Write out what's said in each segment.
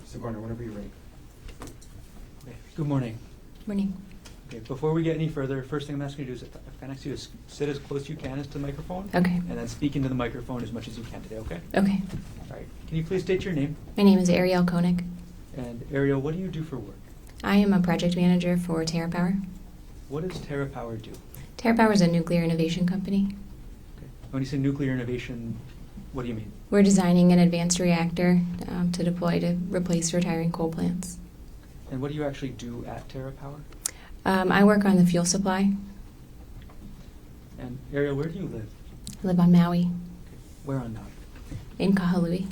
Mr. Garner, whenever you're ready. Okay. Good morning. Morning. Okay, before we get any further, first thing I'm asking you to do is, if I can ask you to sit as close as you can as to the microphone. Okay. And then speak into the microphone as much as you can today, okay? Okay. All right. Can you please state your name? My name is Arielle Konig. And Arielle, what do you do for work? I am a project manager for TerraPower. What does TerraPower do? TerraPower is a nuclear innovation company. Okay. When you say nuclear innovation, what do you mean? We're designing an advanced reactor to deploy to replace retiring coal plants. And what do you actually do at TerraPower? I work on the fuel supply. And Arielle, where do you live? I live on Maui, Okay. Where on Maui? in Honolulu.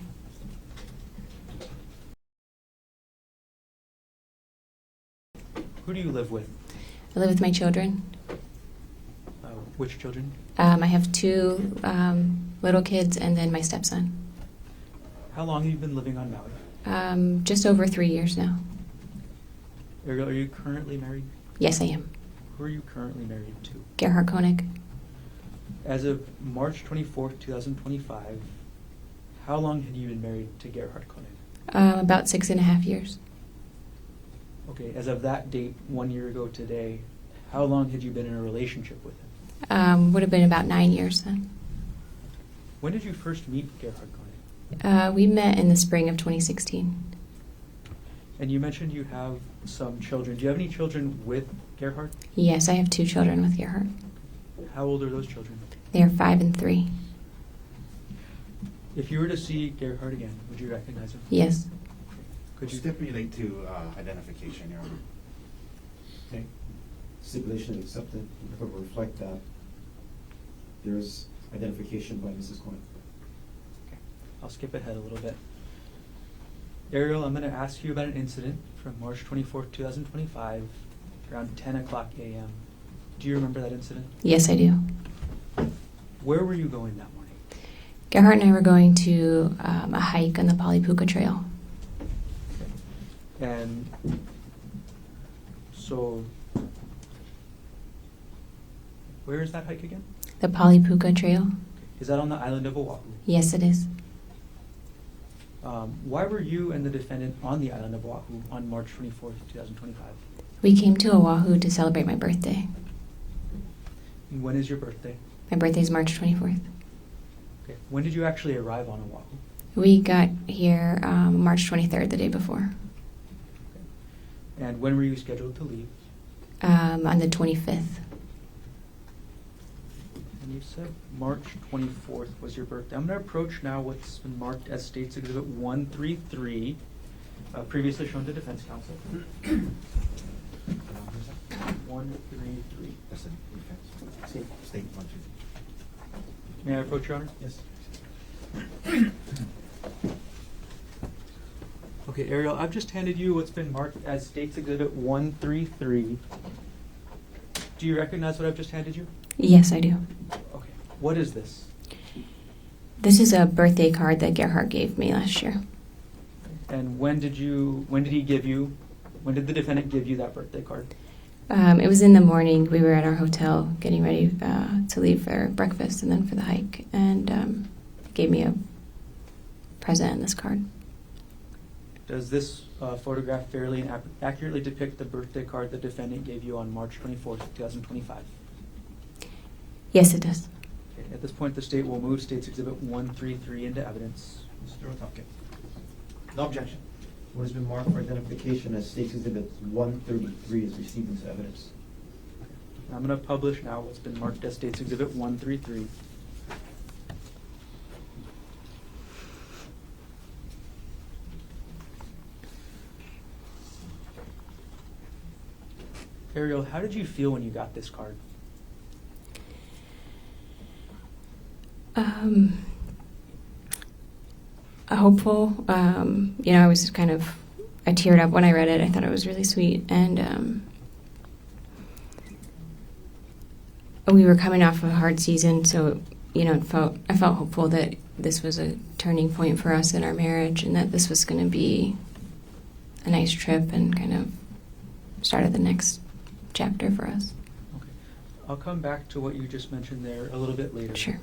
Who do you live with? I live with my children. Which children? I have two little kids and then my stepson. How long have you been living on Maui? Just over 3 years now. Arielle, are you currently married? Yes, I am. Who are you currently married to? Gerhardt Konig. As of March 24th, 2025, how long had you been married to Gerhardt Konig? About 6.5 years. Okay, as of that date, 1 year ago today, how long had you been in a relationship with him? Would have been about 9 years then. When did you first meet Gerhardt Konig? We met in the spring of 2016. And you mentioned you have some children. Do you have any children with Gerhardt? Yes, I have 2 children with Gerhardt. How old are those children? They are 5 and 3. If you were to see Gerhardt again, would you recognize him? Yes. Could you stipulate to identification, Your Honor? Okay. Stipulation is accepted. It will reflect that there is identification by Mrs. Konig. Okay. I'll skip ahead a little bit. Arielle, I'm going to ask you about an incident from March 24th, 2025, around 10 o'clock a.m. Do you remember that incident? Yes, I do. Where were you going that morning? Gerhardt and I were going to a hike on the Puka Trail. And so, where is that hike again? The Puka Trail? Is that on the island of Oahu? Yes, it is. Why were you and the defendant on the island of Oahu on March 24th, 2025? We came to Oahu to celebrate my birthday. And when is your birthday? My birthday is March 24th. Okay. When did you actually arrive on Oahu? We got here March 23rd, the day before. And when were you scheduled to leave? On the 25th. And you said March 24th was your birthday. I'm going to approach now what's been marked as State's Exhibit 133, previously shown to defense counsel. 133. That's the defense. State 133. May I approach, Your Honor? Yes. Okay, Arielle, I've just handed you what's been marked as State's Exhibit 133. Do you recognize what I've just handed you? Yes, I do. Okay. What is this? This is a birthday card that Gerhardt gave me last year. And when did the defendant give you that birthday card? It was in the morning. We were at our hotel getting ready to leave for breakfast and then for the hike. And gave me a present and this card. Does this photograph fairly and accurately depict the birthday card the defendant gave you on March 24th, 2025? Yes, it does. Okay. At this point, the state will move State's Exhibit 133 into evidence. Mr. Otake. No objection. What has been marked for identification as State's Exhibit 133 is received into evidence. I'm going to publish now what's been marked as State's Exhibit 133. Arielle, how did you feel when you got this card? Hopeful. I was I teared up when I read it. I thought it was really sweet. And we were coming off of a hard season, so, I felt hopeful that this was a turning point for us in our marriage and that this was going to be a nice trip and kind of started the next chapter for us. Okay. I'll come back to what you just mentioned there a little bit later. Sure.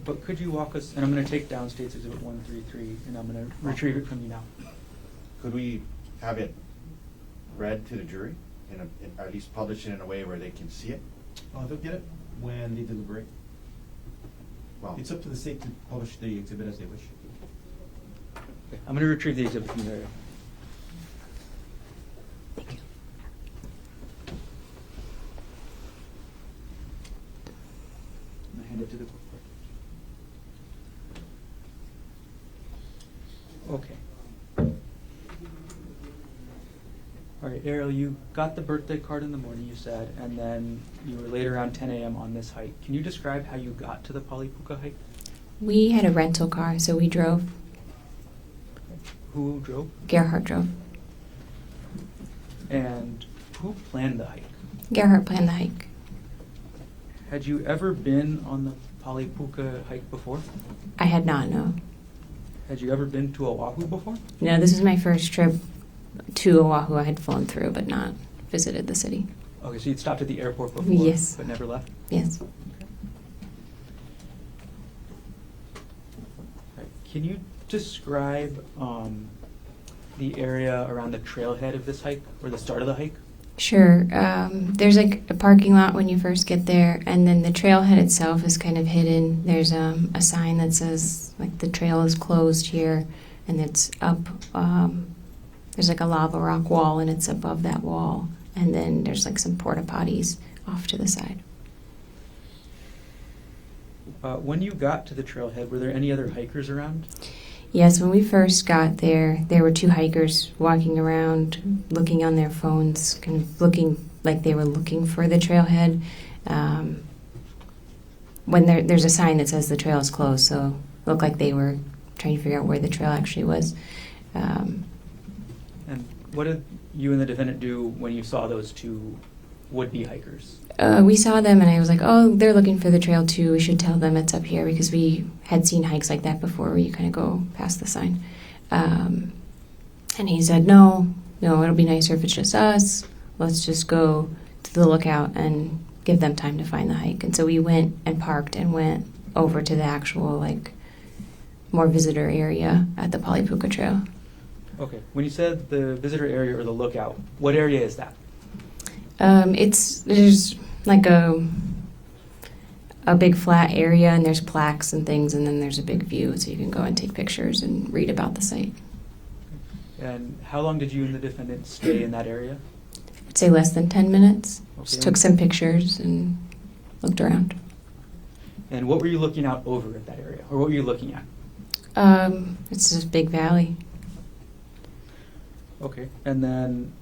But could you walk us, and I'm going to take down State's Exhibit 133, and I'm going to retrieve it from you now. could we have it read to the jury, at least publish it in a way where they can see it? They'll get it when they deliberate. Well, It's up to the state to publish the exhibit as they wish. Okay, I'm going to retrieve the exhibit from there. Thank you. I'm going to hand it to the court. Okay. All right, Arielle, you got the birthday card in the morning, you said, and then you were late around 10 a.m. on this hike. Can you describe how you got to the Puka hike? We had a rental car, so we drove. Who drove? Gerhardt drove. And who planned the hike? Gerhardt planned the hike. Had you ever been on the Puka hike before? I had not, no. Had you ever been to Oahu before? No, this is my first trip to Oahu. I had flown through, but not visited the city. Okay, so you'd stopped at the airport before, Yes. but never left? Yes. Right. Can you describe the area around the trailhead of this hike, or the start of the hike? Sure. There's like a parking lot when you first get there, and then the trailhead itself is kind of hidden. There's a sign that says like the trail is closed here, and it's up. There's like a lava rock wall, and it's above that wall, and then there's like some porta potties off to the side. When you got to the trailhead, were there any other hikers around? Yes, when we first got there were two hikers walking around, looking on their phones, kind of looking like they were looking for the trailhead. When there's a sign that says the trail is closed, so it looked like they were trying to figure out where the trail actually was. And what did you and the defendant do when you saw those two would-be hikers? We saw them, and I was like, oh, they're looking for the trail too. We should tell them it's up here, because we had seen hikes like that before where you kind of go past the sign. And he said, no, it'll be nicer if it's just us. Let's just go to the lookout and give them time to find the hike. And so we went and parked and went over to the actual, like, more visitor area at the Puka Trail. Okay. When you said the visitor area or the lookout, what area is that? There's like a big flat area, and there's plaques and things, and then there's a big view, so you can go and take pictures and read about the site. And how long did you and the defendant stay in that area? I'd say less than 10 minutes. Just Okay. took some pictures and looked around. And what were you looking out over at that area, or what were you looking at? It's this big valley. Okay. And then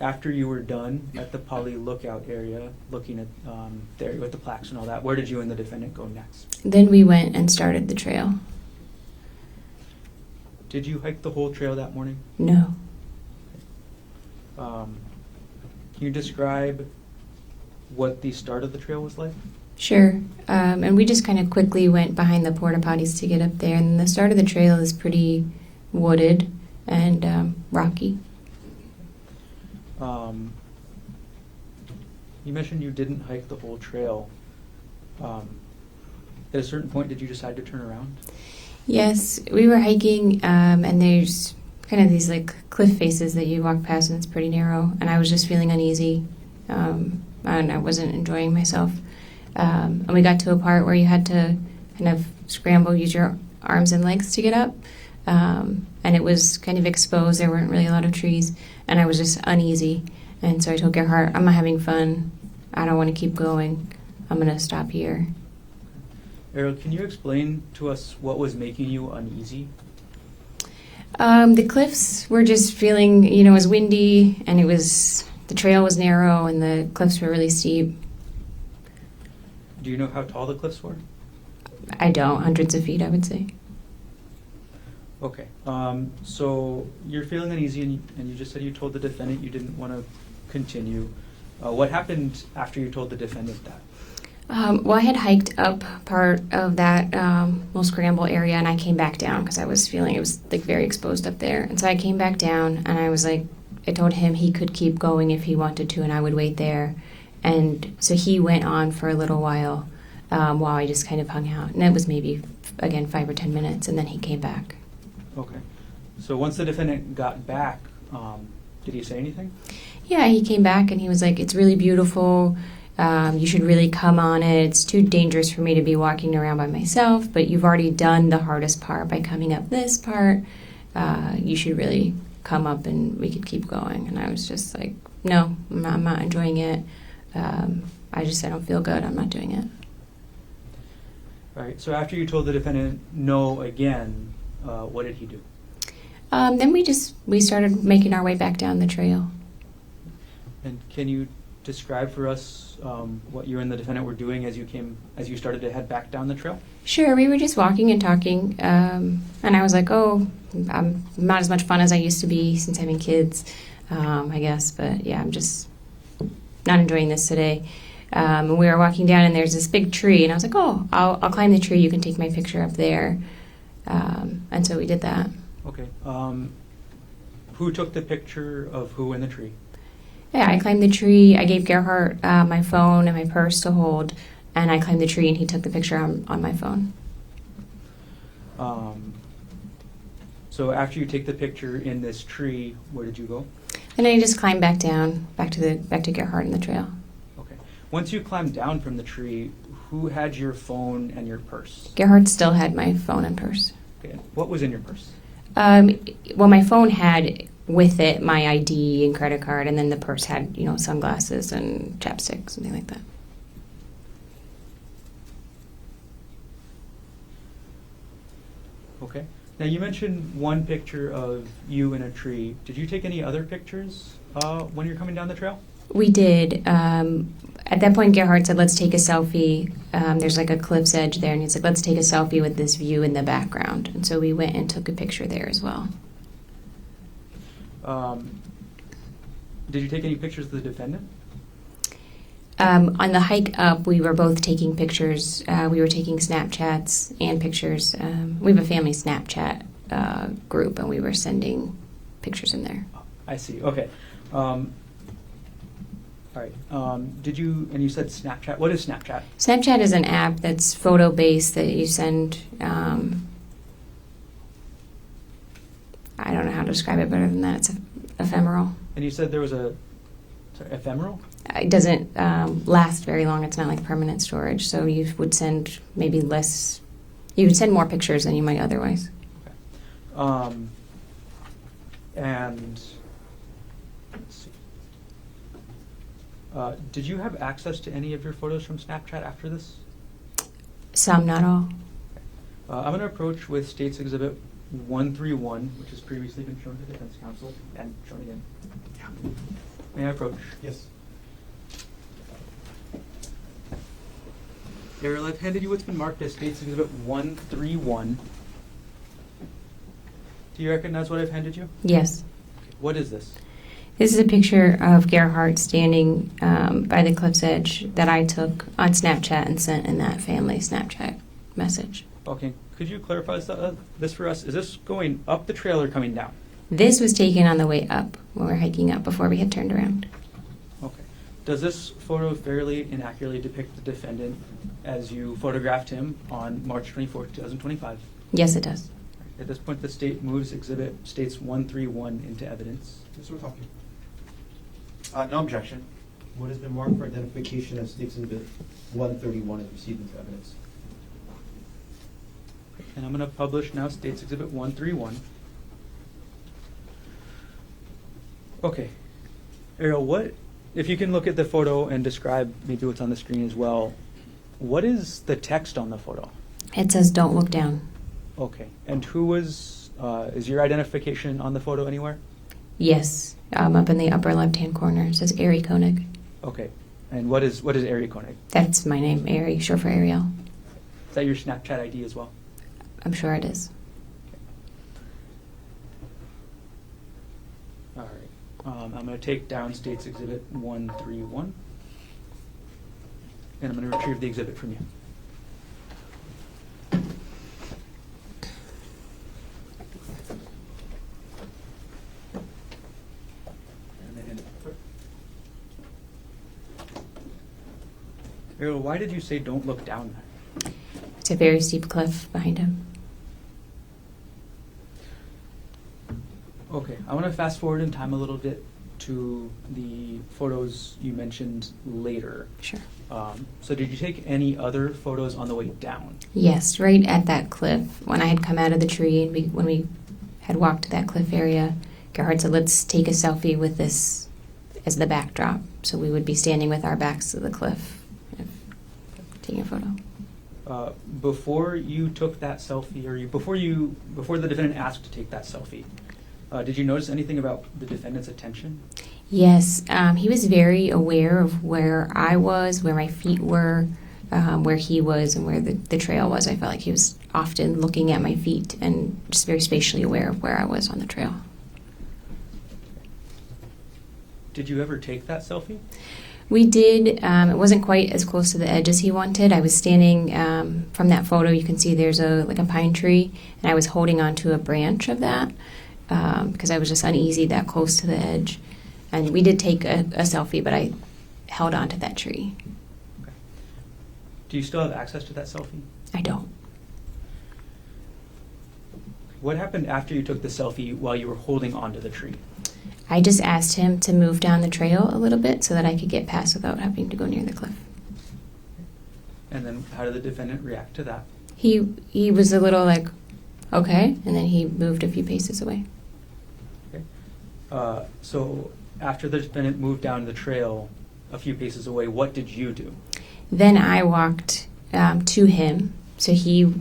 after you were done at the Poly lookout area, looking at the area with the plaques and all that, where did you and the defendant go next? Then we went and started the trail. Did you hike the whole trail that morning? No. Can you describe what the start of the trail was like? Sure. And we just kind of quickly went behind the porta potties to get up there. And the start of the trail is pretty wooded and rocky. You mentioned you didn't hike the whole trail. At a certain point, did you decide to turn around? Yes, we were hiking, and there's kind of these like cliff faces that you walk past, and it's pretty narrow. And I was just feeling uneasy, and I wasn't enjoying myself. And we got to a part where you had to kind of scramble, use your arms and legs to get up. And it was kind of exposed. There weren't really a lot of trees, and I was just uneasy. And so I told Gerhardt, I'm not having fun. I don't want to keep going. I'm going to stop here. Arielle, can you explain to us what was making you uneasy? The cliffs were just feeling, it was windy, and the trail was narrow, and the cliffs were really steep. Do you know how tall the cliffs were? I don't, hundreds of feet, I would say. Okay. So you're feeling uneasy, and you just said you told the defendant you didn't want to continue. What happened after you told the defendant that? Well, I had hiked up part of that little scramble area, and I came back down because I was feeling it was like very exposed up there. And so I came back down, and I was like, I told him he could keep going if he wanted to, and I would wait there. And so he went on for a little while I just kind of hung out. And it was maybe, again, 5 or 10 minutes, and then he came back. Okay. So once the defendant got back, did he say anything? Yeah, he came back and he was like, "It's really beautiful. You should really come on it. It's too dangerous for me to be walking around by myself, but you've already done the hardest part by coming up this part. You should really come up and we could keep going." And I was just like, "No, I'm not enjoying it. I don't feel good. I'm not doing it." All right, so after you told the defendant no again, what did he do? Then we started making our way back down the trail. And can you describe for us what you and the defendant were doing as you started to head back down the trail? Sure, we were just walking and talking, and I was like, "Oh, I'm not as much fun as I used to be since having kids, I guess. But yeah, I'm just not enjoying this today." And we were walking down, and there's this big tree, and I was like, "Oh, I'll climb the tree. You can take my picture up there." And so we did that. Okay. Who took the picture of who in the tree? Yeah, I climbed the tree. I gave Gerhardt my phone and my purse to hold, and I climbed the tree, and he took the picture on my phone. So after you take the picture in this tree, where did you go? And I just climbed back down, back to Gerhardt in the trail. Okay. Once you climbed down from the tree, who had your phone and your purse? Gerhardt still had my phone and purse. Okay. What was in your purse? Well, my phone had with it my ID and credit card, and then the purse had, sunglasses and chapstick, something like that. Okay. Now you mentioned one picture of you in a tree. Did you take any other pictures when you're coming down the trail? We did. At that point, Gerhardt said, "Let's take a selfie." There's like a cliff's edge there, and he's like, "Let's take a selfie with this view in the background." And so we went and took a picture there as well. Did you take any pictures of the defendant? On the hike up, we were both taking pictures. We were taking Snapchats and pictures. We have a family Snapchat group, and we were sending pictures in there. I see. Okay. All right. And you said Snapchat. What is Snapchat? Snapchat is an app that's photo-based that you send. I don't know how to describe it better than that. It's ephemeral. And you said there was ephemeral? It doesn't last very long. It's not like permanent storage. So you would send maybe less. You would send more pictures than you might otherwise. Okay. And let's see. Did you have access to any of your photos from Snapchat after this? Some, not all. I'm going to approach with State's Exhibit 131, which has previously been shown to defense counsel and shown again. Yeah. May I approach? Yes. Arielle, I've handed you what's been marked as State's Exhibit 131. Do you recognize what I've handed you? Yes. What is this? This is a picture of Gerhardt standing by the cliff's edge that I took on Snapchat and sent in that family Snapchat message. Okay. Could you clarify this for us? Is this going up the trail or coming down? This was taken on the way up when we were hiking up before we had turned around. Okay. Does this photo fairly and accurately depict the defendant as you photographed him on March 24, 2025? Yes, it does. At this point, the state moves Exhibit States 131 into evidence. Yes, we're talking. No objection. What has been marked for identification as State's Exhibit 131 is received into evidence. And I'm going to publish now State's Exhibit 131. Okay. Arielle, if you can look at the photo and describe maybe what's on the screen as well, what is the text on the photo? It says, "Don't look down." Okay. And is your identification on the photo anywhere? Yes, up in the upper left-hand corner. It says Arielle Konig. Okay. And what is Arielle Konig? That's my name, Ari, short for Arielle. Is that your Snapchat ID as well? I'm sure it is. All right. I'm going to take down State's Exhibit 131, and I'm going to retrieve the exhibit from you. Arielle, why did you say don't look down there? It's a very steep cliff behind him. Okay, I want to fast forward in time a little bit to the photos you mentioned later. Sure. So did you take any other photos on the way down? Yes, right at that cliff. When I had come out of the tree and when we had walked to that cliff area, Gerhardt said, let's take a selfie with this as the backdrop. So we would be standing with our backs to the cliff, taking a photo. Before you took that selfie, or before the defendant asked to take that selfie, did you notice anything about the defendant's attention? Yes, he was very aware of where I was, where my feet were, where he was, and where the trail was. I felt like he was often looking at my feet and just very spatially aware of where I was on the trail. Did you ever take that selfie? We did. It wasn't quite as close to the edge as he wanted. I was standing from that photo. You can see there's a pine tree, and I was holding onto a branch of that because I was just uneasy that close to the edge. And we did take a selfie, but I held onto that tree. Okay. Do you still have access to that selfie? I don't. What happened after you took the selfie while you were holding onto the tree? I just asked him to move down the trail a little bit so that I could get past without having to go near the cliff. And then how did the defendant react to that? He was a little like, okay, and then he moved a few paces away. Okay. So after the defendant moved down the trail a few paces away, what did you do? Then I walked to him. So he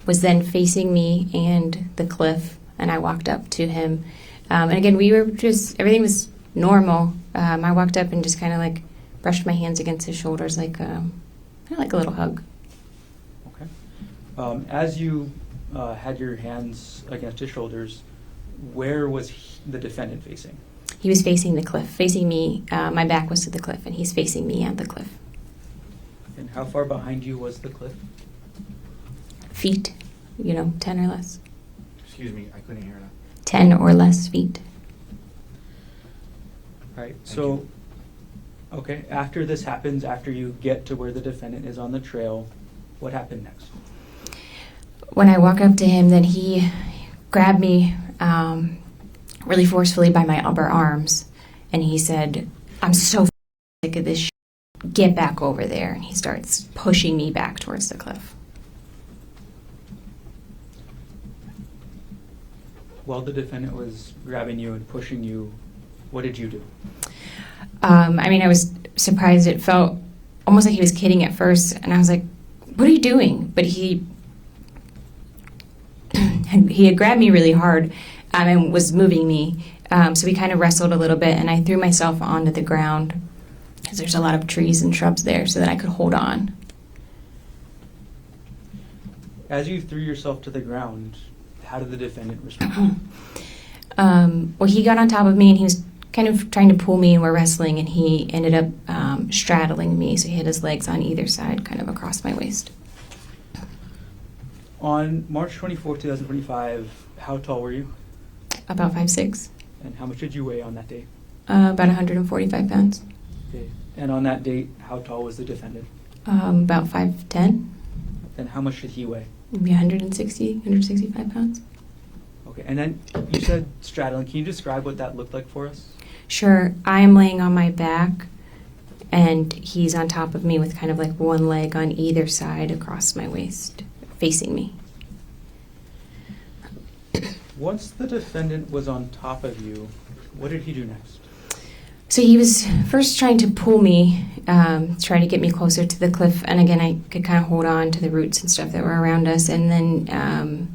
was then facing me and the cliff, and I walked up to him. And again, everything was normal. I walked up and just kind of like brushed my hands against his shoulders, kind of like a little hug. Okay. As you had your hands against his shoulders, where was the defendant facing? He was facing the cliff, facing me. My back was to the cliff, and he's facing me at the cliff. And how far behind you was the cliff? Feet, 10 or less. Excuse me, I couldn't hear that. 10 or less feet. All right. Thank So, you. okay, after this happens, after you get to where the defendant is on the trail, what happened next? When I walk up to him, then he grabbed me really forcefully by my upper arms, and he said, I'm so sick of this shit. Get back over there. And he starts pushing me back towards the cliff. While the defendant was grabbing you and pushing you, what did you do? I was surprised. It felt almost like he was kidding at first, and I was like, what are you doing? But he had grabbed me really hard and was moving me. So we kind of wrestled a little bit, and I threw myself onto the ground because there's a lot of trees and shrubs there so that I could hold on. As you threw yourself to the ground, how did the defendant respond? Well, he got on top of me, and he was kind of trying to pull me, and we're wrestling, and he ended up straddling me. So he had his legs on either side, kind of across my waist. On March 24, 2025, how tall were you? About 5'6". And how much did you weigh on that day? About 145 pounds. Okay. And on that date, how tall was the defendant? About 5'10". And how much did he weigh? Maybe 165 pounds. Okay, and then you said straddling. Can you describe what that looked like for us? Sure. I am laying on my back, and he's on top of me with kind of like one leg on either side across my waist, facing me. Once the defendant was on top of you, what did he do next? So he was first trying to pull me, try to get me closer to the cliff. And again, I could kind of hold on to the roots and stuff that were around us. And then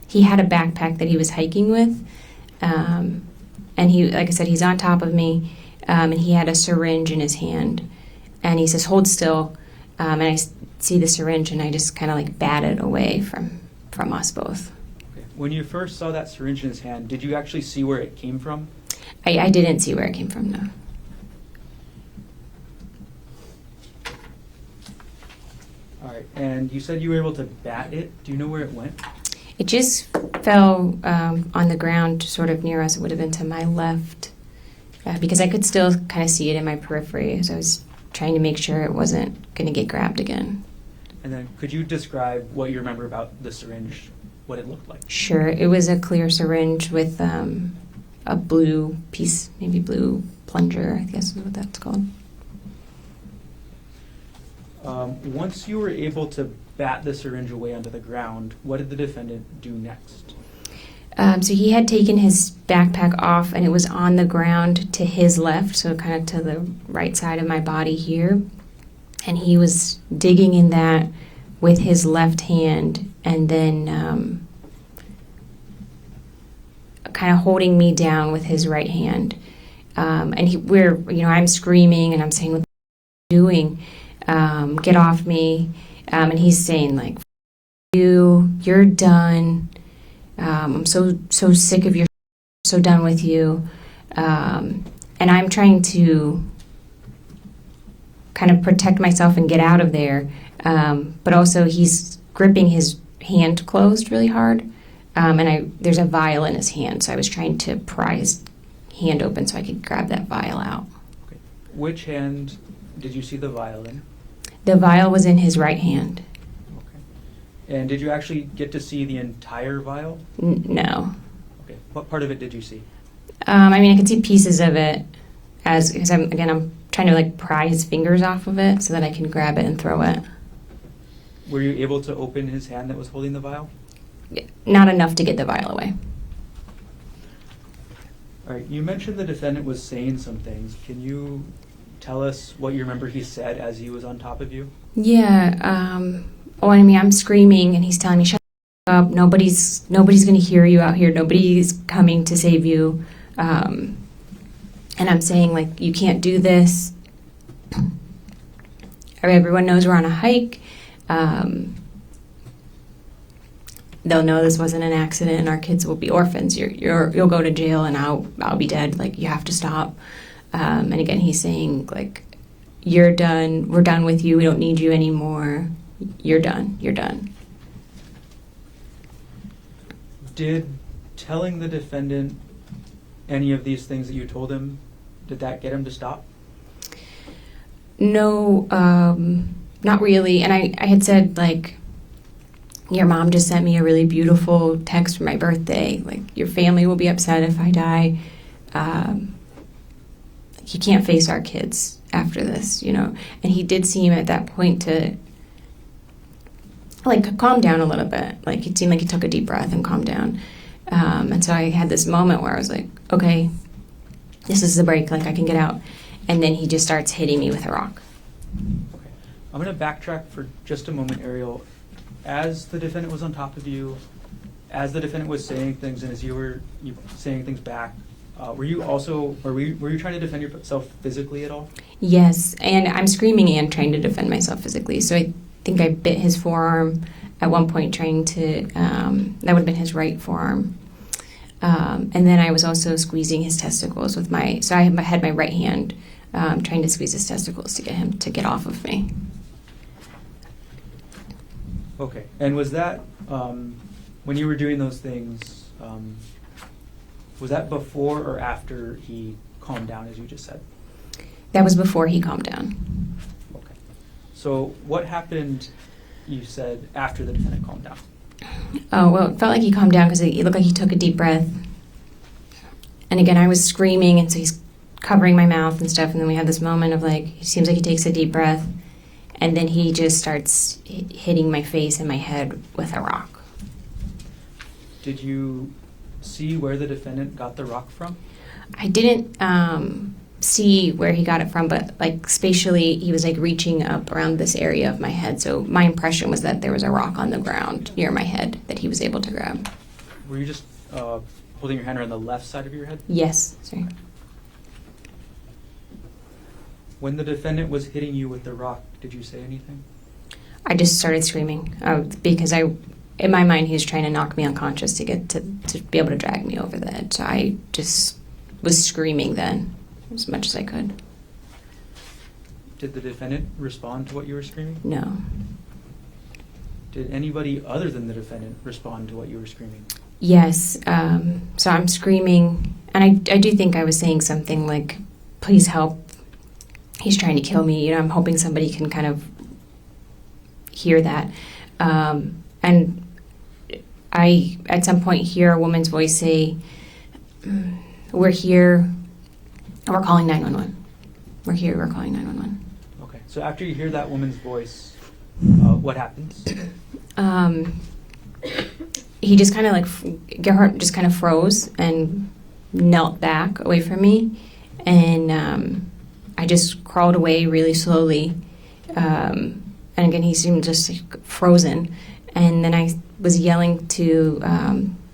he had a backpack that he was hiking with. And he, like I said, he's on top of me. And he had a syringe in his hand. And he says, hold still. And I see the syringe, and I just kind of like bat it away from us both. Okay. When you first saw that syringe in his hand, did you actually see where it came from? I didn't see where it came from, no. All right, and you said you were able to bat it. Do you know where it went? It just fell on the ground sort of near us. It would have been to my left because I could still kind of see it in my periphery as I was trying to make sure it wasn't going to get grabbed again. And then could you describe what you remember about the syringe, what it looked like? Sure. It was a clear syringe with a blue piece, maybe blue plunger, I guess is what that's called. Once you were able to bat the syringe away onto the ground, what did the defendant do next? So he had taken his backpack off, and it was on the ground to his left, so kind of to the right side of my body here. And he was digging in that with his left hand, and then kind of holding me down with his right hand. And I'm screaming, and I'm saying, "What are you doing? Get off me!" And he's saying, like, "You're done. I'm so sick of your, so done with you." And I'm trying to kind of protect myself and get out of there. But also he's gripping his hand closed really hard. And there's a vial in his hand, so I was trying to pry his hand open so I could grab that vial out. Okay. Which hand did you see the vial in? The vial was in his right hand. Okay. And did you actually get to see the entire vial? No. Okay. What part of it did you see? I could see pieces of it because I'm trying to like pry his fingers off of it so that I can grab it and throw it. Were you able to open his hand that was holding the vial? Not enough to get the vial away. All right. You mentioned the defendant was saying some things. Can you tell us what you remember he said as he was on top of you? Yeah. I'm screaming and he's telling me, "Shut up! Nobody's going to hear you out here. Nobody's coming to save you." And I'm saying, like, "You can't do this. Everyone knows we're on a hike. They'll know this wasn't an accident, and our kids will be orphans. You'll go to jail, and I'll be dead. Like, you have to stop." And again, he's saying, like, "You're done. We're done with you. We don't need you anymore. You're done. You're done." Did telling the defendant any of these things that you told him, did that get him to stop? No, not really. And I had said, like, "Your mom just sent me a really beautiful text for my birthday. Like, your family will be upset if I die. You can't face our kids after this, you know." And he did seem at that point to, like, calm down a little bit. Like, it seemed like he took a deep breath and calmed down. And so I had this moment where I was like, okay, this is the break. Like, I can get out. And then he just starts hitting me with a rock. Okay. I'm going to backtrack for just a moment, Arielle. As the defendant was on top of you, as the defendant was saying things, and as you were saying things back, were you trying to defend yourself physically at all? Yes, and I'm screaming and trying to defend myself physically. So I think I bit his forearm at one point, trying to, that would have been his right forearm. And then I was also squeezing his testicles with so I had my right hand trying to squeeze his testicles to get him to get off of me. Okay. And was that, when you were doing those things, was that before or after he calmed down, as you just said? That was before he calmed down. Okay. So what happened, you said, after the defendant calmed down? Oh, well, it felt like he calmed down because it looked like he took a deep breath. And again, I was screaming, and so he's covering my mouth and stuff, and then we have this moment of, like, it seems like he takes a deep breath, and then he just starts hitting my face and my head with a rock. Did you see where the defendant got the rock from? I didn't see where he got it from, but, like, spatially, he was, like, reaching up around this area of my head. So my impression was that there was a rock on the ground near my head that he was able to grab. Were you just holding your hand around the left side of your head? Yes, sorry. When the defendant was hitting you with the rock, did you say anything? I just started screaming because in my mind, he was trying to knock me unconscious to get to be able to drag me over the edge. So I just was screaming then as much as I could. Did the defendant respond to what you were screaming? No. Did anybody other than the defendant respond to what you were screaming? Yes. So I'm screaming, and I do think I was saying something like, "Please help. He's trying to kill me." You know, I'm hoping somebody can kind of hear that. And I, at some point, hear a woman's voice say, we're here, we're calling 911. We're here, we're calling 911. Okay. So after you hear that woman's voice, what happens? He just kind of Gerhardt just kind of froze and knelt back away from me. And I just crawled away really slowly. And again, he seemed just frozen. And then I was yelling to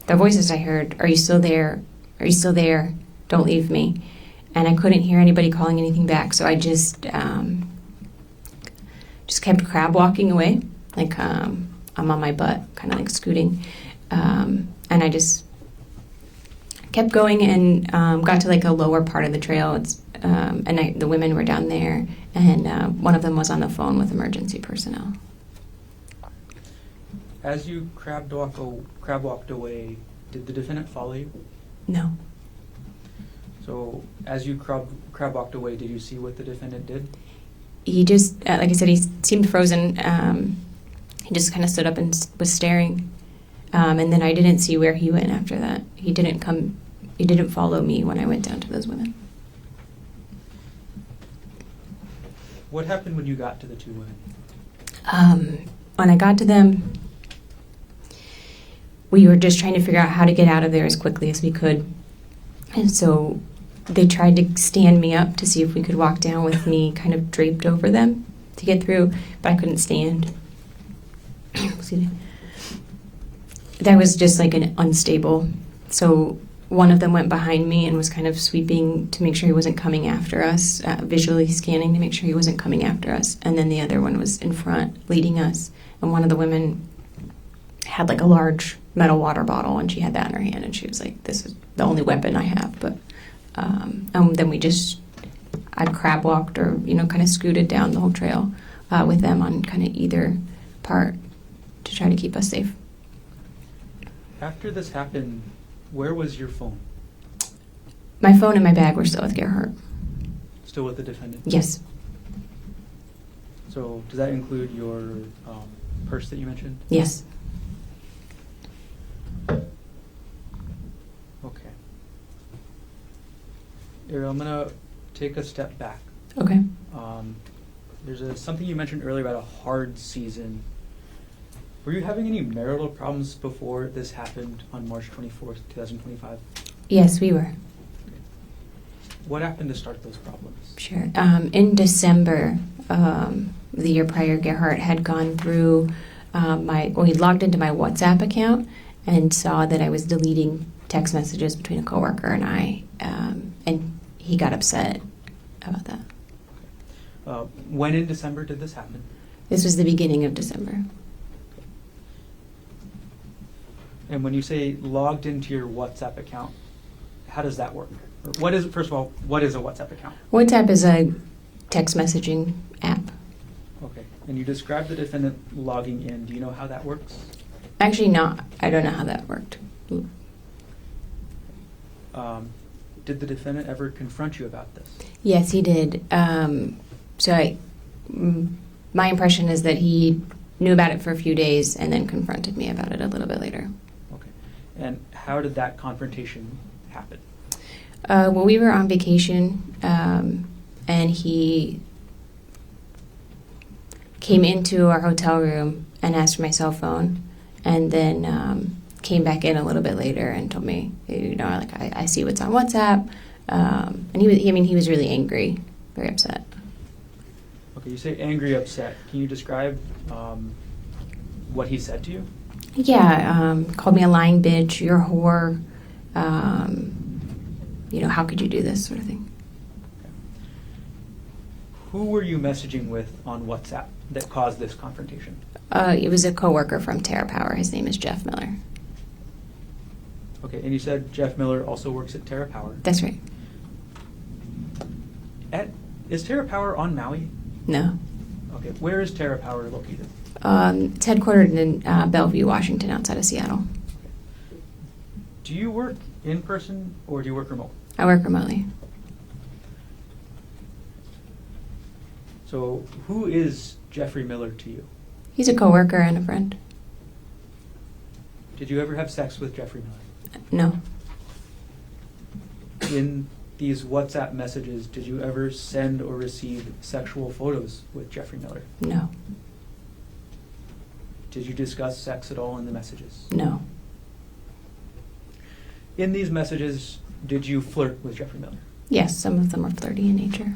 the voices I heard, "Are you still there? Are you still there? Don't leave me." And I couldn't hear anybody calling anything back. So I just kept crab walking away, like I'm on my butt, kind of like scooting. And I just kept going and got to like a lower part of the trail. And the women were down there, and one of them was on the phone with emergency personnel. As you crab walked away, did the defendant follow you? No. So as you crab walked away, did you see what the defendant did? He just, like I said, he seemed frozen. He just kind of stood up and was staring. And then I didn't see where he went after that. He didn't follow me when I went down to those women. What happened when you got to the two women? When I got to them, we were just trying to figure out how to get out of there as quickly as we could. And so they tried to stand me up to see if we could walk down with me kind of draped over them to get through, but I couldn't stand. Excuse me. That was just like an unstable. So one of them went behind me and was kind of sweeping to make sure he wasn't coming after us, visually scanning to make sure he wasn't coming after us. And then the other one was in front leading us. And one of the women had like a large metal water bottle, and she had that in her hand, and she was like, "This is the only weapon I have." But and then I crab walked or kind of scooted down the whole trail with them on kind of either part to try to keep us safe. After this happened, where was your phone? My phone and my bag were still with Gerhardt. Still with the defendant? Yes. So does that include your purse that you mentioned? Yes. Okay. Arielle, I'm going to take a step back. Okay. There's something you mentioned earlier about a hard season. Were you having any marital problems before this happened on March 24th, 2025? Yes, we were. What happened to start those problems? Sure. In December, the year prior, Gerhardt had gone through he logged into my WhatsApp account and saw that I was deleting text messages between a coworker and I, and he got upset about that. When in December did this happen? This was the beginning of December. And when you say logged into your WhatsApp account, how does that work? First of all, what is a WhatsApp account? WhatsApp is a text messaging app. Okay. And you described the defendant logging in. Do you know how that works? Actually, no, I don't know how that worked. Did the defendant ever confront you about this? Yes, he did. My impression is that he knew about it for a few days and then confronted me about it a little bit later. Okay. And how did that confrontation happen? Well, we were on vacation, and he came into our hotel room and asked for my cell phone, and then came back in a little bit later and told me, I see what's on WhatsApp, and he was really angry, very upset. Okay, you say angry, upset. Can you describe what he said to you? Yeah, called me a lying bitch, you're a whore, how could you do this sort of thing. Okay. Who were you messaging with on WhatsApp that caused this confrontation? It was a coworker from TerraPower. His name is Jeff Miller. Okay, and you said Jeff Miller also works at TerraPower. That's right. Is TerraPower on Maui? No. Okay, where is TerraPower located? It's headquartered in Bellevue, Washington, outside of Seattle. Do you work in person or do you work remote? I work remotely. So who is Jeffrey Miller to you? He's a coworker and a friend. Did you ever have sex with Jeffrey Miller? No. in these WhatsApp messages, did you ever send or receive sexual photos with Jeffrey Miller? No. Did you discuss sex at all in the messages? No. In these messages, did you flirt with Jeffrey Miller? Yes, some of them are flirty in nature.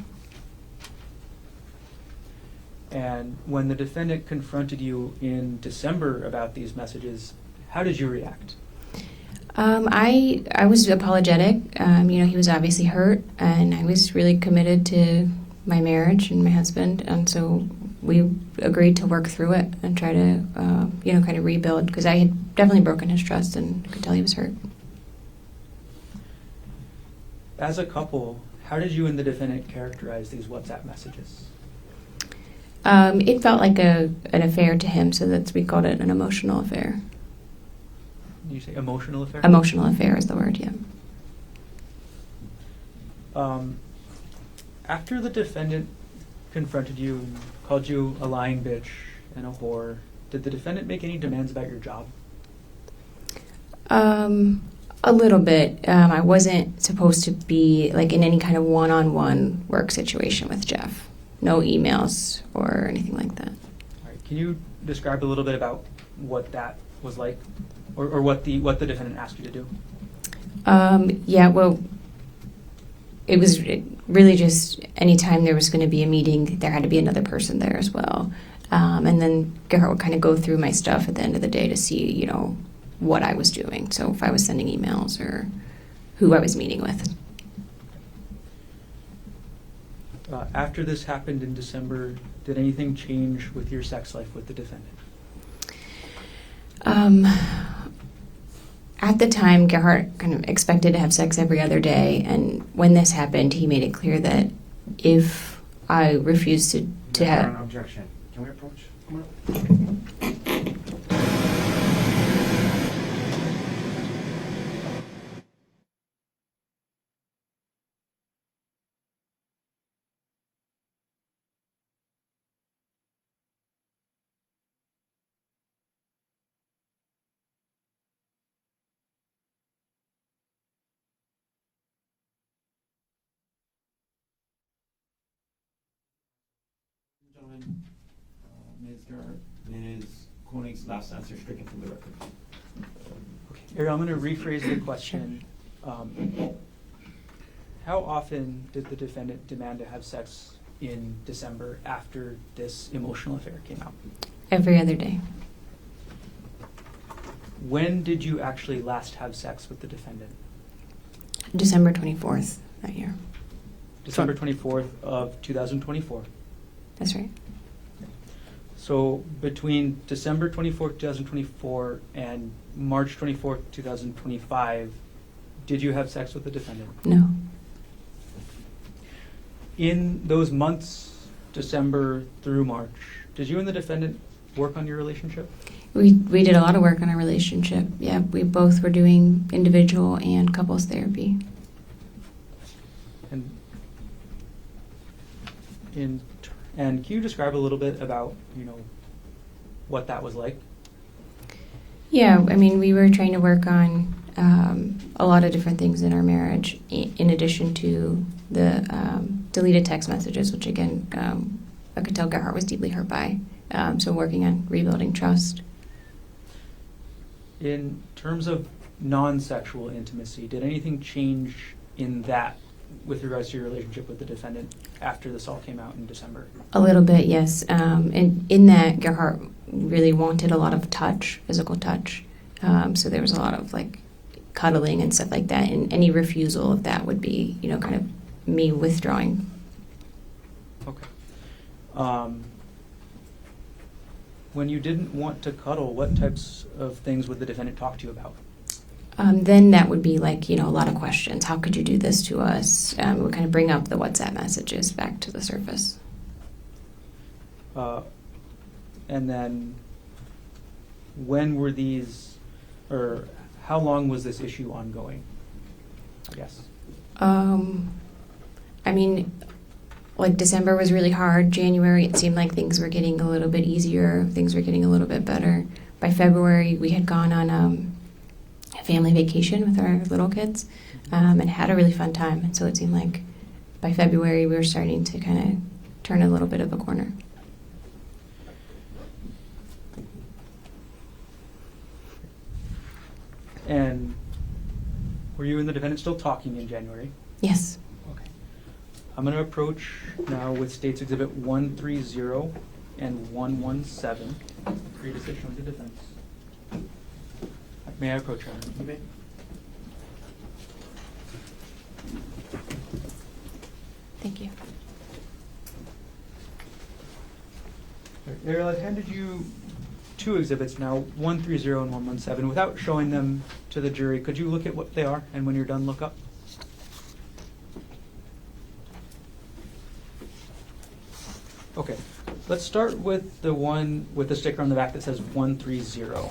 And when the defendant confronted you in December about these messages, how did you react? I was apologetic. He was obviously hurt, and I was really committed to my marriage and my husband, and so we agreed to work through it and try to, kind of rebuild, because I had definitely broken his trust and could tell he was hurt. As a couple, how did you and the defendant characterize these WhatsApp messages? It felt like an affair to him, so we called it an emotional affair. Did you say emotional affair? Emotional affair is the word, yeah. After the defendant confronted you and called you a lying bitch and a whore, did the defendant make any demands about your job? A little bit. I wasn't supposed to be like in any kind of one-on-one work situation with Jeff. No emails or anything like that. All right. Can you describe a little bit about what that was like, or what the defendant asked you to do? It was really just anytime there was going to be a meeting, there had to be another person there as well. And then Gerhardt would kind of go through my stuff at the end of the day to see, what I was doing. So if I was sending emails or who I was meeting with. After this happened in December, did anything change with your sex life with the defendant? At the time, Gerhardt kind of expected to have sex every other day, and when this happened, he made it clear that if I refused to have... An objection. Can we approach? Come on. Gentlemen, Ms. Konig's last answer stricken from the record. Okay. Arielle, I'm going to rephrase the question. How often did the defendant demand to have sex in December after this emotional affair came out? Every other day. When did you actually last have sex with the defendant? December 24th that year. December 24th of 2024. That's right. So between December 24th, 2024 and March 24th, 2025, did you have sex with the defendant? No. In those months, December through March, did you and the defendant work on your relationship? We did a lot of work on our relationship. Yeah, we both were doing individual and couples therapy. And can you describe a little bit about, what that was like? Yeah, we were trying to work on a lot of different things in our marriage, in addition to the deleted text messages, which again, I could tell Gerhardt was deeply hurt by. So working on rebuilding trust. In terms of non-sexual intimacy, did anything change in that with regards to your relationship with the defendant after this all came out in December? A little bit, yes. And in that, Gerhardt really wanted a lot of touch, physical touch. So there was a lot of cuddling and stuff like that. And any refusal of that would be, kind of me withdrawing. Okay. When you didn't want to cuddle, what types of things would the defendant talk to you about? Then that would be a lot of questions. How could you do this to us? It would kind of bring up the WhatsApp messages back to the surface. And then when were these, or how long was this issue ongoing, I guess? December was really hard. January, it seemed like things were getting a little bit easier. Things were getting a little bit better. By February, we had gone on a family vacation with our little kids, and had a really fun time. And so it seemed like by February we were starting to kind of turn a little bit of a corner. And were you and the defendant still talking in January? Yes. Okay. I'm going to approach now with States Exhibit 130 and 117 for your decision with the defense. May I approach, Your Honor? You may. Thank you. Arielle, I've handed you two exhibits now, 130 and 117. Without showing them to the jury, could you look at what they are, and when you're done, look up? Okay, let's start with the one with the sticker on the back that says 130.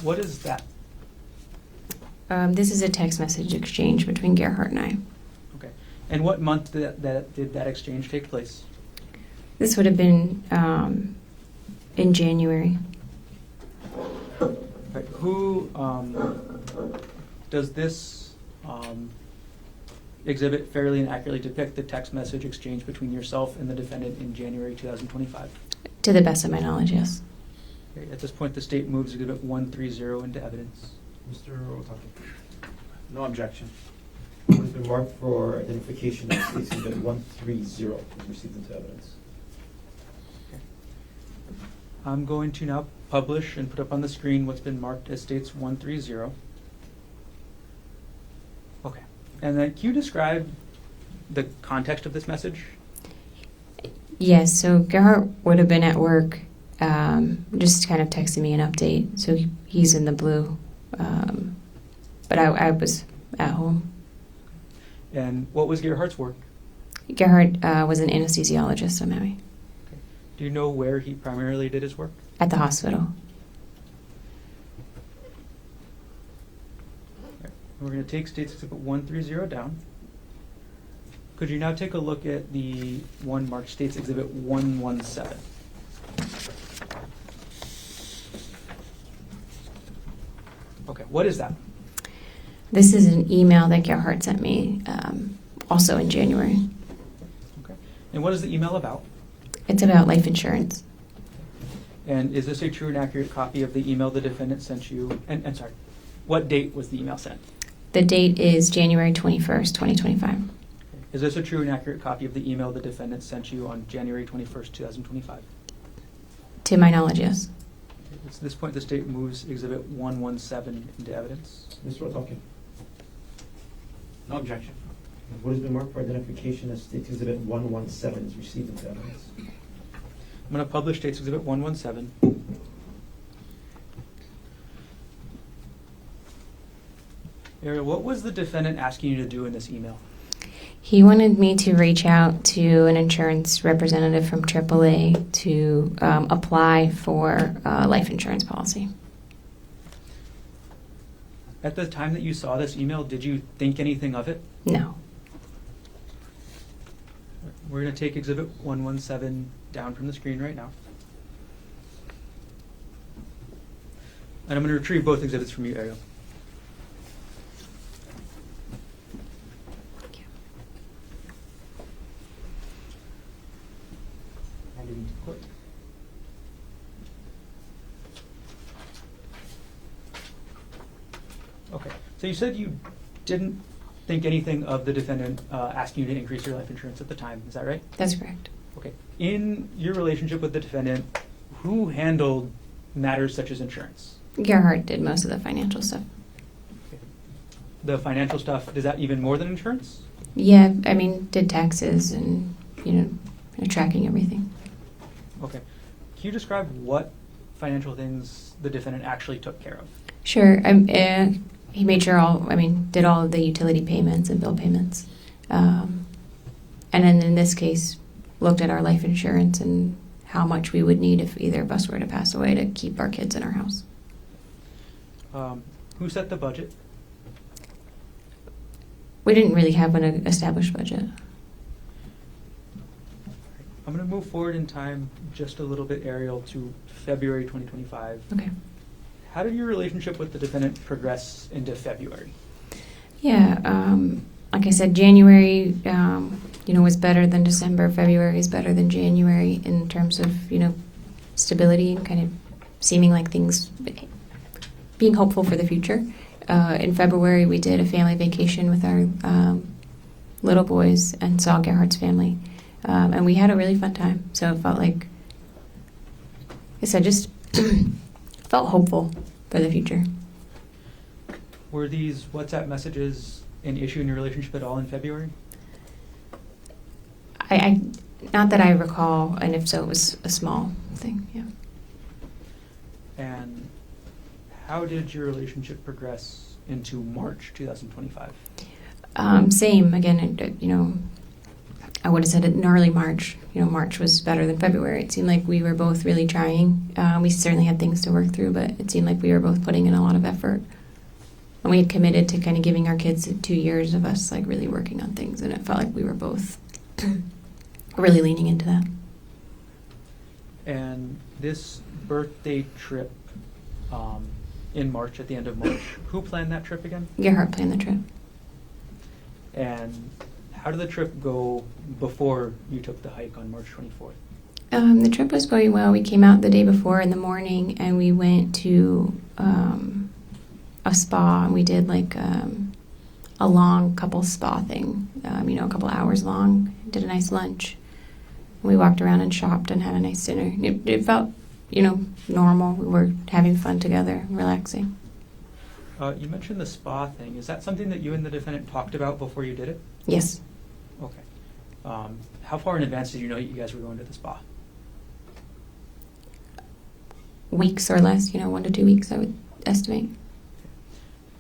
What is that? This is a text message exchange between Gerhardt and I. Okay, and what month did that exchange take place? This would have been in January. Right. Who does this exhibit fairly and accurately depict the text message exchange between yourself and the defendant in January 2025? To the best of my knowledge, yes. Okay. At this point, the state moves exhibit 130 into evidence. Mr. Otake. No objection. What has been marked for identification as States Exhibit 130 is received into evidence. Okay. I'm going to now publish and put up on the screen what's been marked as States 130. Okay. And then can you describe the context of this message? Yes, so Gerhardt would have been at work, just kind of texting me an update. So he's in the blue, but I was at home. And what was Gerhardt's work? Gerhardt was an anesthesiologist on Maui Okay. Do you know where he primarily did his work? at the hospital. Right. We're going to take States Exhibit 130 down. Could you now take a look at the one marked States Exhibit 117? Okay, what is that? This is an email that Gerhardt sent me also in January. Okay. And what is the email about? It's about life insurance. And is this a true and accurate copy of the email the defendant sent you? And sorry, what date was the email sent? The date is January 21st, 2025. Is this a true and accurate copy of the email the defendant sent you on January 21st, 2025? To my knowledge, yes. At this point, the state moves Exhibit 117 into evidence. Mr. Otake. No objection. What has been marked for identification as States Exhibit 117 is received into evidence. I'm going to publish States Exhibit 117. Arielle, what was the defendant asking you to do in this email? He wanted me to reach out to an insurance representative from AAA to apply for a life insurance policy. At the time that you saw this email, did you think anything of it? No. We're going to take Exhibit 117 down from the screen right now. And I'm going to retrieve both exhibits from you, Arielle. Thank you. And you need to click. Okay, so you said you didn't think anything of the defendant asking you to increase your life insurance at the time. Is that right? That's correct. Okay. In your relationship with the defendant, who handled matters such as insurance? Gerhardt did most of the financial stuff. Okay. The financial stuff, is that even more than insurance? Yeah, I mean, did taxes and, tracking everything. Okay. Can you describe what financial things the defendant actually took care of? Sure. He made sure did all of the utility payments and bill payments. And then in this case, looked at our life insurance and how much we would need if either of us were to pass away to keep our kids in our house. Who set the budget? We didn't really have an established budget. I'm going to move forward in time just a little bit, Arielle, to February 2025. Okay. How did your relationship with the defendant progress into February? Yeah, like I said, January, was better than December. February is better than January in terms of, stability and kind of seeming like things, being hopeful for the future. In February, we did a family vacation with our little boys and saw Gerhardt's family. And we had a really fun time. So it felt like I said, just felt hopeful for the future. Were these WhatsApp messages an issue in your relationship at all in February? I not that I recall, and if so, it was a small thing, yeah. And how did your relationship progress into March 2025? Same, again, I would have said in early March. March was better than February. It seemed like we were both really trying. We certainly had things to work through, but it seemed like we were both putting in a lot of effort. And we had committed to kind of giving our kids 2 years of us like really working on things, and it felt like we were both really leaning into that. And this birthday trip in March, at the end of March, who planned that trip again? Gerhardt planned the trip. And how did the trip go before you took the hike on March 24th? The trip was going well. We came out the day before in the morning, and we went to a spa, and we did like a long couple spa thing, a couple hours long. Did a nice lunch. We walked around and shopped and had a nice dinner. It felt, normal. We were having fun together, relaxing. You mentioned the spa thing. Is that something that you and the defendant talked about before you did it? Yes. Okay. How far in advance did you know you guys were going to the spa? Weeks or less, 1 to 2 weeks, I would estimate.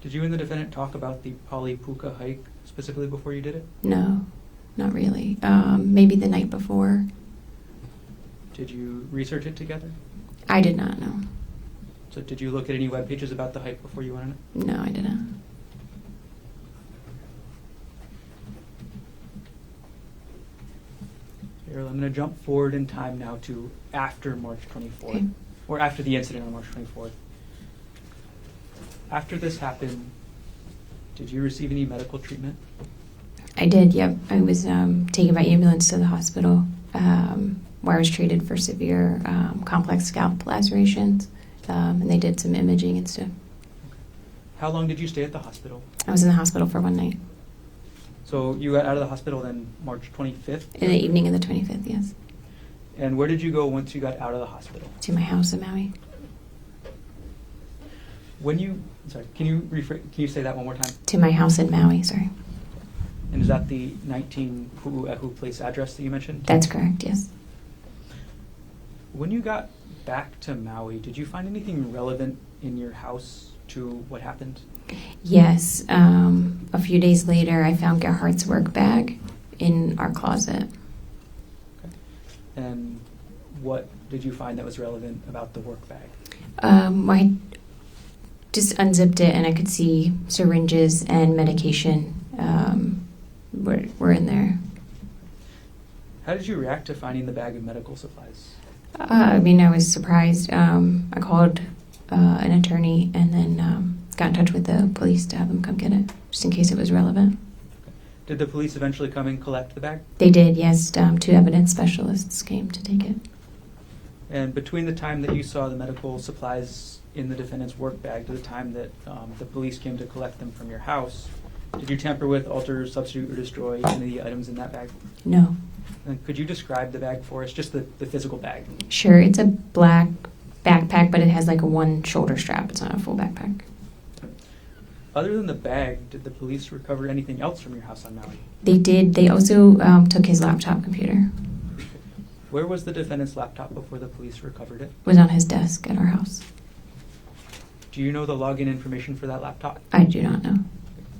Did you and the defendant talk about the Puka hike specifically before you did it? No, not really. Maybe the night before. Did you research it together? I did not know. So did you look at any web pages about the hike before you went on it? No, I didn't. Arielle, I'm going to jump forward in time now to after March 24th, Okay. or after the incident on March 24th. After this happened, did you receive any medical treatment? I did, yep. I was taken by ambulance to the hospital where I was treated for severe complex scalp lacerations, and they did some imaging and stuff. How long did you stay at the hospital? I was in the hospital for 1 night. So you got out of the hospital then March 25th? In the evening of the 25th, yes. And where did you go once you got out of the hospital? To my house in Maui. Can you say that one more time? To my house in Maui, sorry. And is that the 19 Pu'uehu place address that you mentioned? That's correct, yes. When you got back to Maui, did you find anything relevant in your house to what happened? Yes. A few days later, I found Gerhardt's work bag in our closet. Okay. And what did you find that was relevant about the work bag? I just unzipped it, and I could see syringes and medication were in there. How did you react to finding the bag of medical supplies? I was surprised. I called an attorney and then got in touch with the police to have them come get it, just in case it was relevant. Did the police eventually come and collect the bag? They did, yes. 2 evidence specialists came to take it. And between the time that you saw the medical supplies in the defendant's work bag to the time that the police came to collect them from your house, did you tamper with, alter, substitute, or destroy any of the items in that bag? No. And could you describe the bag for us, just the physical bag? Sure, it's a black backpack, but it has like a 1 shoulder strap. It's not a full backpack. Other than the bag, did the police recover anything else from your house on Maui? They did. They also took his laptop computer. Where was the defendant's laptop before the police recovered it? It was on his desk at our house. Do you know the login information for that laptop? I do not know.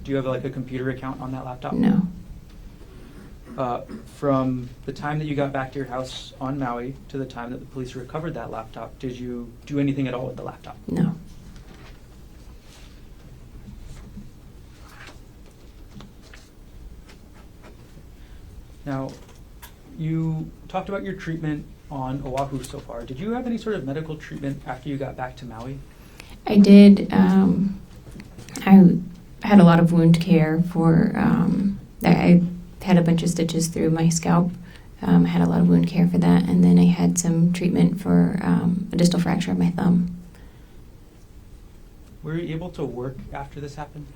Do you have like a computer account on that laptop? No. From the time that you got back to your house on Maui to the time that the police recovered that laptop, did you do anything at all with the laptop? No. Now, you talked about your treatment on Oahu so far. Did you have any sort of medical treatment after you got back to Maui? I did. I had a lot of wound care for. I had a bunch of stitches through my scalp. I had a lot of wound care for that, and then I had some treatment for a distal fracture of my thumb. Were you able to work after this happened?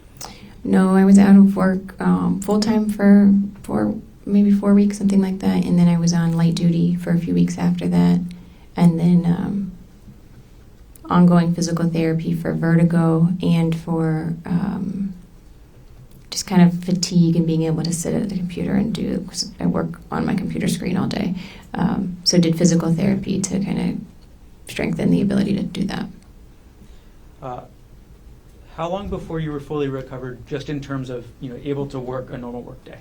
No, I was out of work full time for maybe 4 weeks, something like that, and then I was on light duty for a few weeks after that, and then ongoing physical therapy for vertigo and for just kind of fatigue and being able to sit at the computer and do, because I work on my computer screen all day. So did physical therapy to kind of strengthen the ability to do that. How long before you were fully recovered, just in terms of able to work a normal work day?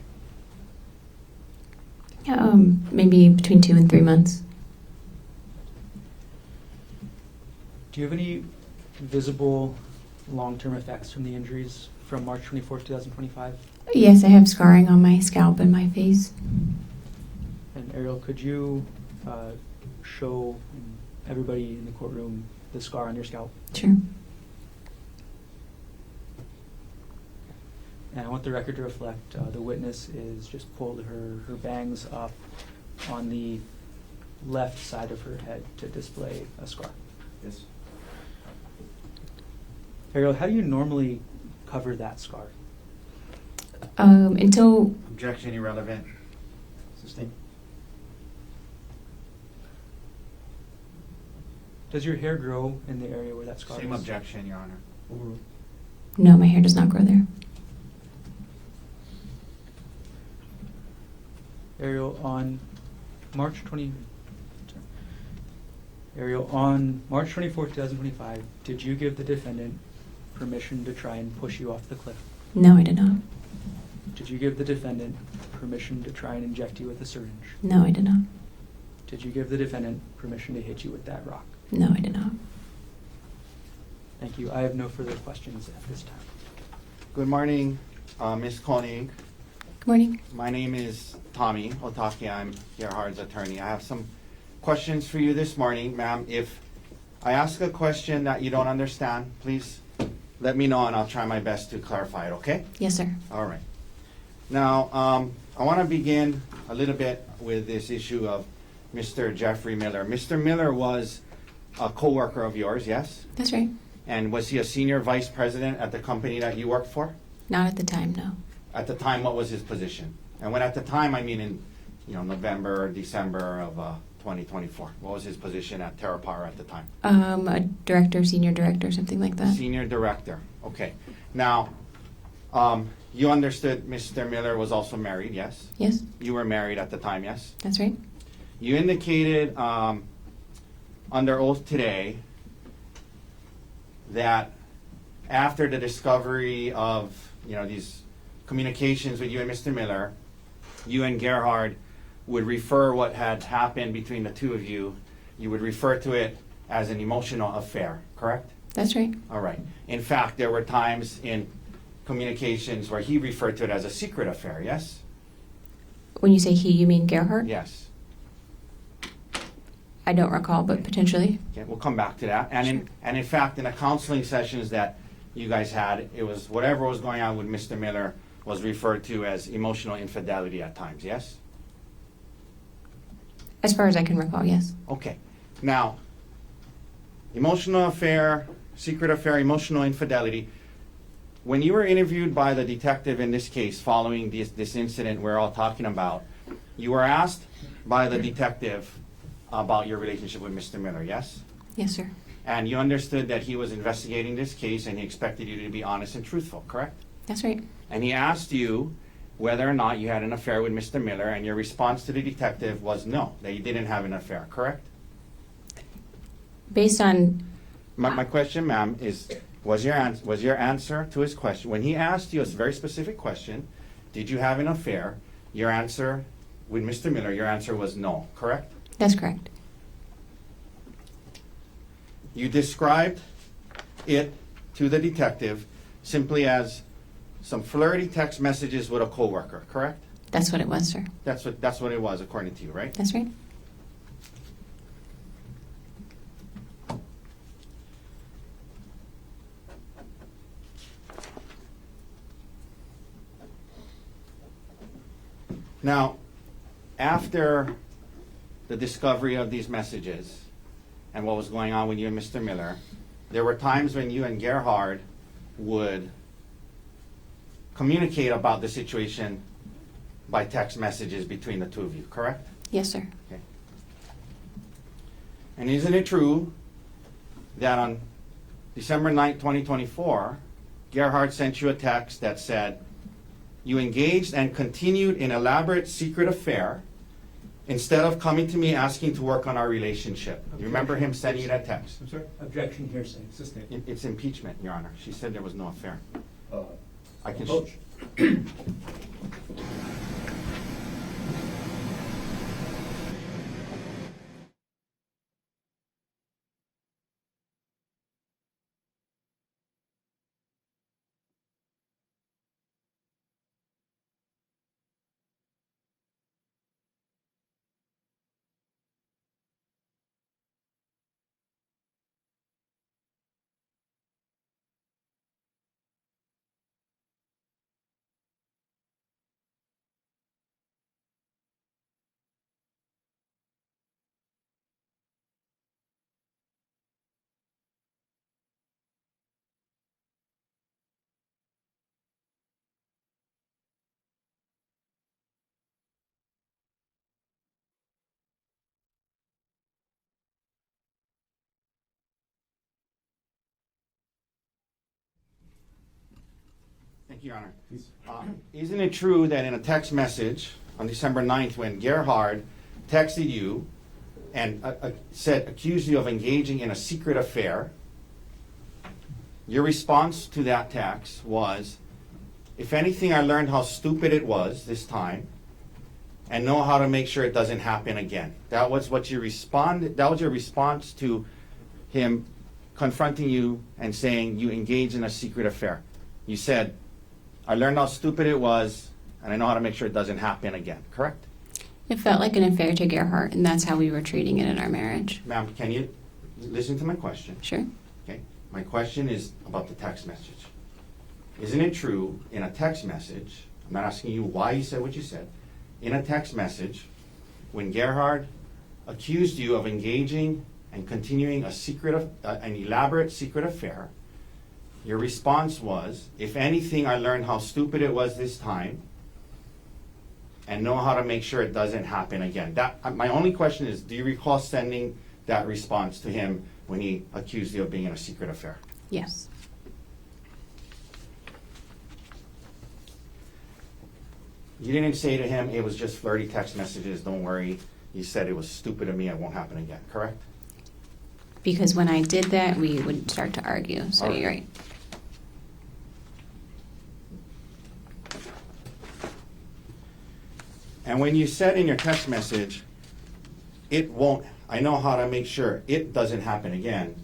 Maybe between 2 and 3 months. Do you have any visible long-term effects from the injuries from March 24th, 2025? Yes, I have scarring on my scalp and my face. And Arielle, could you show everybody in the courtroom the scar on your scalp? Sure. And I want the record to reflect the witness is just pulled her bangs up on the left side of her head to display a scar. Yes. Arielle, how do you normally cover that scar? Until Objection irrelevant. Sustain. Does your hair grow in the area where that scar Same is? objection, Your Honor. Overruled. no, my hair does not grow there. Arielle, on March 24th, 2025, did you give the defendant permission to try and push you off the cliff? No, I did not. Did you give the defendant permission to try and inject you with a syringe? No, I did not. Did you give the defendant permission to hit you with that rock? No, I did not. Thank you. I have no further questions at this time. Good morning, Ms. Konig. Good morning. My name is Tommy Otake. I'm Gerhardt's attorney. I have some questions for you this morning, ma'am. If I ask a question that you don't understand, please let me know and I'll try my best to clarify it, okay? Yes, sir. All right. Now, I want to begin a little bit with this issue of Mr. Jeffrey Miller. Mr. Miller was a co-worker of yours, yes? That's right. And was he a senior vice president at the company that you worked for? Not at the time, no. At the time, what was his position? And when at the time, I mean in November or December of 2024. What was his position at Terra Power at the time? A director, senior director, something like that. Senior director. Okay. Now, you understood Mr. Miller was also married, yes? Yes, You were married at the time, yes? that's right. You indicated under oath today that after the discovery of these communications with you and Mr. Miller, you and Gerhardt would refer what had happened between the two of you, you would refer to it as an emotional affair, correct? That's right. All right. In fact, there were times in communications where he referred to it as a secret affair, yes? When you say he, you mean Gerhardt? Yes. I don't recall, but potentially. Okay, we'll come back to that. And in fact, in the counseling sessions that you guys had, it was whatever was going on with Mr. Miller was referred to as emotional infidelity at times, yes? As far as I can recall, yes. Okay. Now, emotional affair, secret affair, emotional infidelity. When you were interviewed by the detective in this case following this incident we're all talking about, you were asked by the detective about your relationship with Mr. Miller, yes? Yes, sir. And you understood that he was investigating this case and he expected you to be honest and truthful, correct? That's right. And he asked you whether or not you had an affair with Mr. Miller, and your response to the detective was no, that you didn't have an affair, correct? Based on, My question, ma'am, is was your answer to his question, when he asked you a very specific question, did you have an affair, your answer with Mr. Miller, your answer was no, correct? that's correct. You described it to the detective simply as some flirty text messages with a coworker, correct? That's what it was, sir. That's what it was, according to you, right? That's right. Now, after the discovery of these messages and what was going on with you and Mr. Miller, there were times when you and Gerhardt would communicate about the situation by text messages between the two of you, correct? Yes, sir. Okay. And isn't it true that on December 9th, 2024, Gerhardt sent you a text that said, you engaged and continued an elaborate secret affair instead of coming to me asking to work on our relationship. You remember him sending you that text? I'm sorry? Objection, hearsay. Sustained. It's impeachment, Your Honor. She said there was no affair. I can Approach. Thank you, Your Honor. Please. Isn't it true that in a text message on December 9th, when Gerhardt texted you and accused you of engaging in a secret affair, your response to that text was, if anything, I learned how stupid it was this time and know how to make sure it doesn't happen again. That was what you responded. That was your response to him confronting you and saying you engaged in a secret affair. You said, I learned how stupid it was, and I know how to make sure it doesn't happen again. Correct? It felt like an affair to Gerhardt, and that's how we were treating it in our marriage. Ma'am, can you listen to my question? Sure. Okay. My question is about the text message. Isn't it true in a text message, I'm not asking you why you said what you said, in a text message, when Gerhardt accused you of engaging and continuing an elaborate secret affair, your response was, if anything, I learned how stupid it was this time and know how to make sure it doesn't happen again. My only question is, do you recall sending that response to him when he accused you of being in a secret affair? Yes. You didn't say to him, it was just flirty text messages, don't worry. You said it was stupid of me, it won't happen again, correct? Because when I did that, we would start to argue, so All right. you're right. And when you said in your text message, I know how to make sure it doesn't happen again,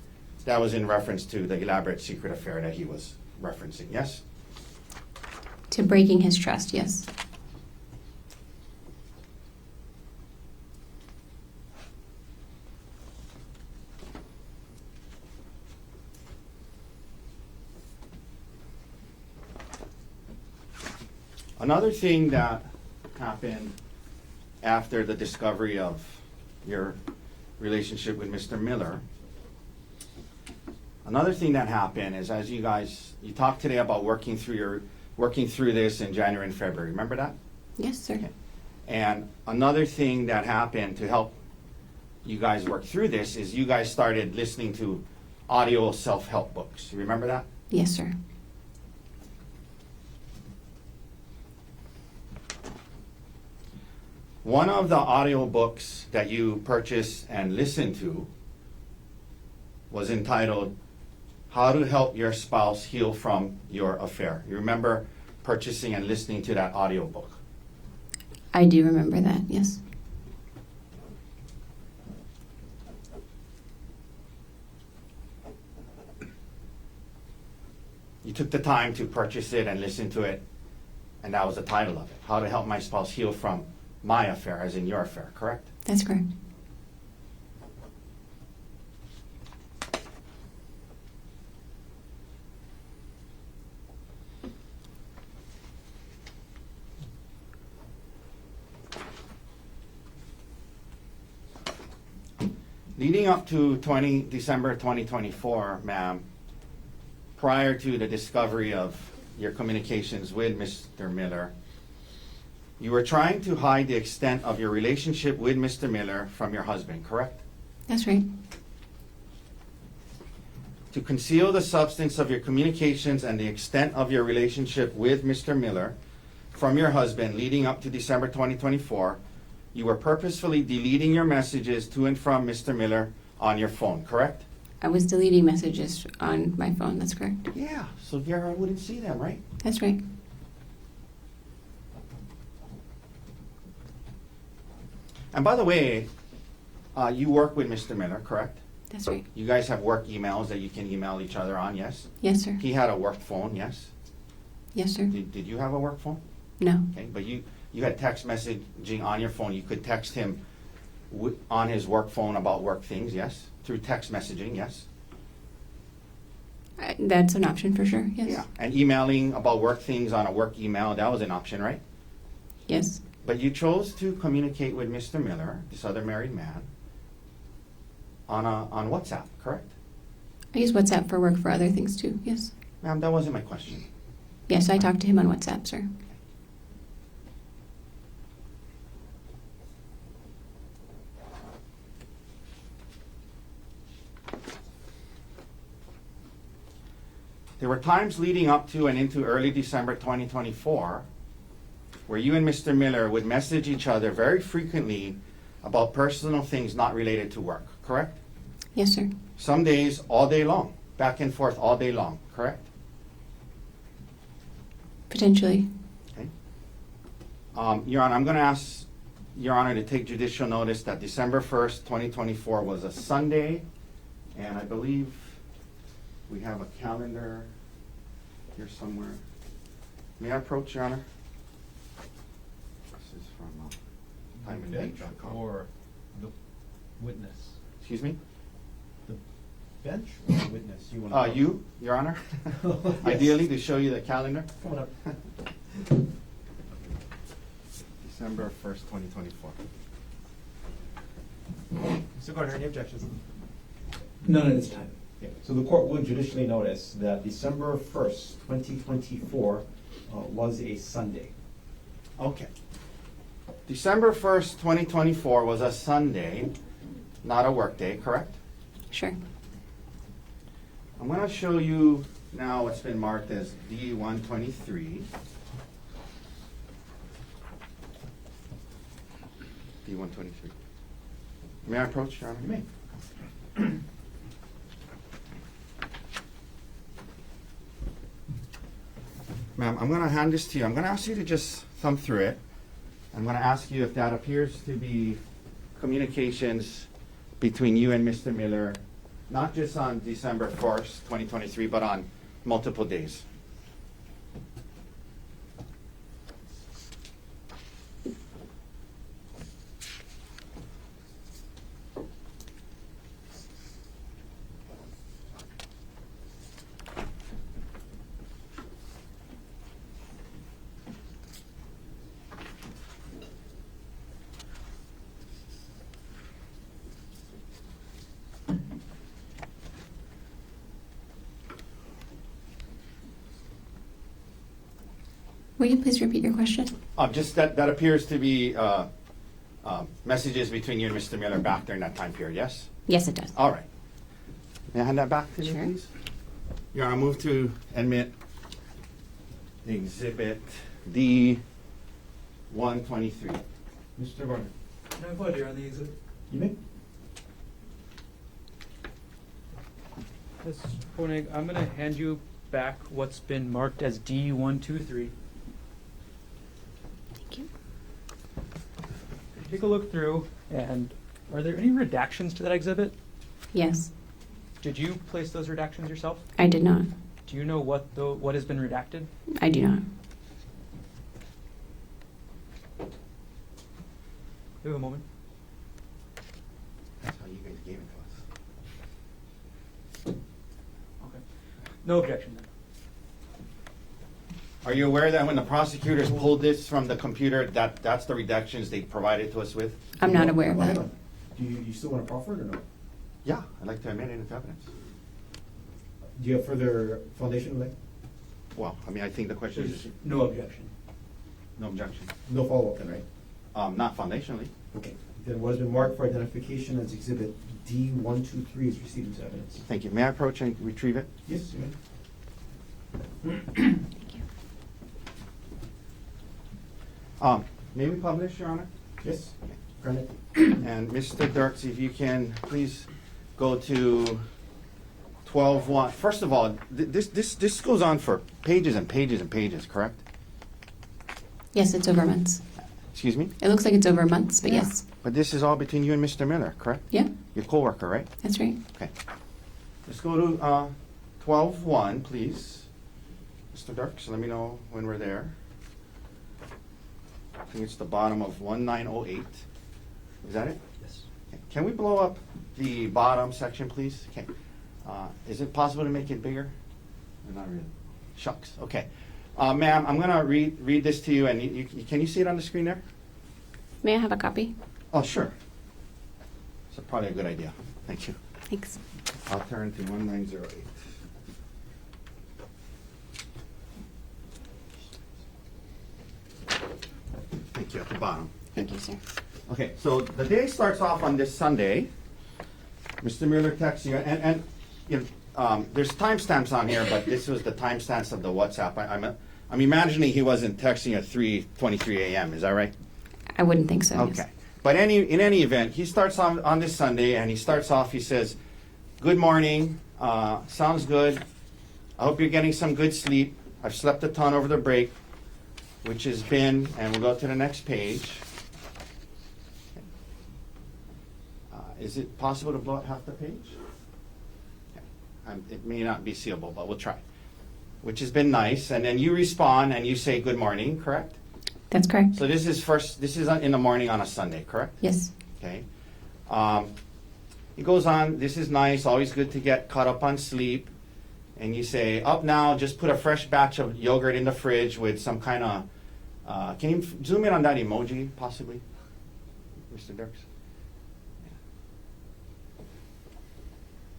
that was in reference to the elaborate secret affair that he was referencing, yes? To breaking his trust, yes. Another thing that happened after the discovery of your relationship with Mr. Miller, another thing that happened is, as you talked today about working through this in January and February. Remember that? Yes, sir. Okay. And another thing that happened to help you guys work through this is you guys started listening to audio self-help books. You remember that? Yes, sir. One of the audio books that you purchased and listened to was entitled How to Help Your Spouse Heal from Your Affair. You remember purchasing and listening to that audio book? I do remember that, yes. You took the time to purchase it and listen to it. And that was the title of it, How to Help My Spouse Heal from My Affair, as in your affair, correct? That's correct. Leading up to December 2024, ma'am, prior to the discovery of your communications with Mr. Miller, you were trying to hide the extent of your relationship with Mr. Miller from your husband, correct? That's right. To conceal the substance of your communications and the extent of your relationship with Mr. Miller from your husband leading up to December 2024, you were purposefully deleting your messages to and from Mr. Miller on your phone, correct? I was deleting messages on my phone. That's correct. Yeah, so Gerhardt wouldn't see them, right? That's right. And by the way, you work with Mr. Miller, correct? That's right. You guys have work emails that you can email each other on, yes? Yes, sir. He had a work phone, yes? Yes, sir. Did you have a work phone? No. Okay, but you had text messaging on your phone. You could text him on his work phone about work things, yes? Through text messaging, yes? That's an option for sure. Yes. Yeah, and emailing about work things on a work email, that was an option, right? Yes. But you chose to communicate with Mr. Miller, this other married man, on WhatsApp, correct? I use WhatsApp for work for other things too. Yes. Ma'am, that wasn't my question. Yes, I talked to him on WhatsApp, sir. There were times leading up to and into early December 2024 where you and Mr. Miller would message each other very frequently about personal things not related to work, correct? Yes, sir. Some days all day long, back and forth all day long, correct? Potentially. Okay. Your Honor, I'm going to ask Your Honor to take judicial notice that December 1st, 2024 was a Sunday, and I believe we have a calendar here somewhere. May I approach, Your Honor? This is from timeinddate.com. Or the witness? Excuse me? The bench or the witness? You want You, Your Honor? Yes. Ideally, to show you the calendar. Come on up. December 1st, 2024. Mr. Gardner, any objections? None at this time. Yeah. So the court would judicially notice that December 1st, 2024 was a Sunday. Okay. December 1st, 2024 was a Sunday, not a work day, correct? Sure. I'm going to show you now what's been marked as D123. D123. May I approach, Your Honor? You may. Ma'am, I'm going to hand this to you. I'm going to ask you to just thumb through it. I'm going to ask you if that appears to be communications between you and Mr. Miller, not just on December 1st, 2023, but on multiple days. Will you please repeat your question? Just that appears to be messages between you and Mr. Miller back during that time period, yes? Yes, it does. All right. May I hand that back to you, Sure. please? Your Honor, I move to admit Exhibit D123. Mr. Gardner. Can I put here on the exhibit? You may. Ms. Konig, I'm going to hand you back what's been marked as D123. Thank you. Take a look through, and are there any redactions to that exhibit? Yes, Did you place those redactions yourself? I did not. Do you know what has been redacted? I do not. We have a moment. That's how you guys gave it to us. Okay. No objection then. Are you aware that when the prosecutors pulled this from the computer, that's the redactions they provided to us with? I'm not aware of Well, hang that. on. Do you still want to proffer it or no? Yeah, I'd like to admit it into evidence. Do you have further foundation, like? Well, I mean, I think the question is, No objection. no objection. No follow-up then, right? Not foundationally. Okay. Then what has been marked for identification as exhibit D123 is received into evidence. Thank you. May I approach and retrieve it? Yes, you may. May we publish, Your Honor? Yes, granted. And Mr. Dirks, if you can please go to 12:1. First of all, this goes on for pages and pages and pages, correct? Yes, it's over months. Excuse me? It looks like it's over months, but yes. But this is all between you and Mr. Miller, correct? Yeah, Your coworker, right? that's right. Okay. Let's go to 12:1, please. Mr. Dirks, let me know when we're there. I think it's the bottom of 1908. Is that it? Yes. Okay. Can we blow up the bottom section, please? Okay. Is it possible to make it bigger? Or not really? Shucks. Okay. Ma'am, I'm going to read this to you, and can you see it on the screen there? May I have a copy? Oh, sure. That's probably a good idea. Thank you. Thanks. I'll turn to 1908. Thank you, at the bottom. Thank you, sir. Okay, so the day starts off on this Sunday. Mr. Miller texts you, and you know, there's timestamps on here, but this was the timestamps of the WhatsApp. I'm imagining he wasn't texting at 3:23 a.m. Is that right? I wouldn't think so. yes. Okay. But in any event, he starts on this Sunday, and he starts off, he says, "Good morning, sounds good. I hope you're getting some good sleep. I've slept a ton over the break," which has been, and we'll go to the next page. Is it possible to blow out half the page? Okay. It may not be seeable, but we'll try. Which has been nice, and then you respond and you say good morning, correct? That's correct. So this is in the morning on a Sunday, correct? Yes. Okay. He goes on, this is nice, always good to get caught up on sleep. And you say, up now, just put a fresh batch of yogurt in the fridge with some kind of, can you zoom in on that emoji, possibly, Mr. Dirks?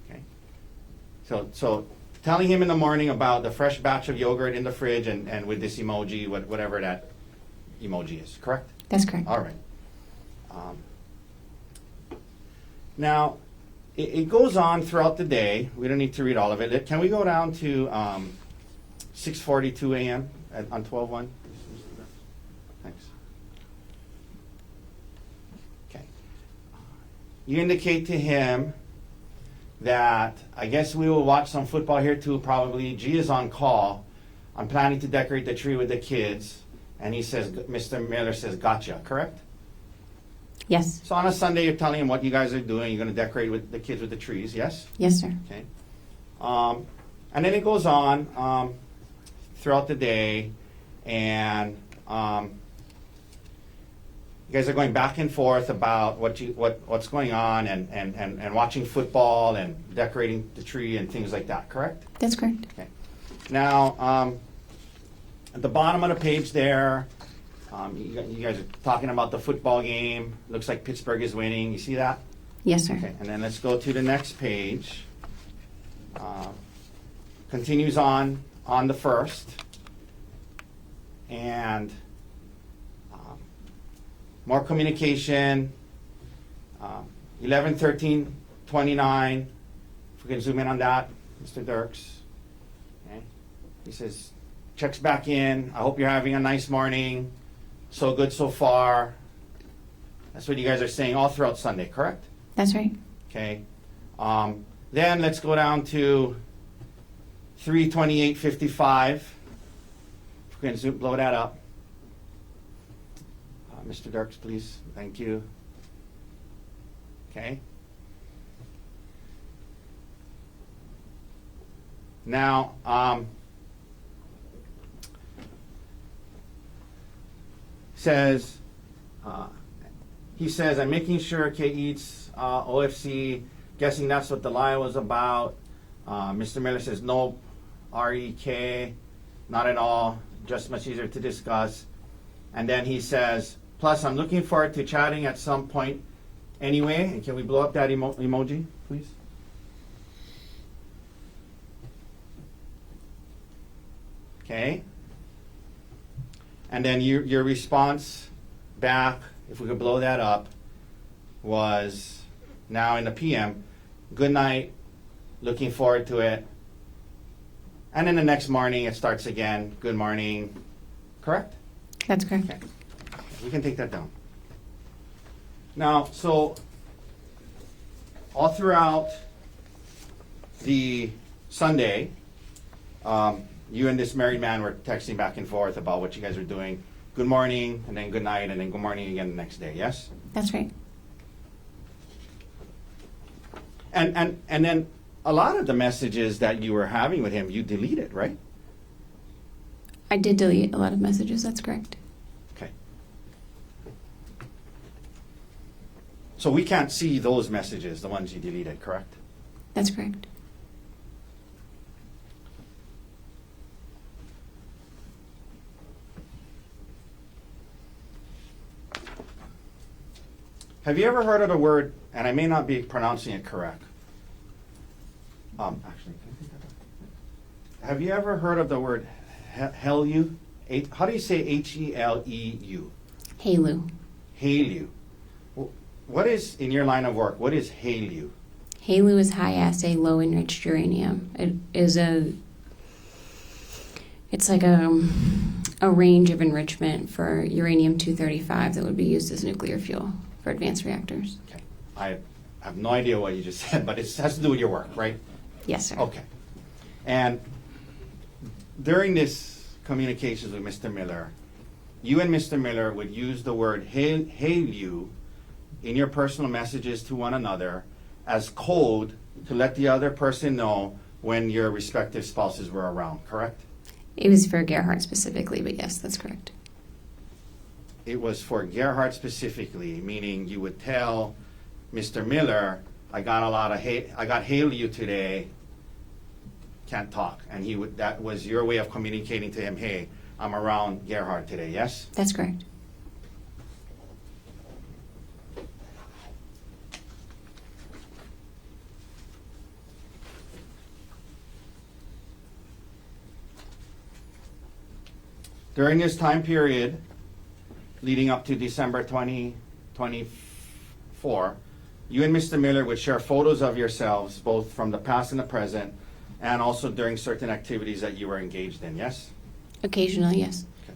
Okay. So telling him in the morning about the fresh batch of yogurt in the fridge and with this emoji, whatever that emoji is, correct? That's correct. All right. Now, it goes on throughout the day. We don't need to read all of it. Can we go down to 6:42 a.m. On 12:1? Thanks. Okay. You indicate to him that I guess we will watch some football here too, probably. G is on call. I'm planning to decorate the tree with the kids. And he says, Mr. Miller says, gotcha, correct? Yes. So on a Sunday, you're telling him what you guys are doing. You're going to decorate with the kids with the trees, yes? Yes, sir. Okay. And then it goes on throughout the day, and you guys are going back and forth about what's going on and watching football and decorating the tree and things like that, correct? That's correct. Okay. Now, at the bottom of the page there, you guys are talking about the football game. Looks like Pittsburgh is winning. You see that? Yes, sir. Okay, and then let's go to the next page. Continues on the first. And more communication. 11, 13, 29. If we can zoom in on that, Mr. Dirks. Okay. He says, checks back in. I hope you're having a nice morning. So good so far. That's what you guys are saying all throughout Sunday, correct? That's right. Okay. Then let's go down to 3:28:55. If we can blow that up. Mr. Dirks, please. Thank you. Okay. Now, says he says, I'm making sure Kay eats OFC, guessing that's what the lie was about. Mr. Miller says, nope, REK, not at all, just much easier to discuss. And then he says, plus I'm looking forward to chatting at some point anyway. And can we blow up that emoji, please? Okay. And then your response back, if we could blow that up, was now in the PM, good night, looking forward to it. And then the next morning it starts again, good morning, correct? That's correct. Okay. We can take that down. Now, so all throughout the Sunday, you and this married man were texting back and forth about what you guys were doing. Good morning, and then good night, and then good morning again the next day, yes? That's right. And then a lot of the messages that you were having with him, you deleted, right? I did delete a lot of messages. That's correct. Okay. So we can't see those messages, the ones you deleted, correct? That's correct. Have you ever heard of the word, and I may not be pronouncing it correct. Actually, can I take that back? Have you ever heard of the word Heleu? How do you say H-E-L-E-U? Haleu. Haleu. What is, in your line of work, what is Haleu? Haleu is high assay, low enriched uranium. It's like a range of enrichment for uranium-235 that would be used as nuclear fuel for advanced reactors. Okay. I have no idea what you just said, but it has to do with your work, right? Yes, sir. Okay. And during this communications with Mr. Miller, you and Mr. Miller would use the word Haleu in your personal messages to one another as code to let the other person know when your respective spouses were around, correct? It was for Gerhardt specifically, but yes, that's correct. It was for Gerhardt specifically, meaning you would tell Mr. Miller, I got Haleu today, can't talk. And that was your way of communicating to him, hey, I'm around Gerhardt today, yes? That's correct. During this time period, leading up to December 2024, you and Mr. Miller would share photos of yourselves, both from the past and the present, and also during certain activities that you were engaged in, yes? Occasionally, yes. Okay.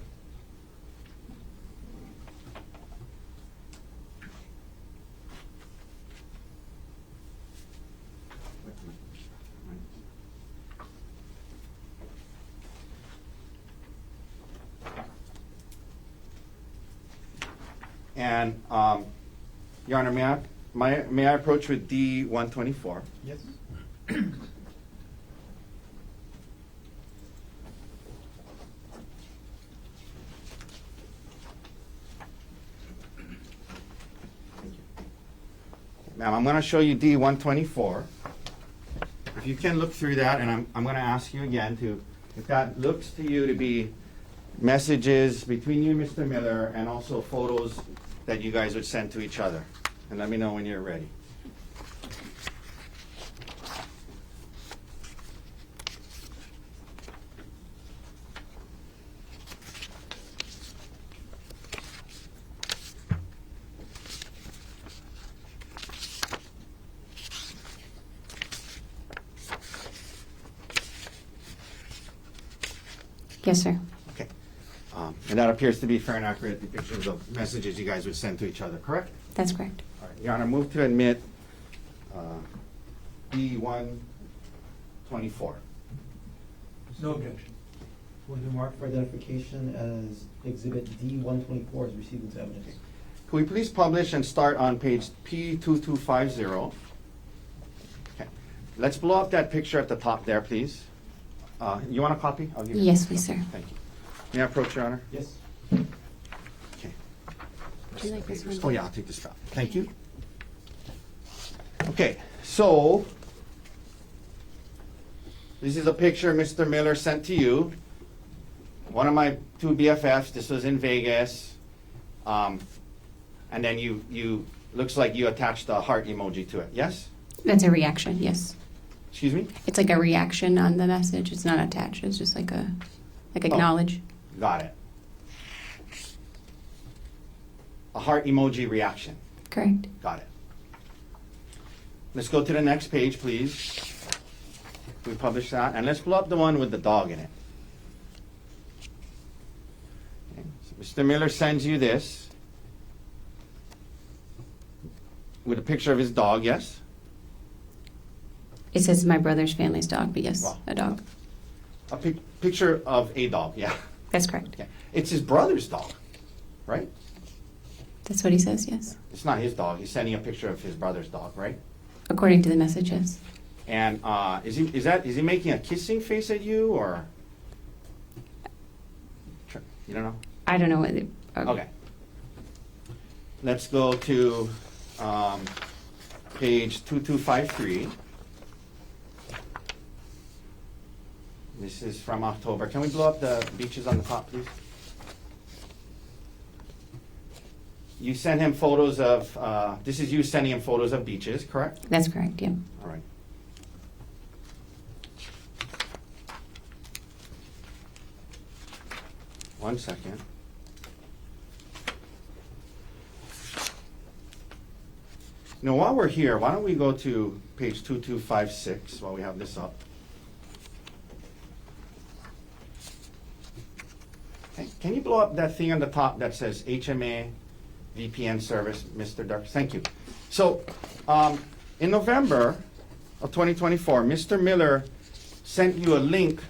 And, Your Honor, may I approach with D-124? Yes. Ma'am, I'm going to show you D-124. If you can look through that, and I'm going to ask you again to, if that looks to you to be messages between you and Mr. Miller, and also photos that you guys would send to each other. And let me know when you're ready. Yes, sir. Okay. And that appears to be fair and accurate depictions of messages you guys would send to each other, correct? That's correct. All right, Your Honor, move to admit D-124. No objection. Will be marked for identification as Exhibit D-124 is received into evidence. Could we please publish and start on page P2250? Okay. Let's blow up that picture at the top there, please. You want a copy? I'll give you. Yes, please, sir. Thank you. May I approach, Your Honor? Yes. Okay. Do you like this one? Oh, yeah, I'll take this back. Thank you. Okay, so this is a picture Mr. Miller sent to you. One of my two BFFs. This was in Vegas. And then you looks like you attached a heart emoji to it. Yes? That's a reaction, yes. Excuse me? It's like a reaction on the message. It's not attached. It's just like acknowledge. Got it. A heart emoji reaction. Correct. Got it. Let's go to the next page, please. We publish that. And let's pull up the one with the dog in it. Okay. So Mr. Miller sends you this with a picture of his dog, yes? It says my brother's family's dog, but yes, Wow. a dog. A picture of a dog, yeah. That's correct. Okay. It's his brother's dog, right? That's what he says, yes. It's not his dog. He's sending a picture of his brother's dog, right? According to the message, yes. And is he making a kissing face at you, or you don't know? I don't know what. Okay. Let's go to page 2253. This is from October. Can we blow up the beaches on the top, please? You sent him photos of, this is you sending him photos of beaches, correct? That's correct, yeah. All right. One second. Now, while we're here, why don't we go to page 2256 while we have this up. Okay. Can you blow up that thing on the top that says HMA VPN service, Mr. Dirks? Thank you. So, in November of 2024, Mr. Miller sent you a link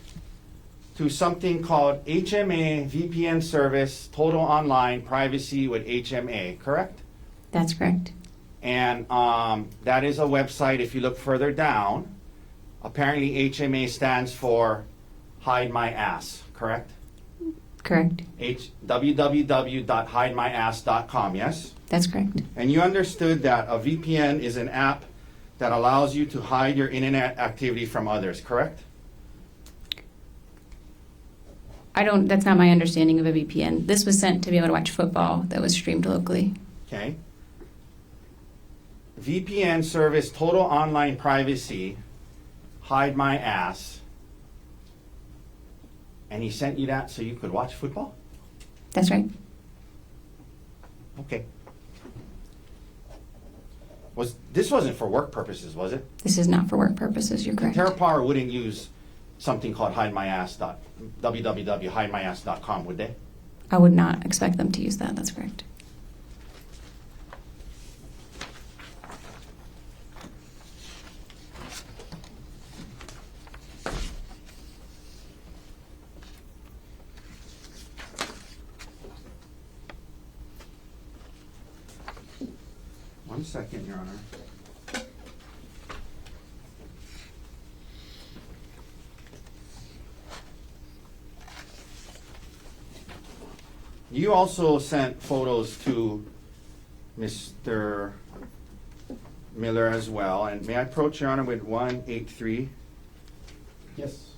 to something called HMA VPN service, total online privacy with HMA, correct? That's correct. And that is a website, if you look further down, apparently HMA stands for Hide My Ass, correct? Correct. www.hidemyass.com, yes? That's correct. And you understood that a VPN is an app that allows you to hide your internet activity from others, correct? That's not my understanding of a VPN. This was sent to be able to watch football that was streamed locally. Okay. VPN service, total online privacy, hide my ass. And he sent you that so you could watch football? That's right. Okay. This wasn't for work purposes, was it? This is not for work purposes. You're correct. TerraPower wouldn't use something called www.hidemyass.com, would they? I would not expect them to use that. That's correct. One second, Your Honor. You also sent photos to Mr. Miller as well, and may I approach Your Honor with 183? Yes.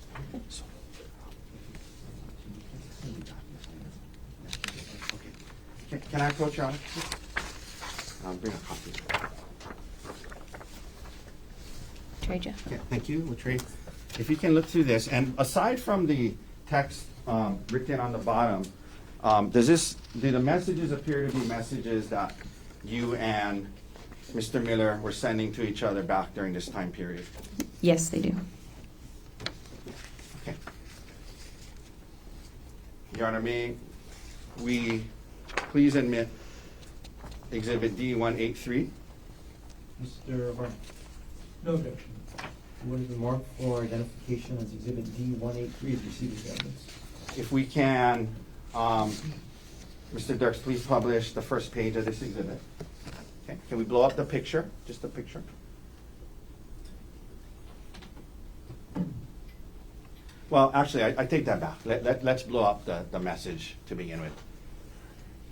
Okay. Can I approach Your Honor? I'll bring a copy. Trade you. Okay, thank you, Latrell. If you can look through this, and aside from the text written on the bottom, do the messages appear to be messages that you and Mr. Miller were sending to each other back during this time period? Yes, they do. Okay. Your Honor, may we please admit Exhibit D-183? Mr. Varner, No objection. what is the mark for identification as Exhibit D-183 is received as evidence? If we can, Mr. Dirks, please publish the first page of this exhibit. Okay, can we blow up the picture, just the picture? Well, actually, I take that back. Let's blow up the message to begin with.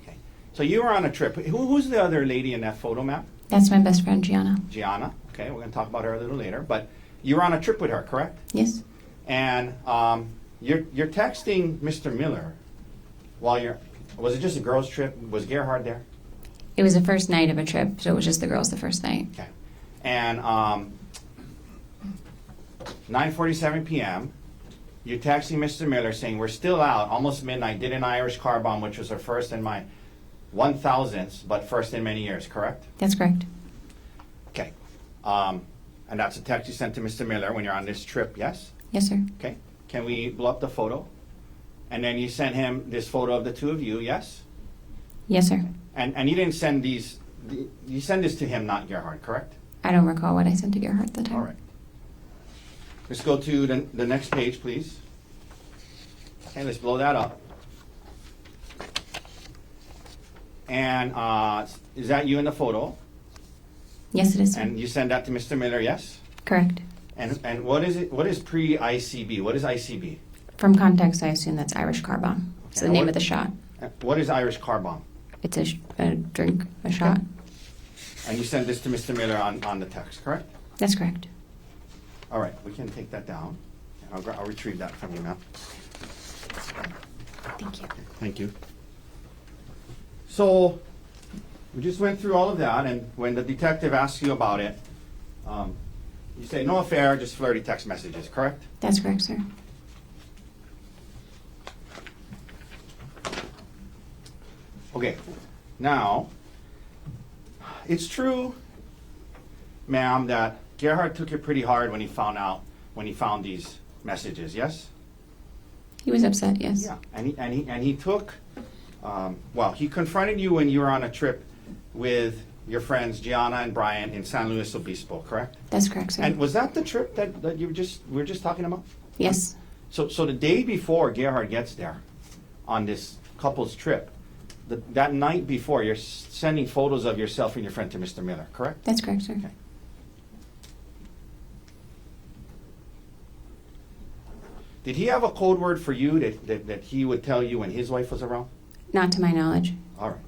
Okay. So you were on a trip. Who's the other lady in that photo, ma'am? That's my best friend, Gianna. Gianna. Okay, we're going to talk about her a little later. But you were on a trip with her, correct? Yes. And you're texting Mr. Miller while you're. Was it just a girls' trip? Was Gerhardt there? It was the first night of a trip, so it was just the girls the first night. Okay. And 9:47 p.m. You're texting Mr. Miller saying we're still out, almost midnight. Did an Irish car bomb, which was her first in my 1,000th, but first in many years. Correct? That's correct. Okay. And that's a text you sent to Mr. Miller when you're on this trip. Yes. Yes, sir. Okay. Can we blow up the photo? And then you sent him this photo of the two of you. Yes. Yes, sir. And you didn't send these. You send this to him, not Gerhardt. Correct? I don't recall what I sent to Gerhardt at the time. All right. Let's go to the next page, please. Okay, let's blow that up. And is that you in the photo? Yes, it is, sir. And you send that to Mr. Miller, yes? Correct. And what is it? What is pre-ICB? What is ICB? From context, I assume that's Irish car bomb. It's Okay, the name what- of the shot. What is Irish car bomb? It's a drink, a shot. And you send this to Mr. Miller on the text, correct? That's correct. All right, we can take that down. I'll retrieve that from you now. Thank you. Thank you. So, we just went through all of that, and when the detective asks you about it, you say, no affair, just flirty text messages, correct? That's correct, sir. Okay, now, it's true, ma'am, that Gerhardt took it pretty hard when he found these messages, yes? He was upset, yes. Yeah, and he took, well, he confronted you when you were on a trip with your friends Gianna and Brian in San Luis Obispo, correct? That's correct, sir. And was that the trip that we were just talking about? Yes. So the day before Gerhardt gets there on this couple's trip, that night before, you're sending photos of yourself and your friend to Mr. Miller, correct? That's correct, sir. Okay. Did he have a code word for you that he would tell you when his wife was around? Not to my knowledge. All right.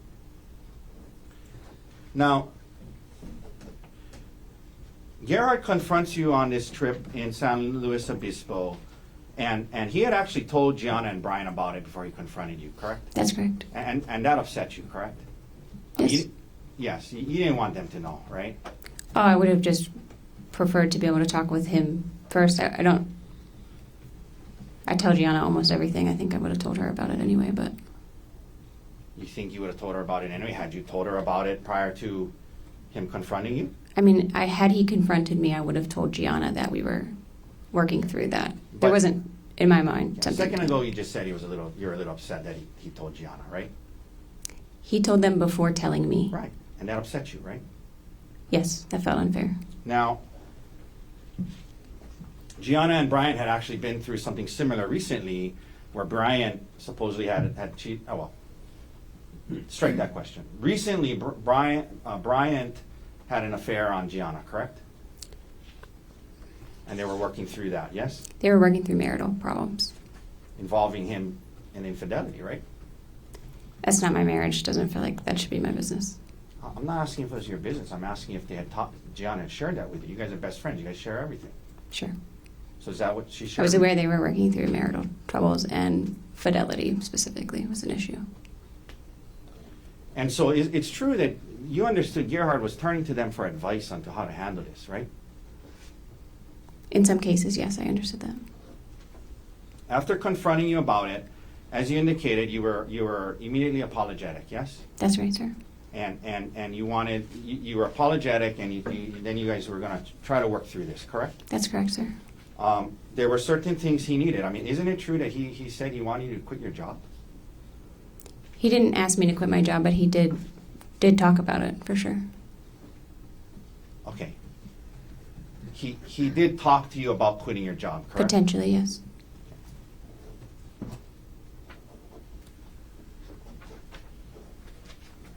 Now, Gerhardt confronts you on this trip in San Luis Obispo, and he had actually told Gianna and Brian about it before he confronted you, correct? That's correct. And that upset you, correct? Yes. Yes, you didn't want them to know, right? Oh, I would have just preferred to be able to talk with him first. I tell Gianna almost everything. I think I would have told her about it anyway, but You think you would have told her about it anyway? Had you told her about it prior to him confronting you? I mean, had he confronted me, I would have told Gianna that we were working through that. But- There wasn't, in my mind, A something. second ago, you just said you were a little upset that he told Gianna, right? He told them before telling me. Right, and that upset you, right? Yes, that felt unfair. Now, Gianna and Brian had actually been through something similar recently, where Brian supposedly had cheated. Oh well, strike that question. Recently, Brian had an affair on Gianna, correct? And they were working through that, yes, They were working through marital problems. involving him in infidelity, right? That's not my marriage. Doesn't feel like that should be my business. I'm not asking if it was your business. I'm asking if they had talked. Gianna had shared that with you. You guys are best friends. You guys share everything. Sure. So is that what she shared? I was aware they were working through marital troubles, and fidelity specifically was an issue. And so it's true that you understood Gerhardt was turning to them for advice on to how to handle this, right? In some cases, yes, I understood that. After confronting you about it, as you indicated, you were immediately apologetic, yes? That's right, sir. And you wanted, you were apologetic, and then you guys were going to try to work through this, correct? That's correct, sir. There were certain things he needed. I mean, isn't it true that he said he wanted you to quit your job? He didn't ask me to quit my job, but he did talk about it, for sure. Okay. He did talk to you about quitting your job, correct? Potentially, yes.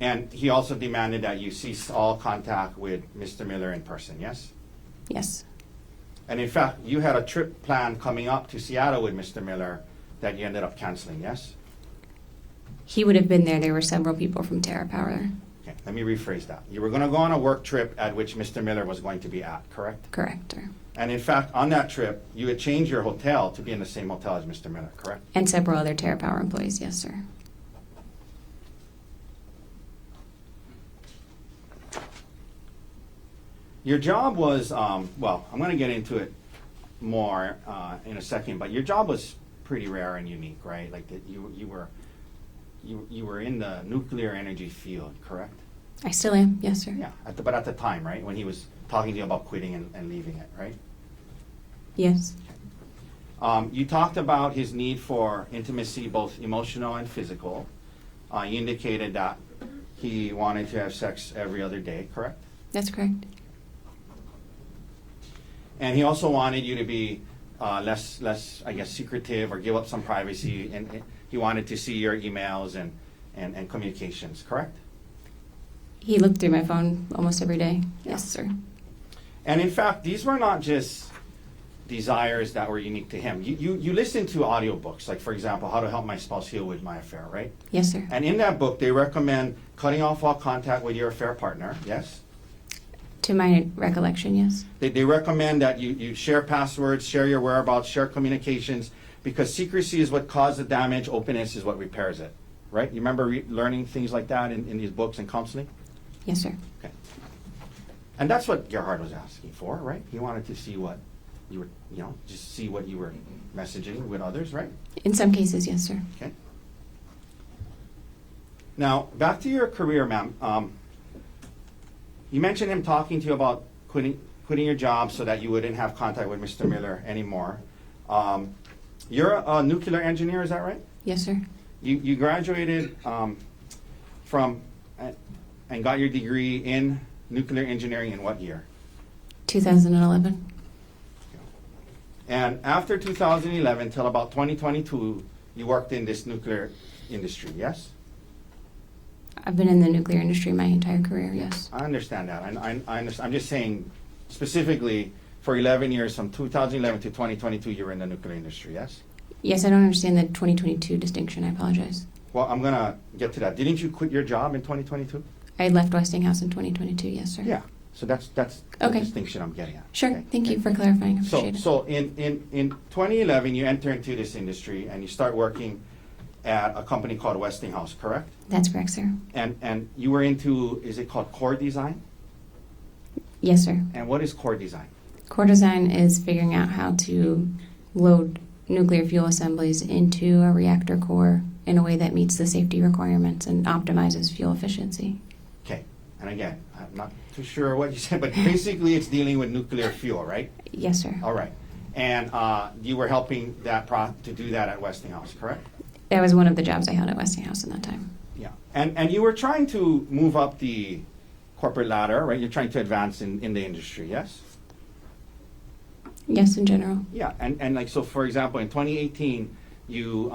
And he also demanded that you cease all contact with Mr. Miller in person, yes? Yes. And in fact, you had a trip planned coming up to Seattle with Mr. Miller that you ended up canceling, yes? He would have been there. There were several people from TerraPower. Okay, let me rephrase that. You were going to go on a work trip at which Mr. Miller was going to be at, correct? Correct, sir. And in fact, on that trip, you had changed your hotel to be in the same hotel as Mr. Miller, correct? And several other TerraPower employees, yes, sir. Your job was, well, I'm going to get into it more in a second, but your job was pretty rare and unique, right? Like that you were in the nuclear energy field, correct? I still am, yes, sir. Yeah, but at the time, right, when he was talking to you about quitting and leaving it, right? Yes. You talked about his need for intimacy, both emotional and physical. You indicated that he wanted to have sex every other day, correct? That's correct. And he also wanted you to be less, I guess, secretive or give up some privacy. And he wanted to see your emails and communications, correct? He looked through my phone almost every day. Yes, sir. And in fact, these were not just desires that were unique to him. You listen to audiobooks, like, for example, How to Help My Spouse Heal with My Affair, right? Yes, sir. And in that book, they recommend cutting off all contact with your affair partner, yes? To my recollection, yes. They recommend that you share passwords, share your whereabouts, share communications, because secrecy is what caused the damage, openness is what repairs it, right? You remember learning things like that in these books and counseling? Yes, sir. Okay. And that's what Gerhardt was asking for, right? He wanted to see what you were, just see what you were messaging with others, right? In some cases, yes, sir. Okay. Now, back to your career, ma'am. You mentioned him talking to you about quitting your job so that you wouldn't have contact with Mr. Miller anymore. You're a nuclear engineer, is that right? Yes, sir. You graduated from and got your degree in nuclear engineering in what year? 2011. And after 2011 till about 2022, you worked in this nuclear industry, yes? I've been in the nuclear industry my entire career, yes. I understand that. I'm just saying specifically for 11 years, from 2011 to 2022, you were in the nuclear industry, yes? Yes, I don't understand the 2022 distinction. I apologize. Well, I'm going to get to that. Didn't you quit your job in 2022? I left Westinghouse in 2022, yes, sir. Yeah. So that's the Okay. distinction I'm getting at. Sure. Okay? Thank you for clarifying. I So, appreciate it. so in 2011, you enter into this industry and you start working at a company called Westinghouse, correct? That's correct, sir. And you were into, is it called core design? Yes, sir. And what is core design? Core design is figuring out how to load nuclear fuel assemblies into a reactor core in a way that meets the safety requirements and optimizes fuel efficiency. Okay. And again, I'm not too sure what you said, but basically it's dealing with nuclear fuel, right? Yes, sir. All right. And you were helping to do that at Westinghouse, correct? That was one of the jobs I held at Westinghouse in that time. Yeah. And you were trying to move up the corporate ladder, right? You're trying to advance in the industry, yes? Yes, in general. Yeah. And like, so for example, in 2018, you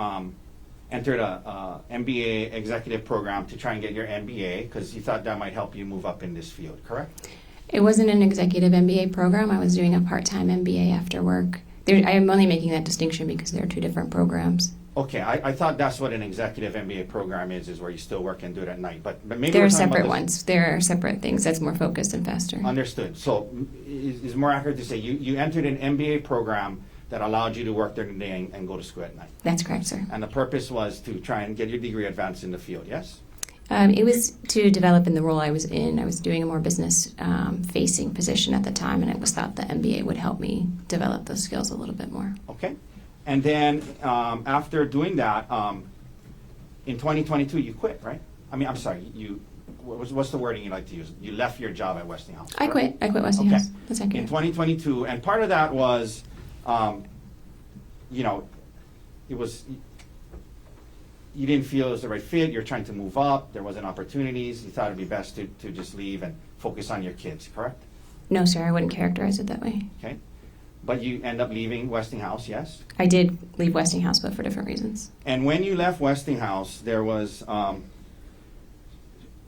entered a MBA executive program to try and get your MBA because you thought that might help you move up in this field, correct? It wasn't an executive MBA program. I was doing a part-time MBA after work. I am only making that distinction because there are two different programs. Okay, I thought that's what an executive MBA program is where you still work and do it at night. But maybe There we're are talking about separate this- ones. There are separate things that's more focused and faster. Understood. So it's more accurate to say you entered an MBA program that allowed you to work during the day and go to school at night. That's correct, sir. And the purpose was to try and get your degree advanced in the field, yes? It was to develop in the role I was in. I was doing a more business-facing position at the time, and it was thought the MBA would help me develop those skills a little bit more. Okay. And then after doing that, in 2022, you quit, right? I'm sorry, what's the wording you like to use? You left your job at Westinghouse. I correct? quit Westinghouse. Okay. That's In accurate. 2022, and part of that was, it was, you didn't feel it was the right fit, you're trying to move up, there wasn't opportunities, you thought it'd be best to just leave and focus on your kids, correct? No, sir, I wouldn't characterize it that way. Okay. But you end up leaving Westinghouse, yes? I did leave Westinghouse, but for different reasons. And when you left Westinghouse, there was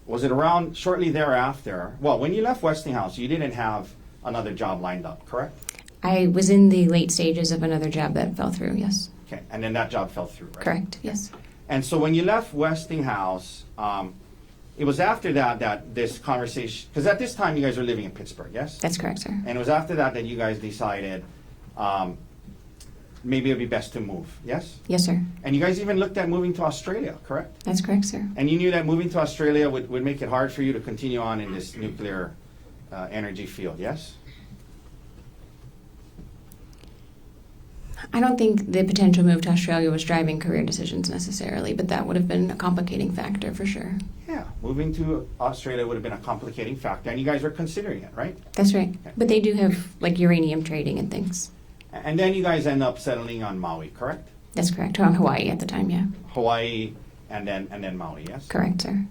it around shortly thereafter? Well, when you left Westinghouse, you didn't have another job lined up, correct? I was in the late stages of another job that fell through, yes. Okay, and then that job fell through, right? Correct, yes. And so when you left Westinghouse, it was after that this conversation, because at this time you guys were living in Pittsburgh, yes? That's correct, sir. And it was after that you guys decided maybe it'd be best to move, yes? Yes, sir. And you guys even looked at moving to Australia, correct? That's correct, sir. And you knew that moving to Australia would make it hard for you to continue on in this nuclear energy field, yes? I don't think the potential move to Australia was driving career decisions necessarily, but that would have been a complicating factor for sure. Yeah, moving to Australia would have been a complicating factor, and you guys were considering it, right? That's right. Okay. But they do have like uranium trading and things. And then you guys end up settling on Maui, correct? That's correct. On Hawaii at the time, yeah. Hawaii and then Maui, yes? Correct, sir.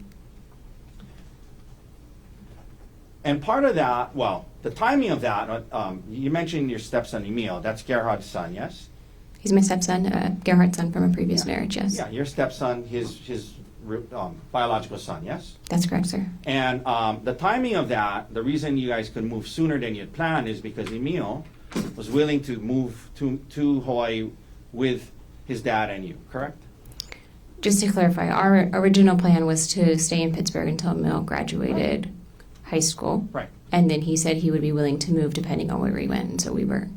And part of that, well, the timing of that, you mentioned your stepson Emil. That's Gerhardt's son, yes? He's my stepson, Gerhardt's son from a previous marriage, yes. Yeah, your stepson, his biological son, yes? That's correct, sir. And the timing of that, the reason you guys could move sooner than you had planned is because Emil was willing to move to Hawaii with his dad and you, correct? Just to clarify, our original plan was to stay in Pittsburgh until Emil graduated high school. Right. And then he said he would be willing to move depending on where we went. And so we were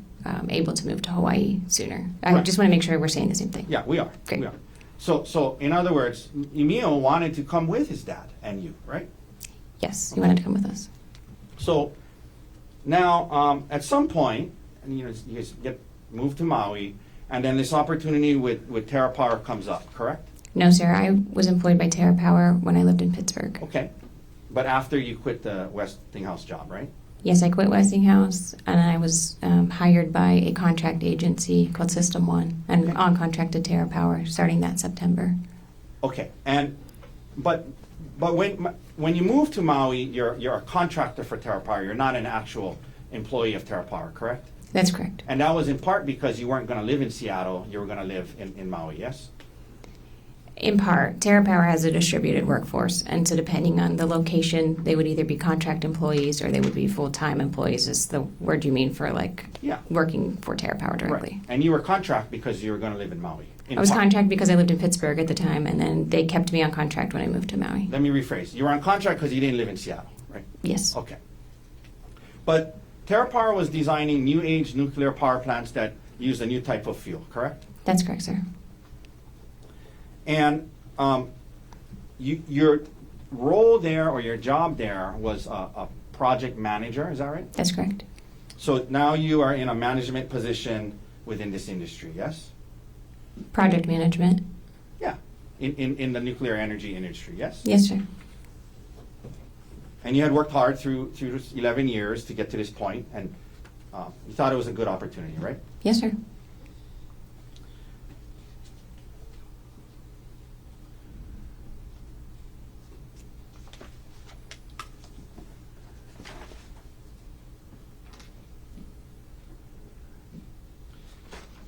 able to move to Hawaii sooner. I Right. just want to make sure we're saying the same thing. Yeah, we are. Great. We are. So in other words, Emil wanted to come with his dad and you, right? Yes, he wanted to come with us. So now, at some point, and you guys get moved to Maui, and then this opportunity with Terra Power comes up, correct? No, sir. I was employed by Terra Power when I lived in Pittsburgh. Okay. But after you quit the Westinghouse job, right? Yes, I quit Westinghouse, and I was hired by a contract agency called System One, and Okay. on contract to Terra Power starting that September. Okay. And but when you move to Maui, you're a contractor for Terra Power. You're not an actual employee of Terra Power, correct? That's correct. And that was in part because you weren't going to live in Seattle. You were going to live in Maui, yes? In part, Terra Power has a distributed workforce, and so depending on the location, they would either be contract employees or they would be full-time employees, is the word you mean for like Yeah. working for Terra Power directly. Right. And you were contract because you were going to live in Maui. in I was part. contract because I lived in Pittsburgh at the time, and then they kept me on contract when I moved to Maui. Let me rephrase. You were on contract because you didn't live in Seattle, right? Yes. Okay. But Terra Power was designing new age nuclear power plants that use a new type of fuel, correct? That's correct, sir. And your role there or your job there was a project manager, is that right? That's correct. So now you are in a management position within this industry, yes? Project management. Yeah, in the nuclear energy industry, yes? Yes, sir. And you had worked hard through 11 years to get to this point, and you thought it was a good opportunity, right? Yes, sir.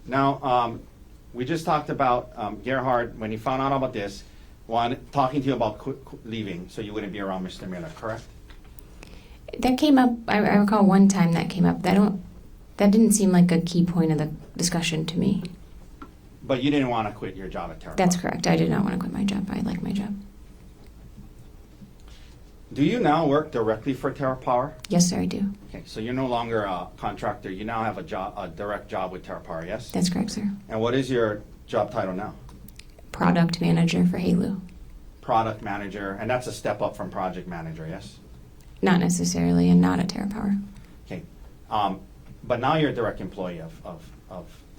Now, we just talked about Gerhardt, when he found out about this, talking to you about leaving, so you wouldn't be around Mr. Miller, correct? That came up. I recall one time that came up. That didn't seem like a key point of the discussion to me. But you didn't want to quit your job at Terra That's Power. correct. I did not want to quit my job. I like my job. Do you now work directly for Terra Power? Yes, sir, I do. Okay, so you're no longer a contractor. You now have a direct job with Terra Power, yes? That's correct, sir. And what is your job title now? Product manager for Halo. Product manager, and that's a step up from project manager, yes? Not necessarily, and not at Terra Power. Okay, but now you're a direct employee of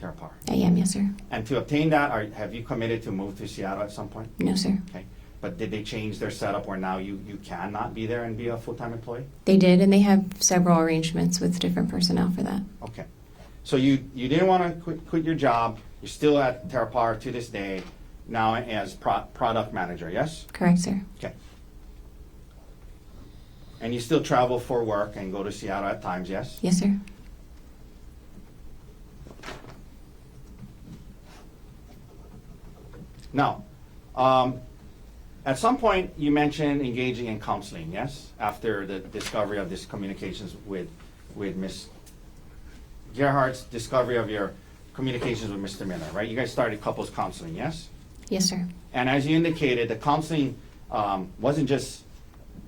Terra Power. I am, yes, sir. And to obtain that, have you committed to move to Seattle at some point? No, sir. Okay, but did they change their setup where now you cannot be there and be a full-time employee? They did, and they have several arrangements with different personnel for that. Okay, so you didn't want to quit your job. You're still at Terra Power to this day, now as product manager, yes? Correct, sir. Okay. And you still travel for work and go to Seattle at times, yes? Yes, sir. Now, at some point you mentioned engaging in counseling, yes? After the discovery of this communications with Miss Gerhardt's discovery of your communications with Mr. Miller, right? You guys started couples counseling, yes? Yes, sir. And as you indicated, the counseling wasn't just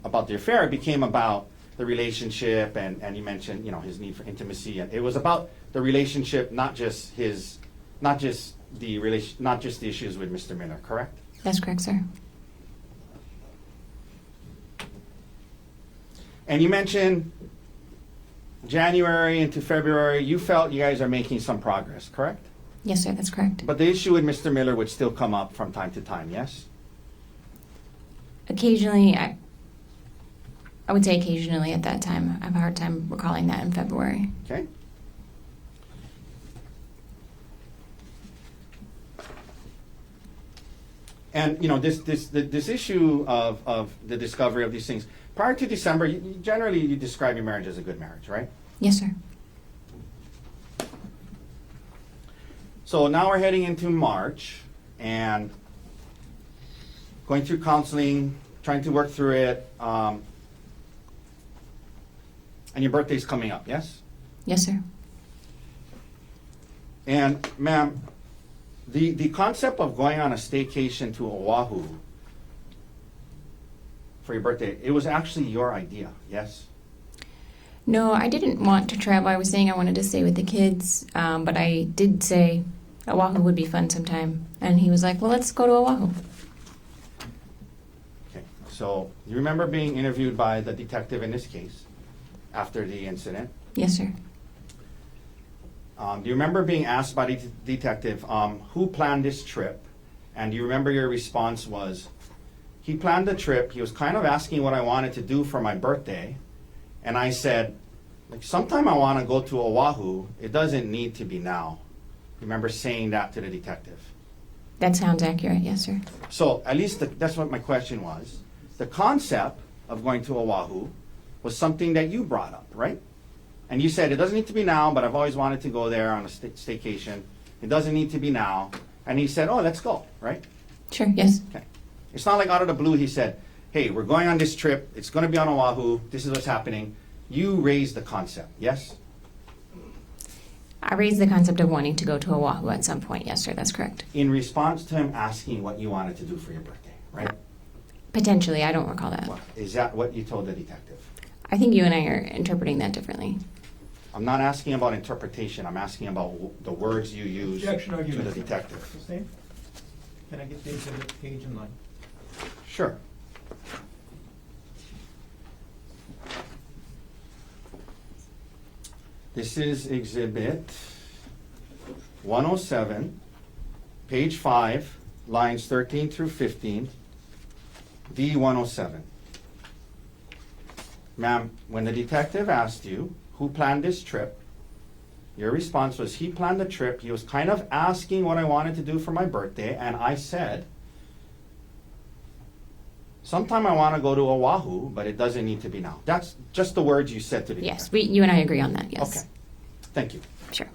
about the affair, it became about the relationship, and you mentioned, you know, his need for intimacy, and it was about the relationship, not just the issues with Mr. Miller, correct? That's correct, sir. And you mentioned January into February, you felt you guys are making some progress, correct? Yes, sir, that's correct. But the issue with Mr. Miller would still come up from time to time, yes? Occasionally, I would say occasionally at that time. I have a hard time recalling that in February. Okay. And you know this issue of the discovery of these things prior to December, generally you describe your marriage as a good marriage, right? Yes, sir. So now we're heading into March and going through counseling, trying to work through it, and your birthday's coming up, yes? Yes, sir. And ma'am, the concept of going on a staycation to Oahu for your birthday, it was actually your idea, yes? No, I didn't want to travel. I was saying I wanted to stay with the kids, but I did say Oahu would be fun sometime. And he was like, well, let's go to Oahu. Okay, so you remember being interviewed by the detective in this case after the incident? Yes, sir. Do you remember being asked by the detective who planned this trip? And do you remember your response was, he planned the trip, he was kind of asking what I wanted to do for my birthday, and I said, like, sometime I want to go to Oahu, it doesn't need to be now. Remember saying that to the detective? That sounds accurate, yes, sir. So at least that's what my question was. The concept of going to Oahu was something that you brought up, right? And you said, it doesn't need to be now, but I've always wanted to go there on a staycation. It doesn't need to be now. And he said, oh, let's go, right? Sure, yes. Okay. It's not like out of the blue he said, hey, we're going on this trip. It's going to be on Oahu. This is what's happening. You raised the concept, yes? I raised the concept of wanting to go to Oahu at some point, yes, sir, that's correct. In response to him asking what you wanted to do for your birthday, right? Potentially, I don't recall that. Well, is that what you told the detective? I think you and I are interpreting that differently. I'm not asking about interpretation. I'm asking about the words you use Objection to argument. the detective. Sustained? Can I get the exhibit page in line? Sure. This is exhibit 107, page 5, lines 13 through 15, D107. Ma'am, when the detective asked you who planned this trip, your response was, he planned the trip. He was kind of asking what I wanted to do for my birthday, and I said, sometime I want to go to Oahu, but it doesn't need to be now. That's just the words you said to the Yes, detective. you and I agree on that, yes. Okay, thank you. Sure.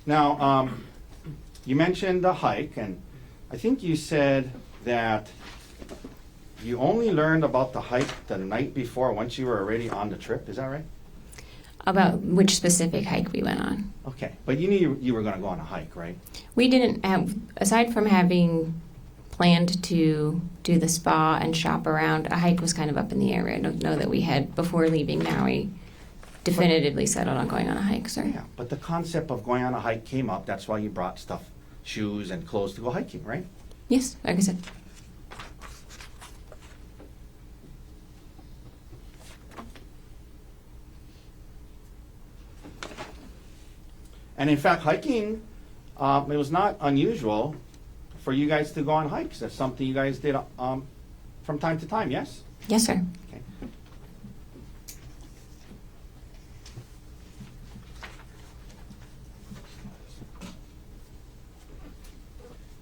Now, you mentioned the hike, and I think you said that you only learned about the hike the night before once you were already on the trip. Is that right? About which specific hike we went on. Okay, but you knew you were going to go on a hike, right? We didn't have, aside from having planned to do the spa and shop around, a hike was kind of up in the air. I don't know that we had, before leaving Maui, definitively settled on going on a hike, sir. Yeah, but the concept of going on a hike came up. That's why you brought stuff, shoes and clothes to go hiking, right? Yes, like I said. And in fact, hiking, it was not unusual for you guys to go on hikes. That's something you guys did from time to time, yes? Yes, sir. Okay.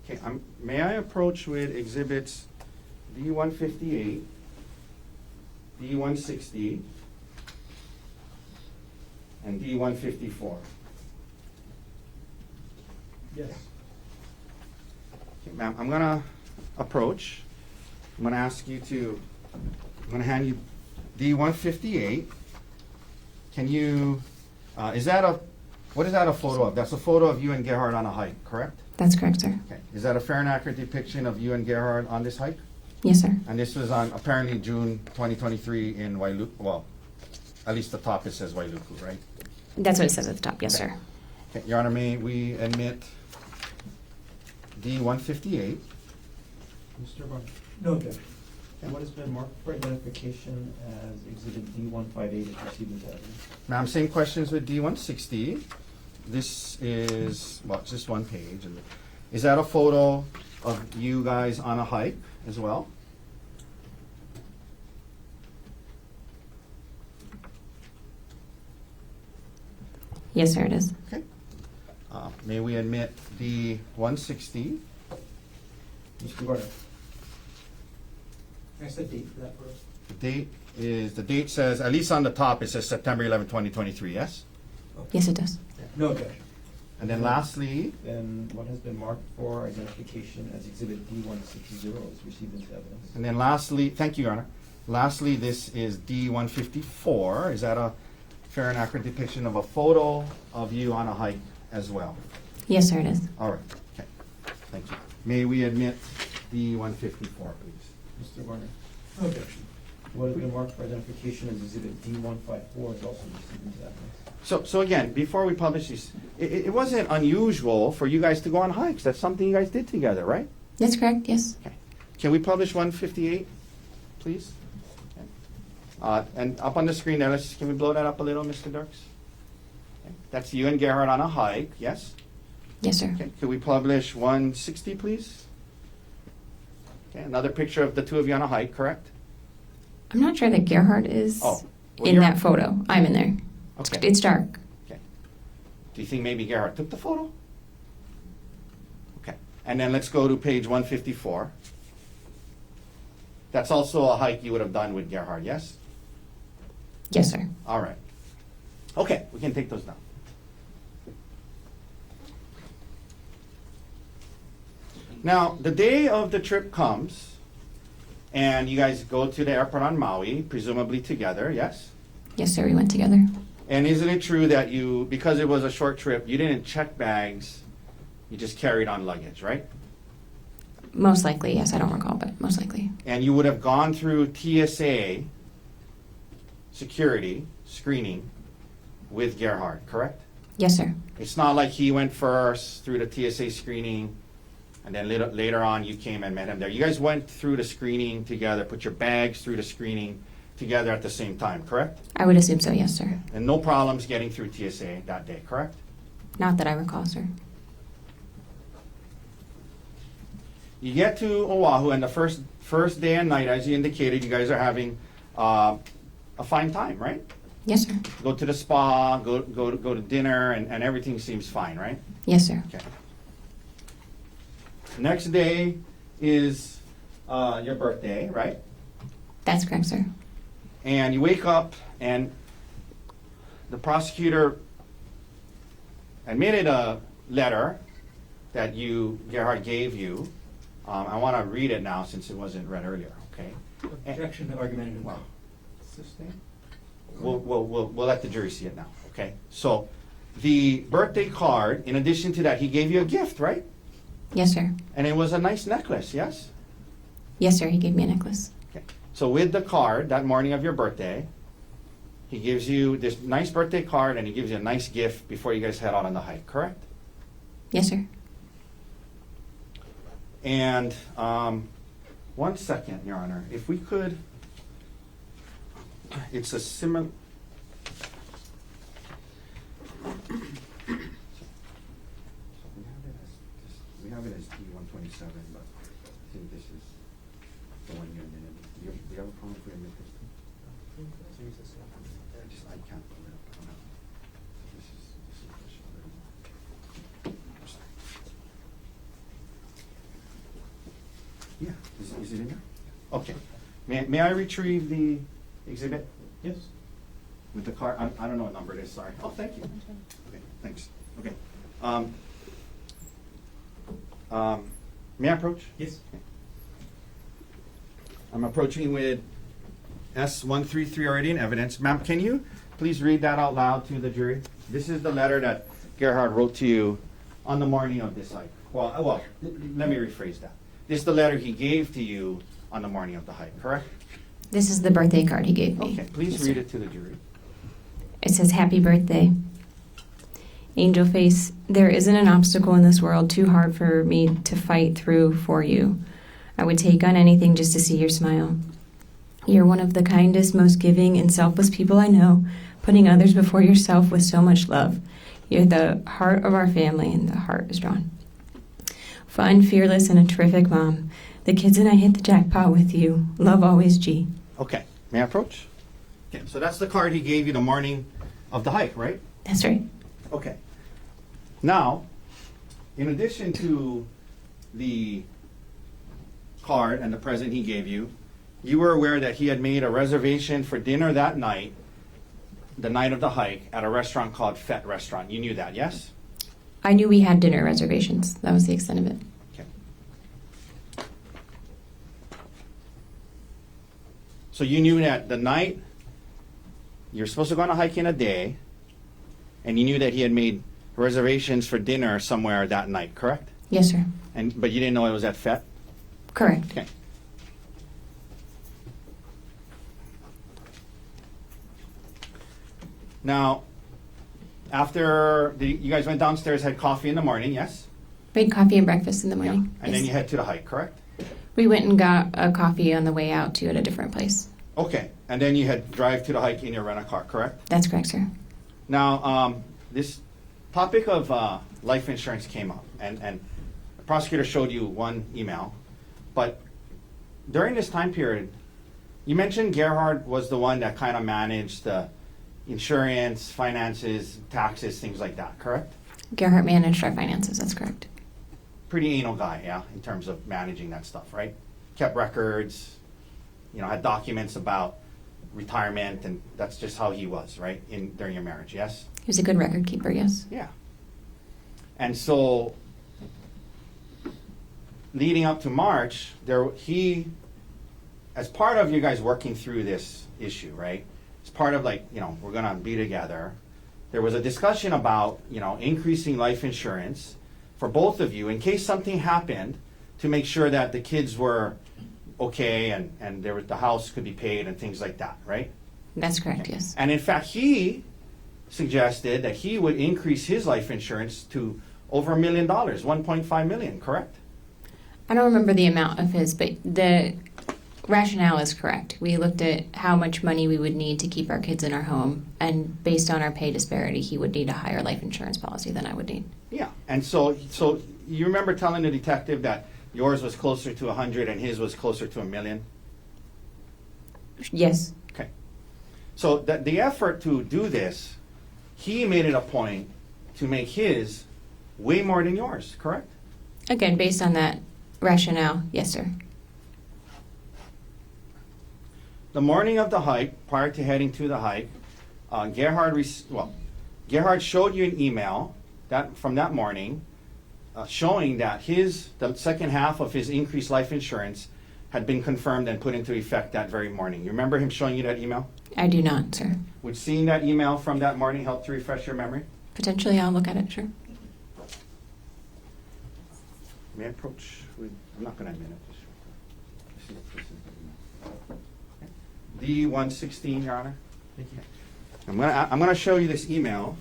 Okay, may I approach with exhibits D158, D160, and D154? Yes. Okay, ma'am, I'm going to approach. I'm going to ask you to, I'm going to hand you D158. Can you What is that a photo of? That's a photo of you and Gerhardt on a hike, correct? That's correct, sir. Okay. Is that a fair and accurate depiction of you and Gerhardt on this hike? Yes, sir. And this was on apparently June 2023 in Wailuku. Well, at least the top it says Wailuku, right? That's what it says at the top. Yes, sir. Okay. Your Honor, may we admit D-158? Mr. Barney? No objection. And what has been marked for identification as Exhibit D-158 is received into evidence? Ma'am, same questions with D-160. This is, well, it's just one page. And is that a photo of you guys on a hike as well? Yes, sir, it is. Okay. May we admit D-160? Mr. Gardner? Can I set date for that photo? The date says, at least on the top, it says September 11, 2023, yes? Yes, it does. No objection. And then lastly, Then what has been marked for identification as Exhibit D-160 is received into evidence? and then lastly, thank you, Your Honor. Lastly, this is D-154. Is that a fair and accurate depiction of a photo of you on a hike as well? Yes, sir, it is. All right, okay, thank you. May we admit D-154, please? Mr. Gardner? No objection. What has been marked for identification as Exhibit D-154 is also received into evidence? So again, before we publish these, it wasn't unusual for you guys to go on hikes. That's something you guys did together, right? That's correct, yes. Okay. Can we publish 158, please? Okay. And up on the screen there, can we blow that up a little, Mr. Dirks? Okay. That's you and Gerhardt on a hike, yes? Yes, sir. Okay. Could we publish 160, please? Okay. Another picture of the two of you on a hike, correct? I'm not sure that Gerhardt is Oh, well, in you're- that photo. I'm in there. Okay. It's dark. Okay. Do you think maybe Gerhardt took the photo? Okay. And then let's go to page 154. That's also a hike you would have done with Gerhardt, yes? Yes, sir. All right. Okay, we can take those down. Now, the day of the trip comes, and you guys go to the airport on Maui, presumably together, yes? Yes, sir, we went together. And isn't it true that you, because it was a short trip, you didn't check bags, you just carried on luggage, right? Most likely, yes. I don't recall, but most likely. And you would have gone through TSA security screening with Gerhardt, correct? Yes, sir. It's not like he went first through the TSA screening, and then later on you came and met him there. You guys went through the screening together, put your bags through the screening together at the same time, correct? I would assume so, yes, sir. And no problems getting through TSA that day, correct? Not that I recall, sir. You get to Oahu, and the first day and night, as you indicated, you guys are having a fine time, right? Yes, sir. Go to the spa, go to dinner, and everything seems fine, right? Yes, sir. Okay. Next day is your birthday, right? That's correct, sir. And you wake up, and the prosecutor admitted a letter that Gerhardt gave you. I want to read it now since it wasn't read earlier, okay? Objection to argumentative. Well, we'll let the jury see it now, okay? So, the birthday card, in addition to that, he gave you a gift, right? Yes, sir. And it was a nice necklace, yes? Yes, sir. He gave me a necklace. Okay. So with the card, that morning of your birthday, he gives you this nice birthday card and he gives you a nice gift before you guys head out on the hike, correct? Yes, sir. And 1 second, Your Honor, if we could, it's a similar. We have it as D-127, but I think this is the one you admitted. Do you have a problem if we admit this? I can't pull it up. I don't know. This is yeah, is it in there? Okay. May I retrieve the exhibit? Yes. With the card? I don't know what number it is, sorry. Oh, thank you. Okay, thanks. Okay. May I approach? Yes. Okay. I'm approaching with S-133 already in evidence. Ma'am, can you please read that out loud to the jury? This is the letter that Gerhardt wrote to you on the morning of this hike. Well, let me rephrase that. This is the letter he gave to you on the morning of the hike, correct? This is the birthday card he gave me. Okay, please Yes, read sir. it to the jury. It says, "Happy birthday. Angel face, there isn't an obstacle in this world too hard for me to fight through for you. I would take on anything just to see your smile. You're one of the kindest, most giving, and selfless people I know, putting others before yourself with so much love. You're the heart of our family, and the heart is drawn. Fun, fearless, and a terrific mom. The kids and I hit the jackpot with you. Love always, G." Okay, may I approach? Okay, so that's the card he gave you the morning of the hike, right? That's right. Okay. Now, in addition to the card and the present he gave you, you were aware that he had made a reservation for dinner that night, the night of the hike, at a restaurant called Fett Restaurant. You knew that, yes? I knew we had dinner reservations. That was the extent of it. Okay. So you knew that the night you're supposed to go on a hike in a day, and you knew that he had made reservations for dinner somewhere that night, correct? Yes, sir. But you didn't know it was at Fett? Correct. Okay. Now, after you guys went downstairs, had coffee in the morning, yes? We had coffee and breakfast in the morning. And then Yes. you head to the hike, correct? We went and got a coffee on the way out to at a different place. Okay. And then you had drive to the hike in your rent-a-car, correct? That's correct, sir. Now, this topic of life insurance came up, and the prosecutor showed you one email. But during this time period, you mentioned Gerhardt was the one that kind of managed the insurance, finances, taxes, things like that, correct? Gerhardt managed our finances. That's correct. Pretty anal guy, yeah, in terms of managing that stuff, right? Kept records, had documents about retirement, and that's just how he was, right, during your marriage, yes? He was a good record keeper, yes. Yeah. And so, leading up to March, as part of you guys working through this issue, right? As part of we're gonna be together, there was a discussion about, increasing life insurance for both of you in case something happened, to make sure that the kids were okay and the house could be paid and things like that, right? That's correct, yes. And in fact, he suggested that he would increase his life insurance to over $1 million, 1.5 million, correct? I don't remember the amount of his, but the rationale is correct. We looked at how much money we would need to keep our kids in our home, and based on our pay disparity, he would need a higher life insurance policy than I would need. Yeah, and so you remember telling the detective that yours was closer to 100 and his was closer to $1 million? Yes. Okay. So the effort to do this, he made it a point to make his way more than yours, correct? Again, based on that rationale, yes, sir. The morning of the hike, prior to heading to the hike, Gerhardt showed you an email from that morning showing that the second half of his increased life insurance had been confirmed and put into effect that very morning. You remember him showing you that email? I do not, sir. Would seeing that email from that morning help to refresh your memory? Potentially, I'll look at it, sure. May I approach? I'm not going to admit it. This is the email. D116, Your Honor. Thank you. I'm going to show you this email,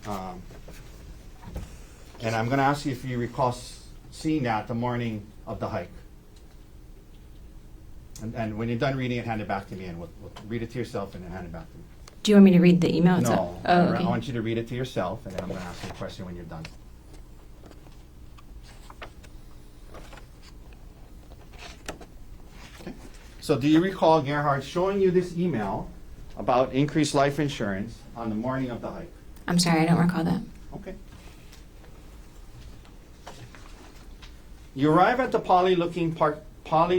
and I'm going to ask you if you recall seeing that the morning of the hike. And when you're done reading it, hand it back to me, and we'll read it to yourself and then hand it back to me. Do you want me to read the email itself? No, Oh, I okay. want you to read it to yourself, and then I'm going to ask you a question when you're done. Okay. So do you recall Gerhardt showing you this email about increased life insurance on the morning of the hike? I'm sorry, I don't recall that. Okay. You arrive at the Poly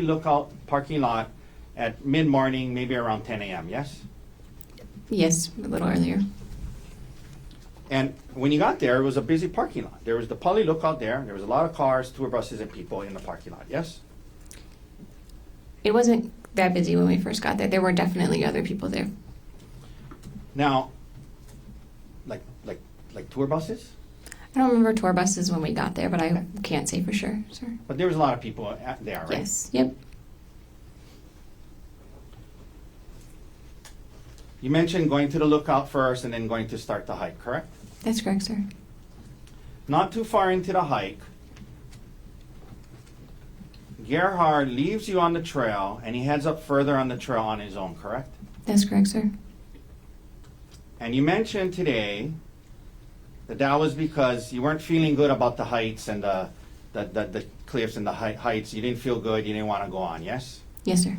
Lookout parking lot at mid-morning, maybe around 10 a.m., yes? Yes, a little earlier. And when you got there, it was a busy parking lot. There was the Poly Lookout there. There was a lot of cars, tour buses, and people in the parking lot, yes? It wasn't that busy when we first got there. There were definitely other people there. Now, like tour buses? I don't remember tour buses when we got there, but I Okay. can't say for sure, sir. But there was a lot of people there, right? Yes. Yep. You mentioned going to the lookout first and then going to start the hike, correct? That's correct, sir. Not too far into the hike, Gerhardt leaves you on the trail and he heads up further on the trail on his own, correct? That's correct, sir. And you mentioned today that that was because you weren't feeling good about the heights and the cliffs and the heights. You didn't feel good. You didn't want to go on, yes? Yes, sir.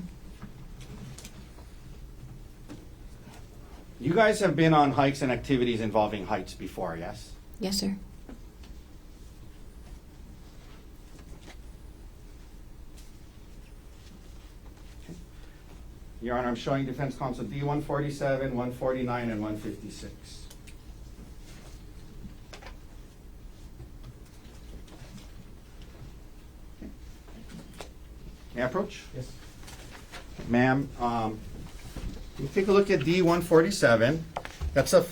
You guys have been on hikes and activities involving heights before, yes? Yes, sir. Your Honor, I'm showing defense counsel D-147, 149, and 156. May I approach? Yes. Ma'am, you take a look at D-147. That's a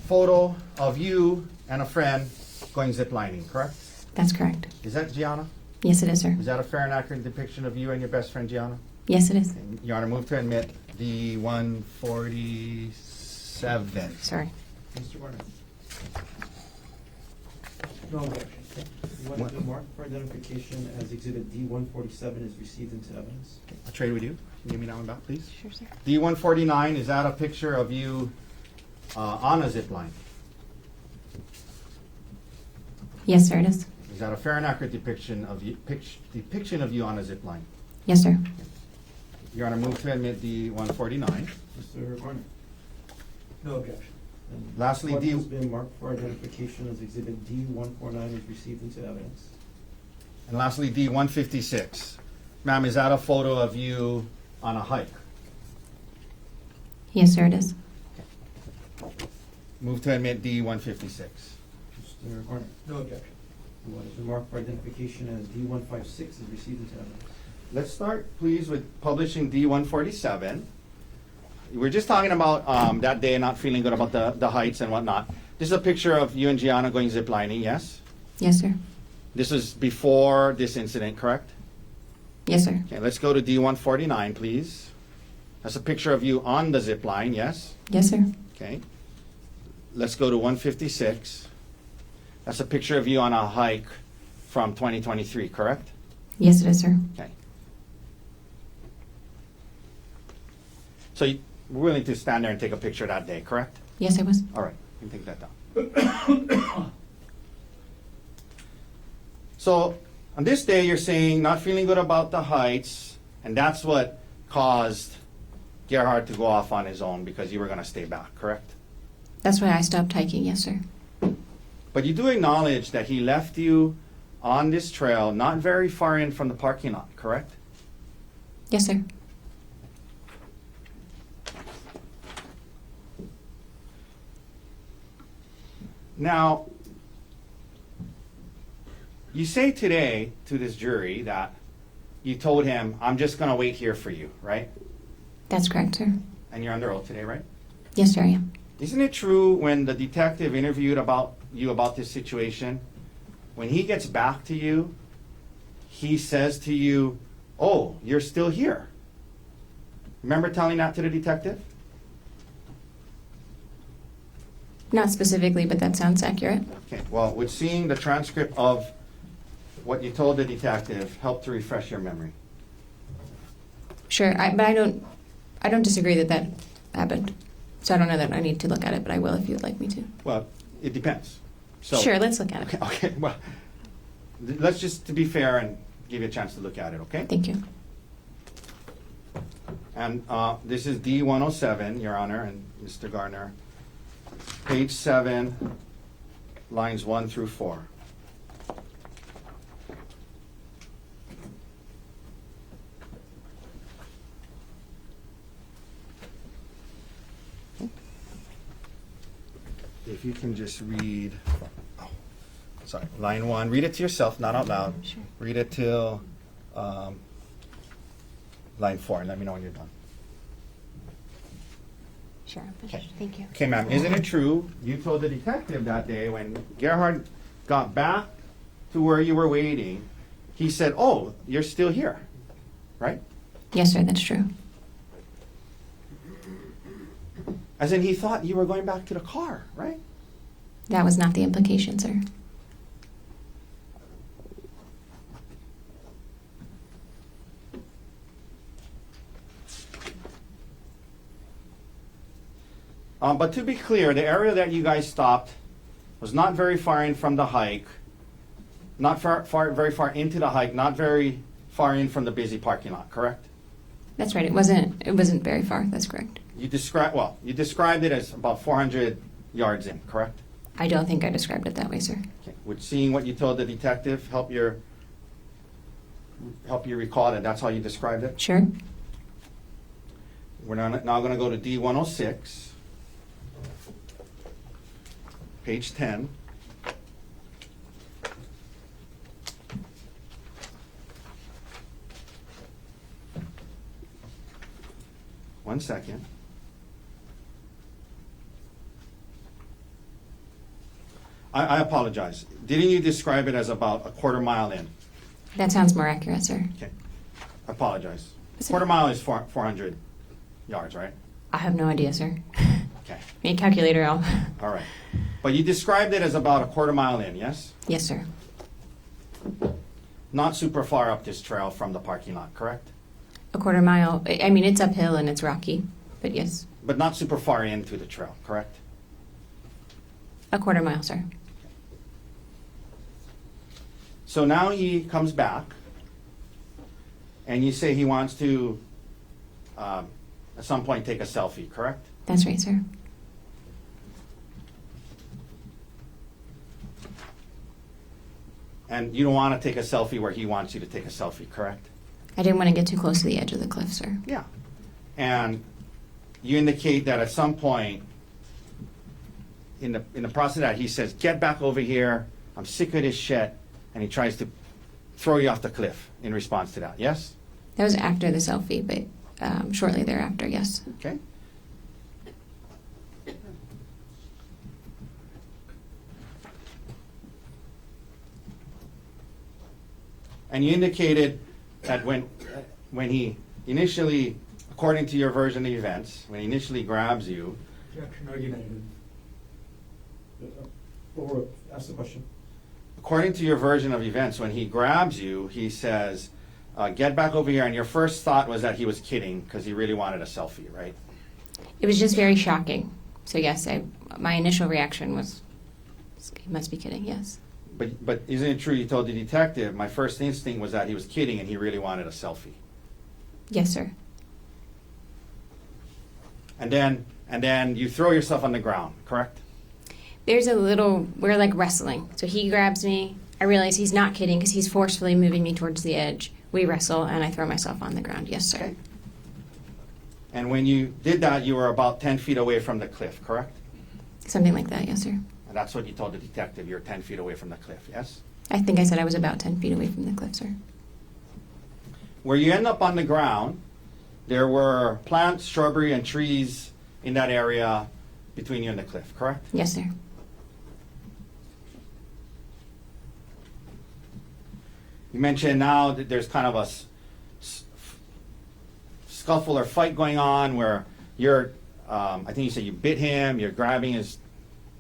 photo of you and a friend going ziplining, correct? That's correct. Is that Gianna? Yes, it is, sir. Is that a fair and accurate depiction of you and your best friend, Gianna? Yes, it is. Your Honor, move to admit D-147. Sorry. Mr. Warner? No objection. You want to mark for identification as Exhibit D-147 is received into evidence? I'll trade with you. Can you give me that one back, please? Sure, sir. D-149, is that a picture of you on a zip line? Yes, sir, it is. Is that a fair and accurate depiction of you, on a zip line? Yes, sir. Your Honor, move to admit D-149. Mr. Warner? No objection. And Lastly, what D- has been marked for identification as Exhibit D-149 is received into evidence? And lastly, D-156. Ma'am, is that a photo of you on a hike? Yes, sir, it is. Move to admit D-156. Mr. Warner? No objection. And what has been marked for identification as D-156 is received into evidence? Let's start, please, with publishing D-147. We're just talking about that day not feeling good about the heights and whatnot. This is a picture of you and Gianna going ziplining, yes? Yes, sir. This was before this incident, correct? Yes, sir. Okay, let's go to D-149, please. That's a picture of you on the zip line, yes? Yes, sir. Okay. Let's go to 156. That's a picture of you on a hike from 2023, correct? Yes, it is, sir. Okay. So you were willing to stand there and take a picture that day, correct? Yes, I was. All right, you can take that down. So on this day, you're saying not feeling good about the heights, and that's what caused Gerhardt to go off on his own because you were going to stay back, correct? That's why I stopped hiking. Yes, sir. But you do acknowledge that he left you on this trail not very far in from the parking lot, correct? Yes, sir. Now, you say today to this jury that you told him, I'm just going to wait here for you, right? That's correct, sir. And you're under oath today, right? Yes, sir, I am. Isn't it true when the detective interviewed about this situation, when he gets back to you, he says to you, oh, you're still here? Remember telling that to the detective? Not specifically, but that sounds accurate. Okay, well, would seeing the transcript of what you told the detective help to refresh your memory? Sure, but I don't disagree that happened. So I don't know that I need to look at it, but I will if you would like me to. Well, it depends. So, Sure, let's look at it. Okay, well, let's just, to be fair, and give you a chance to look at it, okay? Thank you. And this is D-107, Your Honor, and Mr. Garner. Page 7, lines 1 through 4. If you can just read, line 1. Read it to yourself, not out loud. Sure. Read it till line 4, and let me know when you're done. Sure, I'm Okay. finished. Thank you. Okay, ma'am, isn't it true, you told the detective that day when Gerhardt got back to where you were waiting, he said, oh, you're still here, right? Yes, sir, that's true. As in, he thought you were going back to the car, right? That was not the implication, sir. But to be clear, the area that you guys stopped was not very far in from the hike, not very far into the hike, not very far in from the busy parking lot, correct? That's right. It wasn't very far. That's correct. You described it as about 400 yards in, correct? I don't think I described it that way, sir. Okay. Would seeing what you told the detective help you recall that that's how you described it? Sure. We're now going to go to D106, page 10. One second. I apologize. Didn't you describe it as about a quarter mile in? That sounds more accurate, sir. Okay. I apologize. Is it- Quarter mile is 400 yards, right? I have no idea, sir. Okay. Need a calculator out. All right. But you described it as about a quarter mile in, yes? Yes, sir. Not super far up this trail from the parking lot, correct? A quarter mile. I mean, it's uphill and it's rocky, but yes, But not super far into the trail, correct? a quarter mile, sir. So now he comes back, and you say he wants to, at some point, take a selfie, correct? That's right, sir. And you don't want to take a selfie where he wants you to take a selfie, correct? I didn't want to get too close to the edge of the cliff, sir. Yeah. And you indicate that at some point in the process of that, he says, get back over here, I'm sick of this shit, and he tries to throw you off the cliff in response to that, yes? That was after the selfie, but shortly thereafter, yes. Okay. And you indicated that when he initially, according to your version of events, when he initially grabs you, Objection argumentative. Ask the question. according to your version of events, when he grabs you, he says, get back over here, and your first thought was that he was kidding because he really wanted a selfie, right? It was just very shocking. So yes, my initial reaction was, he must be kidding, yes. But isn't it true you told the detective, my first instinct was that he was kidding and he really wanted a selfie? Yes, sir. And then you throw yourself on the ground, correct? We're like wrestling. So he grabs me. I realize he's not kidding because he's forcefully moving me towards the edge. We wrestle and I throw myself on the ground. Yes, sir. Okay. And when you did that, you were about 10 feet away from the cliff, correct? Something like that, yes, sir. And that's what you told the detective, you're 10 feet away from the cliff, yes? I think I said I was about 10 feet away from the cliff, sir. Where you end up on the ground, there were plants, shrubbery, and trees in that area between you and the cliff, correct? Yes, sir. You mentioned now that there's kind of a scuffle or fight going on where you're, I think you said you bit him, you're grabbing his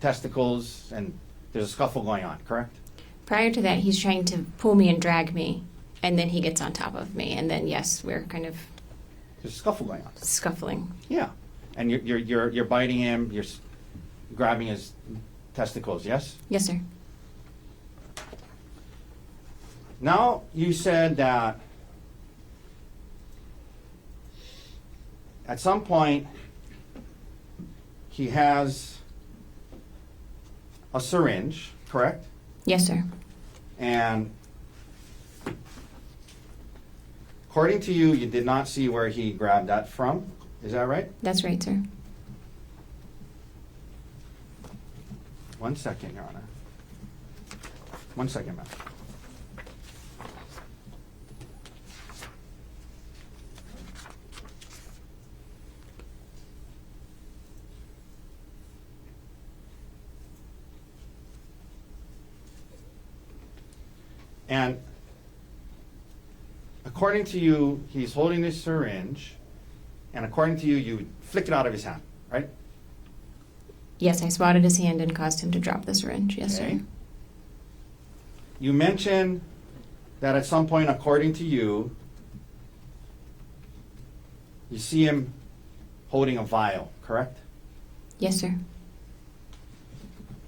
testicles, and there's a scuffle going on, correct? Prior to that, he's trying to pull me and drag me, and then he gets on top of me, and then yes, we're kind of There's a scuffle going on. scuffling. Yeah. And you're biting him, you're grabbing his testicles, yes? Yes, sir. Now, you said that at some point he has a syringe, correct? Yes, sir. And according to you, you did not see where he grabbed that from. Is that right? That's right, sir. 1 second, Your Honor. 1 second, ma'am. And according to you, he's holding this syringe, and according to you, you flick it out of his hand, right? Yes, I swatted his hand and caused him to drop the syringe. Yes, Okay. sir. You mentioned that at some point, according to you, you see him holding a vial, correct? Yes, sir.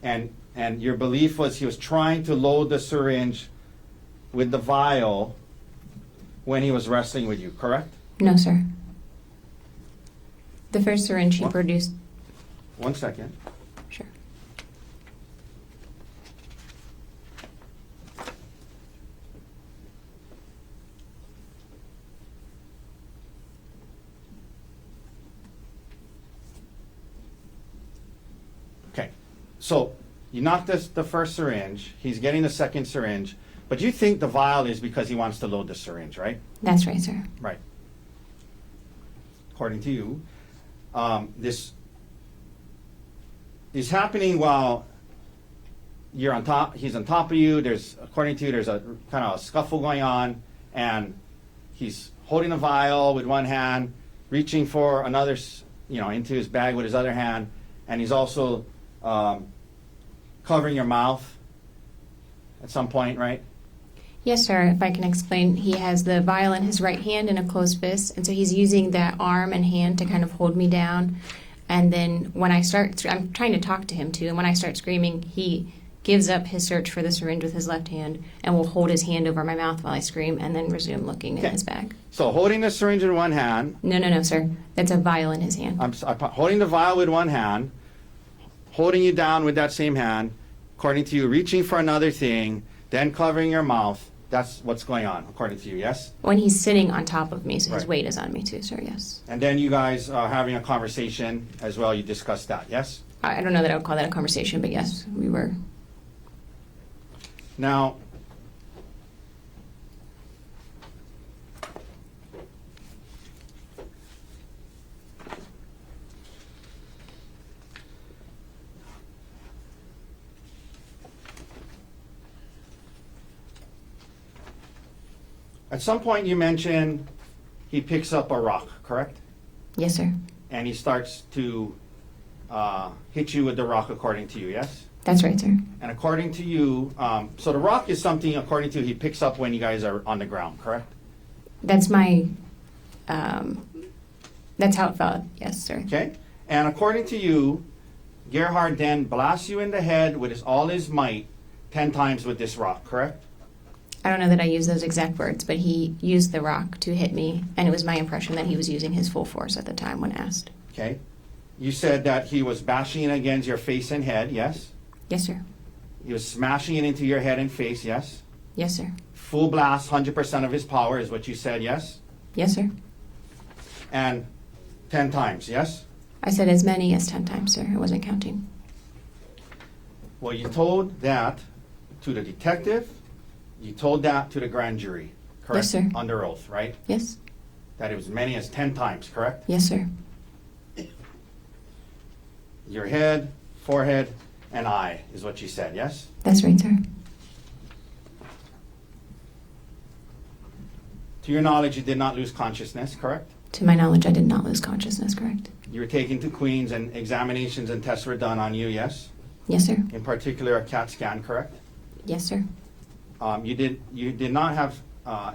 And your belief was he was trying to load the syringe with the vial when he was wrestling with you, correct? No, sir. The first syringe he What? produced. 1 second. Sure. Okay. So you knocked the first syringe. He's getting the second syringe. But you think the vial is because he wants to load the syringe, right? That's right, sir. Right. According to you, this is happening while you're on top. He's on top of you. According to you, there's a kind of a scuffle going on, and he's holding a vial with one hand, reaching for another, into his bag with his other hand, and he's also covering your mouth at some point, right? Yes, sir. If I can explain, he has the vial in his right hand in a closed fist, and so he's using that arm and hand to kind of hold me down. And then when I'm trying to talk to him too, and when I start screaming, he gives up his search for the syringe with his left hand and will hold his hand over my mouth while I scream and then resume looking in Okay. his bag. So holding the syringe in one hand, No, sir. That's a vial in his hand. I'm holding the vial with one hand, holding you down with that same hand, according to you, reaching for another thing, then covering your mouth. That's what's going on, according to you, yes? When he's sitting on top of me, so his Right. weight is on me too, sir, yes. And then you guys are having a conversation as well. You discussed that, yes? I don't know that I would call that a conversation, but yes, we were. Now, at some point you mentioned he picks up a rock, correct? Yes, sir. And he starts to hit you with the rock, according to you, yes? That's right, sir. And according to you, so the rock is something, according to you, he picks up when you guys are on the ground, correct? That's my, that's how it felt. Yes, sir. Okay? And according to you, Gerhardt then blasts you in the head with all his might 10 times with this rock, correct? I don't know that I used those exact words, but he used the rock to hit me, and it was my impression that he was using his full force at the time when asked. Okay? You said that he was bashing it against your face and head, yes? Yes, sir. He was smashing it into your head and face, yes? Yes, sir. Full blast, 100% of his power is what you said, yes? Yes, sir. And 10 times, yes? I said as many as 10 times, sir. I wasn't counting. Well, you told that to the detective, you told that to the grand jury, correct? Yes, sir. Under oath, right? Yes? That it was as many as 10 times, correct? Yes, sir. Your head, forehead, and eye is what you said, yes? That's right, sir. To your knowledge, you did not lose consciousness, correct? To my knowledge, I did not lose consciousness, correct? You were taken to Queens and examinations and tests were done on you, yes? Yes, sir. In particular, a CAT scan, correct? Yes, sir. You did not have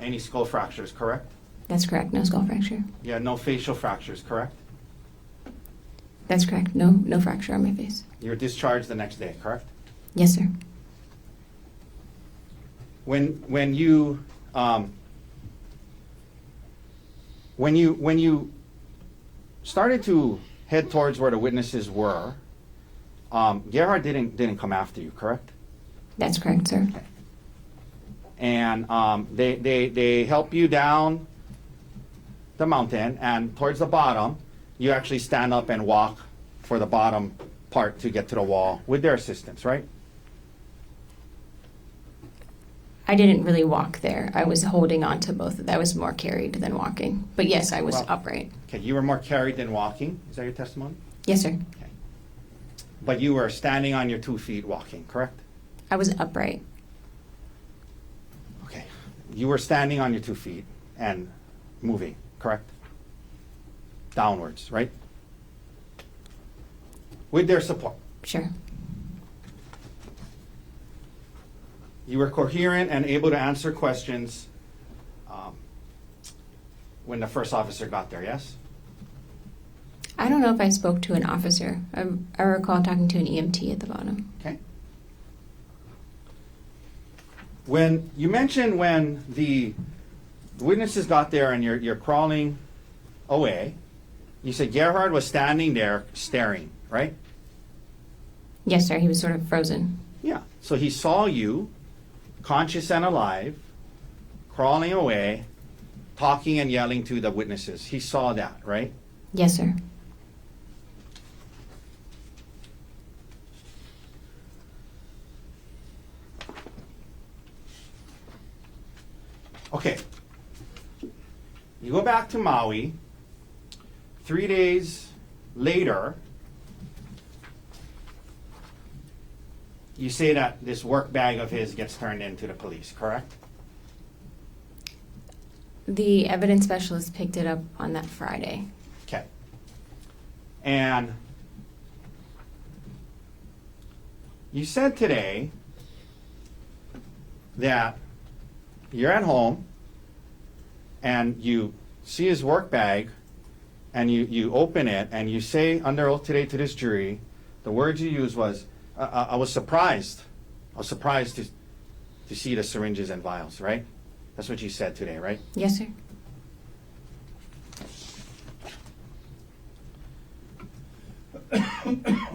any skull fractures, correct? That's correct. No skull fracture. You had no facial fractures, correct? That's correct. No fracture on my face. You were discharged the next day, correct? Yes, sir. When you started to head towards where the witnesses were, Gerhardt didn't come after you, correct? That's correct, sir. And they help you down the mountain, and towards the bottom, you actually stand up and walk for the bottom part to get to the wall with their assistance, right? I didn't really walk there. I was holding on to both. I was more carried than walking. But yes, I was Well- upright. Okay, you were more carried than walking. Is that your testimony? Yes, sir. Okay. But you were standing on your 2 feet walking, correct? I was upright. you were standing on your 2 feet and moving, correct? Downwards, right? With their support. Sure. You were coherent and able to answer questions when the first officer got there, yes? I don't know if I spoke to an officer. I recall talking to an EMT at the bottom. Okay. When you mentioned when the witnesses got there and you're crawling away, you said Gerhardt was standing there staring, right? Yes, sir. He was sort of frozen. Yeah. So he saw you, conscious and alive, crawling away, talking and yelling to the witnesses. He saw that, right? Yes, sir. Okay. You go back to Maui. 3 days later, you say that this work bag of his gets turned in to the police, correct? The evidence specialist picked it up on that Friday. Okay. And you said today that you're at home and you see his work bag and you open it and you say under oath today to this jury, the words you used was, I was surprised. I was surprised to see the syringes and vials, right? That's what you said today, right? Yes, sir.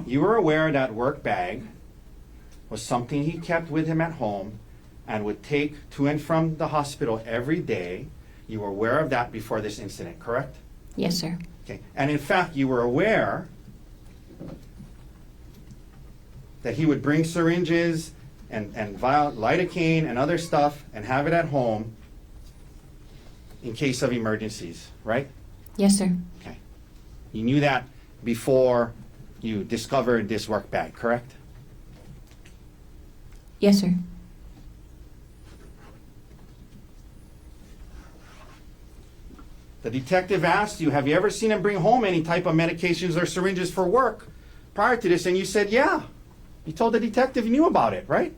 You were aware that work bag was something he kept with him at home and would take to and from the hospital every day. You were aware of that before this incident, correct? Yes, sir. Okay. And in fact, you were aware that he would bring syringes and vial, lidocaine and other stuff and have it at home in case of emergencies, right? Yes, sir. Okay. You knew that before you discovered this work bag, correct? Yes, sir. The detective asked you, have you ever seen him bring home any type of medications or syringes for work prior to this? And you said, yeah. You told the detective you knew about it, right?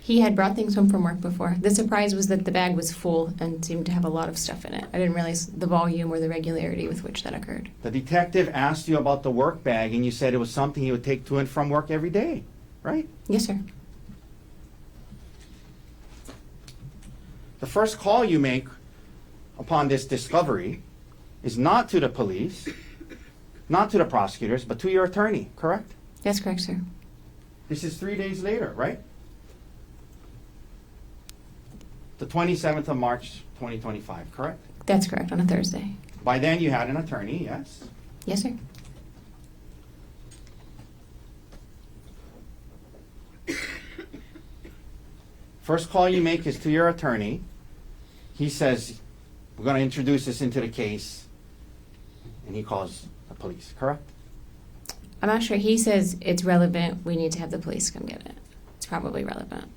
He had brought things home from work before. The surprise was that the bag was full and seemed to have a lot of stuff in it. I didn't realize the volume or the regularity with which that occurred. The detective asked you about the work bag, and you said it was something he would take to and from work every day, right? Yes, sir. The first call you make upon this discovery is not to the police, not to the prosecutors, but to your attorney, correct? That's correct, sir. This is 3 days later, right? The 27th of March, 2025, correct? That's correct, on a Thursday. By then you had an attorney, yes? Yes, sir. First call you make is to your attorney. He says, we're going to introduce this into the case, and he calls the police, correct? I'm not sure. He says it's relevant. We need to have the police come get it. It's probably relevant.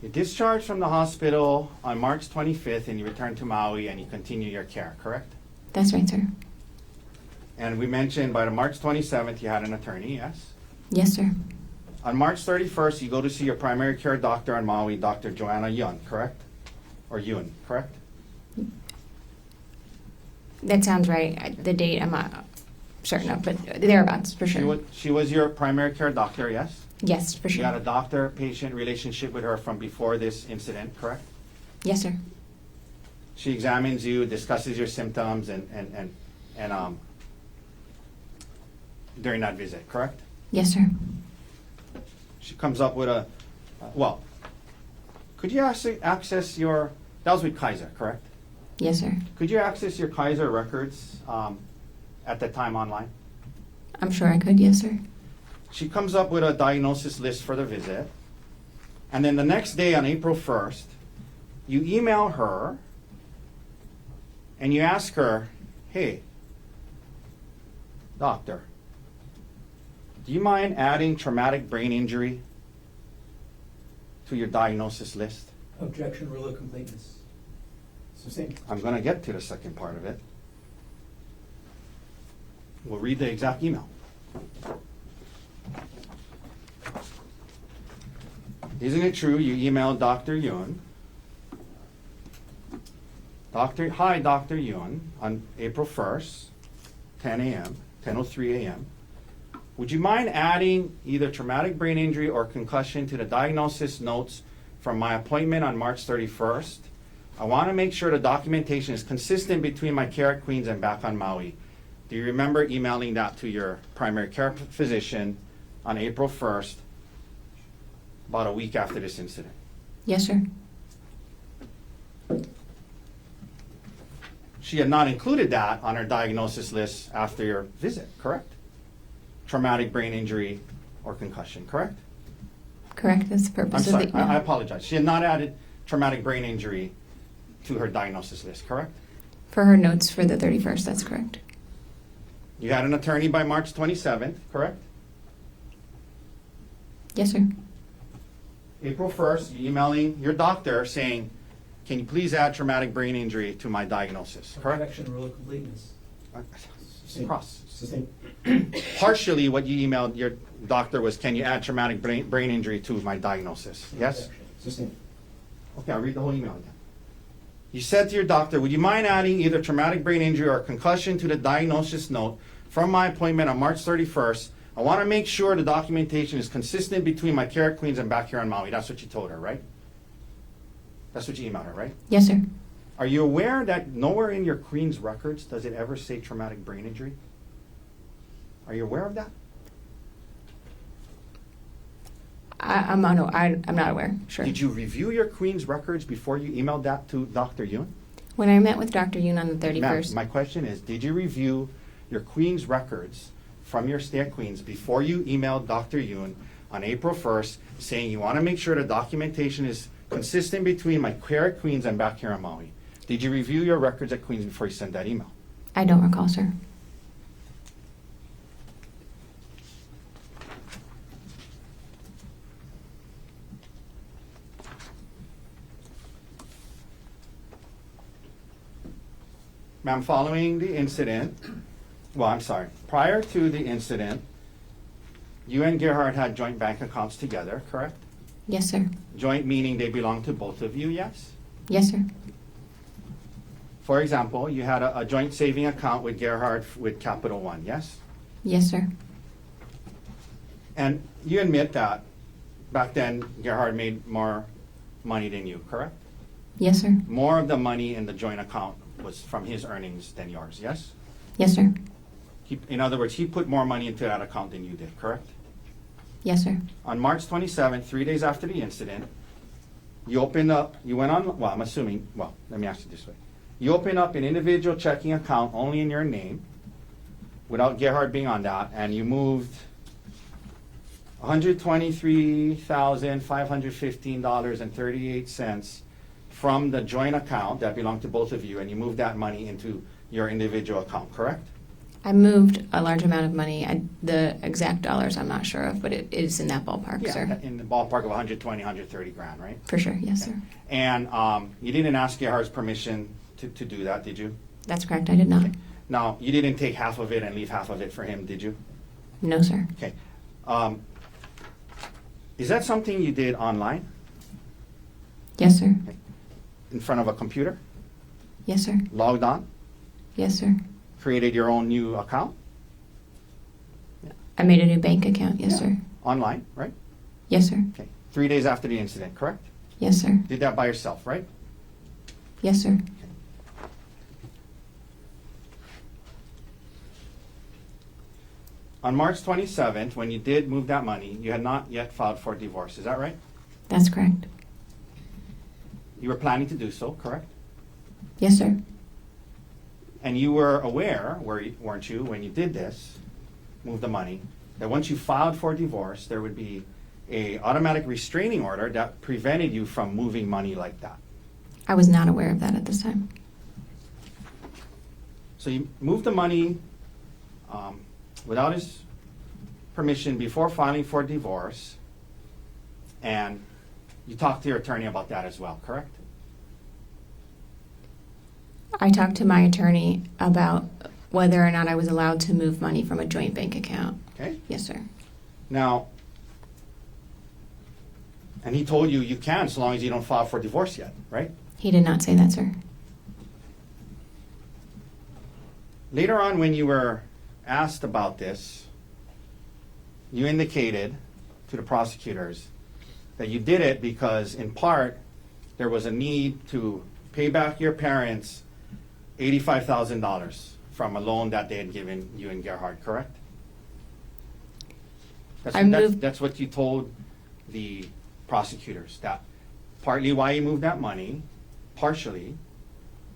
You discharged from the hospital on March 25th, and you return to Maui, and you continue your care, correct? That's right, sir. And we mentioned by the March 27th, you had an attorney, yes? Yes, sir. On March 31st, you go to see your primary care doctor on Maui, Dr. Joanna Yun, correct? Or Yun, correct? That sounds right. The date I'm not certain of, but thereabouts, for sure. She was your primary care doctor, yes? Yes, for You had a sure. doctor-patient relationship with her from before this incident, correct? Yes, sir. She examines you, discusses your symptoms, and during that visit, correct? Yes, sir. She comes up with a, well, could you actually access your, that was with Kaiser, correct? Yes, sir. Could you access your Kaiser records at that time online? I'm sure I could. Yes, sir. She comes up with a diagnosis list for the visit, and then the next day on April 1st, you email her and you ask her, hey, doctor, do you mind adding traumatic brain injury to your diagnosis list? Objection, rule of completeness. Sustained. I'm going to get to the second part of it. We'll read the exact email. Isn't it true you emailed Dr. Yun? Hi, Dr. Yun, on April 1st, 10 a.m., 10:03 a.m. Would you mind adding either traumatic brain injury or concussion to the diagnosis notes from my appointment on March 31st? I want to make sure the documentation is consistent between my care at Queens and back on Maui. Do you remember emailing that to your primary care physician on April 1st, about a week after this incident? Yes, sir. She had not included that on her diagnosis list after your visit, correct? Traumatic brain injury or concussion, correct? Correct. That's the I'm purpose sorry, of the email. I apologize. She had not added traumatic brain injury to her diagnosis list, correct? For her notes for the 31st, that's correct. You had an attorney by March 27th, correct? Yes, sir. April 1st, you're emailing your doctor saying, can you please add traumatic brain injury to my diagnosis, correct? Objection, rule of completeness. Sustained. Cross. Sustained. Partially, what you emailed your doctor was, can you add traumatic brain injury to my diagnosis? Yes? Sustained. Okay, I'll read the whole email again. You said to your doctor, would you mind adding either traumatic brain injury or concussion to the diagnosis note from my appointment on March 31st? I want to make sure the documentation is consistent between my care at Queens and back here on Maui. That's what you told her, right? That's what you emailed her, right? Yes, sir. Are you aware that nowhere in your Queens records does it ever say traumatic brain injury? Are you aware of that? I'm not aware. Sure. Did you review your Queens records before you emailed that to Dr. Yun? When I met with Dr. Yoon on the Ma'am, 31st, my question is, did you review your Queens records from your stay at Queens before you emailed Dr. Yun on April 1st saying you want to make sure the documentation is consistent between my care at Queens and back here on Maui? Did you review your records at Queens before you sent that email? I don't recall, sir. Ma'am, following the incident, prior to the incident, you and Gerhardt had joint bank accounts together, correct? Yes, sir. Joint meaning they belong to both of you, yes? Yes, sir. For example, you had a joint saving account with Gerhardt with Capital One, yes? Yes, sir. And you admit that back then Gerhardt made more money than you, correct? Yes, sir. More of the money in the joint account was from his earnings than yours, yes? Yes, sir. In other words, he put more money into that account than you did, correct? Yes, sir. On March 27th, 3 days after the incident, you opened up, you went on, let me ask you this way. You opened up an individual checking account only in your name, without Gerhardt being on that, and you moved $123,515.38 from the joint account that belonged to both of you, and you moved that money into your individual account, correct? I moved a large amount of money. The exact dollars I'm not sure of, but it is in that ballpark, sir. In the ballpark of 120, 130 grand, right? For sure, yes, sir. And you didn't ask Gerhardt's permission to do that, did you? That's correct, I did not. Okay. Now, you didn't take half of it and leave half of it for him, did you? No, sir. Okay. Is that something you did online, Yes, sir. in front of a computer, Yes, sir. logged on, Yes, sir. created your own new account? I made a new bank account, yes, Yeah. sir. Online, right? Yes, sir. Okay. 3 days after the incident, correct? Yes, sir. Did that by yourself, right? Yes, sir. On March 27th, when you did move that money, you had not yet filed for divorce, is that right? That's correct. You were planning to do so, correct? Yes, sir. And you were aware, weren't you, when you did this, move the money, that once you filed for divorce, there would be a automatic restraining order that prevented you from moving money like that. I was not aware of that at this time. So you moved the money without his permission before filing for divorce, and you talked to your attorney about that as well, correct? I talked to my attorney about whether or not I was allowed to move money from a joint bank account. Okay. Yes, sir. Now, and he told you you can so long as you don't file for divorce yet, right? He did not say that, sir. Later on, when you were asked about this, you indicated to the prosecutors that you did it because, in part, there was a need to pay back your parents $85,000 from a loan that they had given you and Gerhardt, correct? That's what you told the prosecutors, that partly why you moved that money, partially,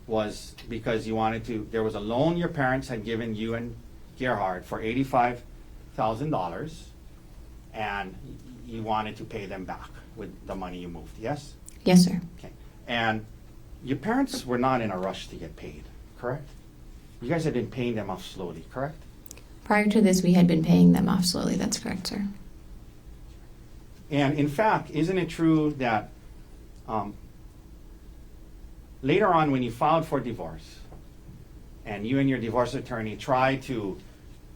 was because you wanted to, there was a loan your parents had given you and Gerhardt for $85,000, and you wanted to pay them back with the money you moved, yes? Yes, sir. Okay. And your parents were not in a rush to get paid, correct? You guys had been paying them off slowly, correct? Prior to this, we had been paying them off slowly. That's correct, sir. And in fact, isn't it true that later on when you filed for divorce and you and your divorce attorney tried to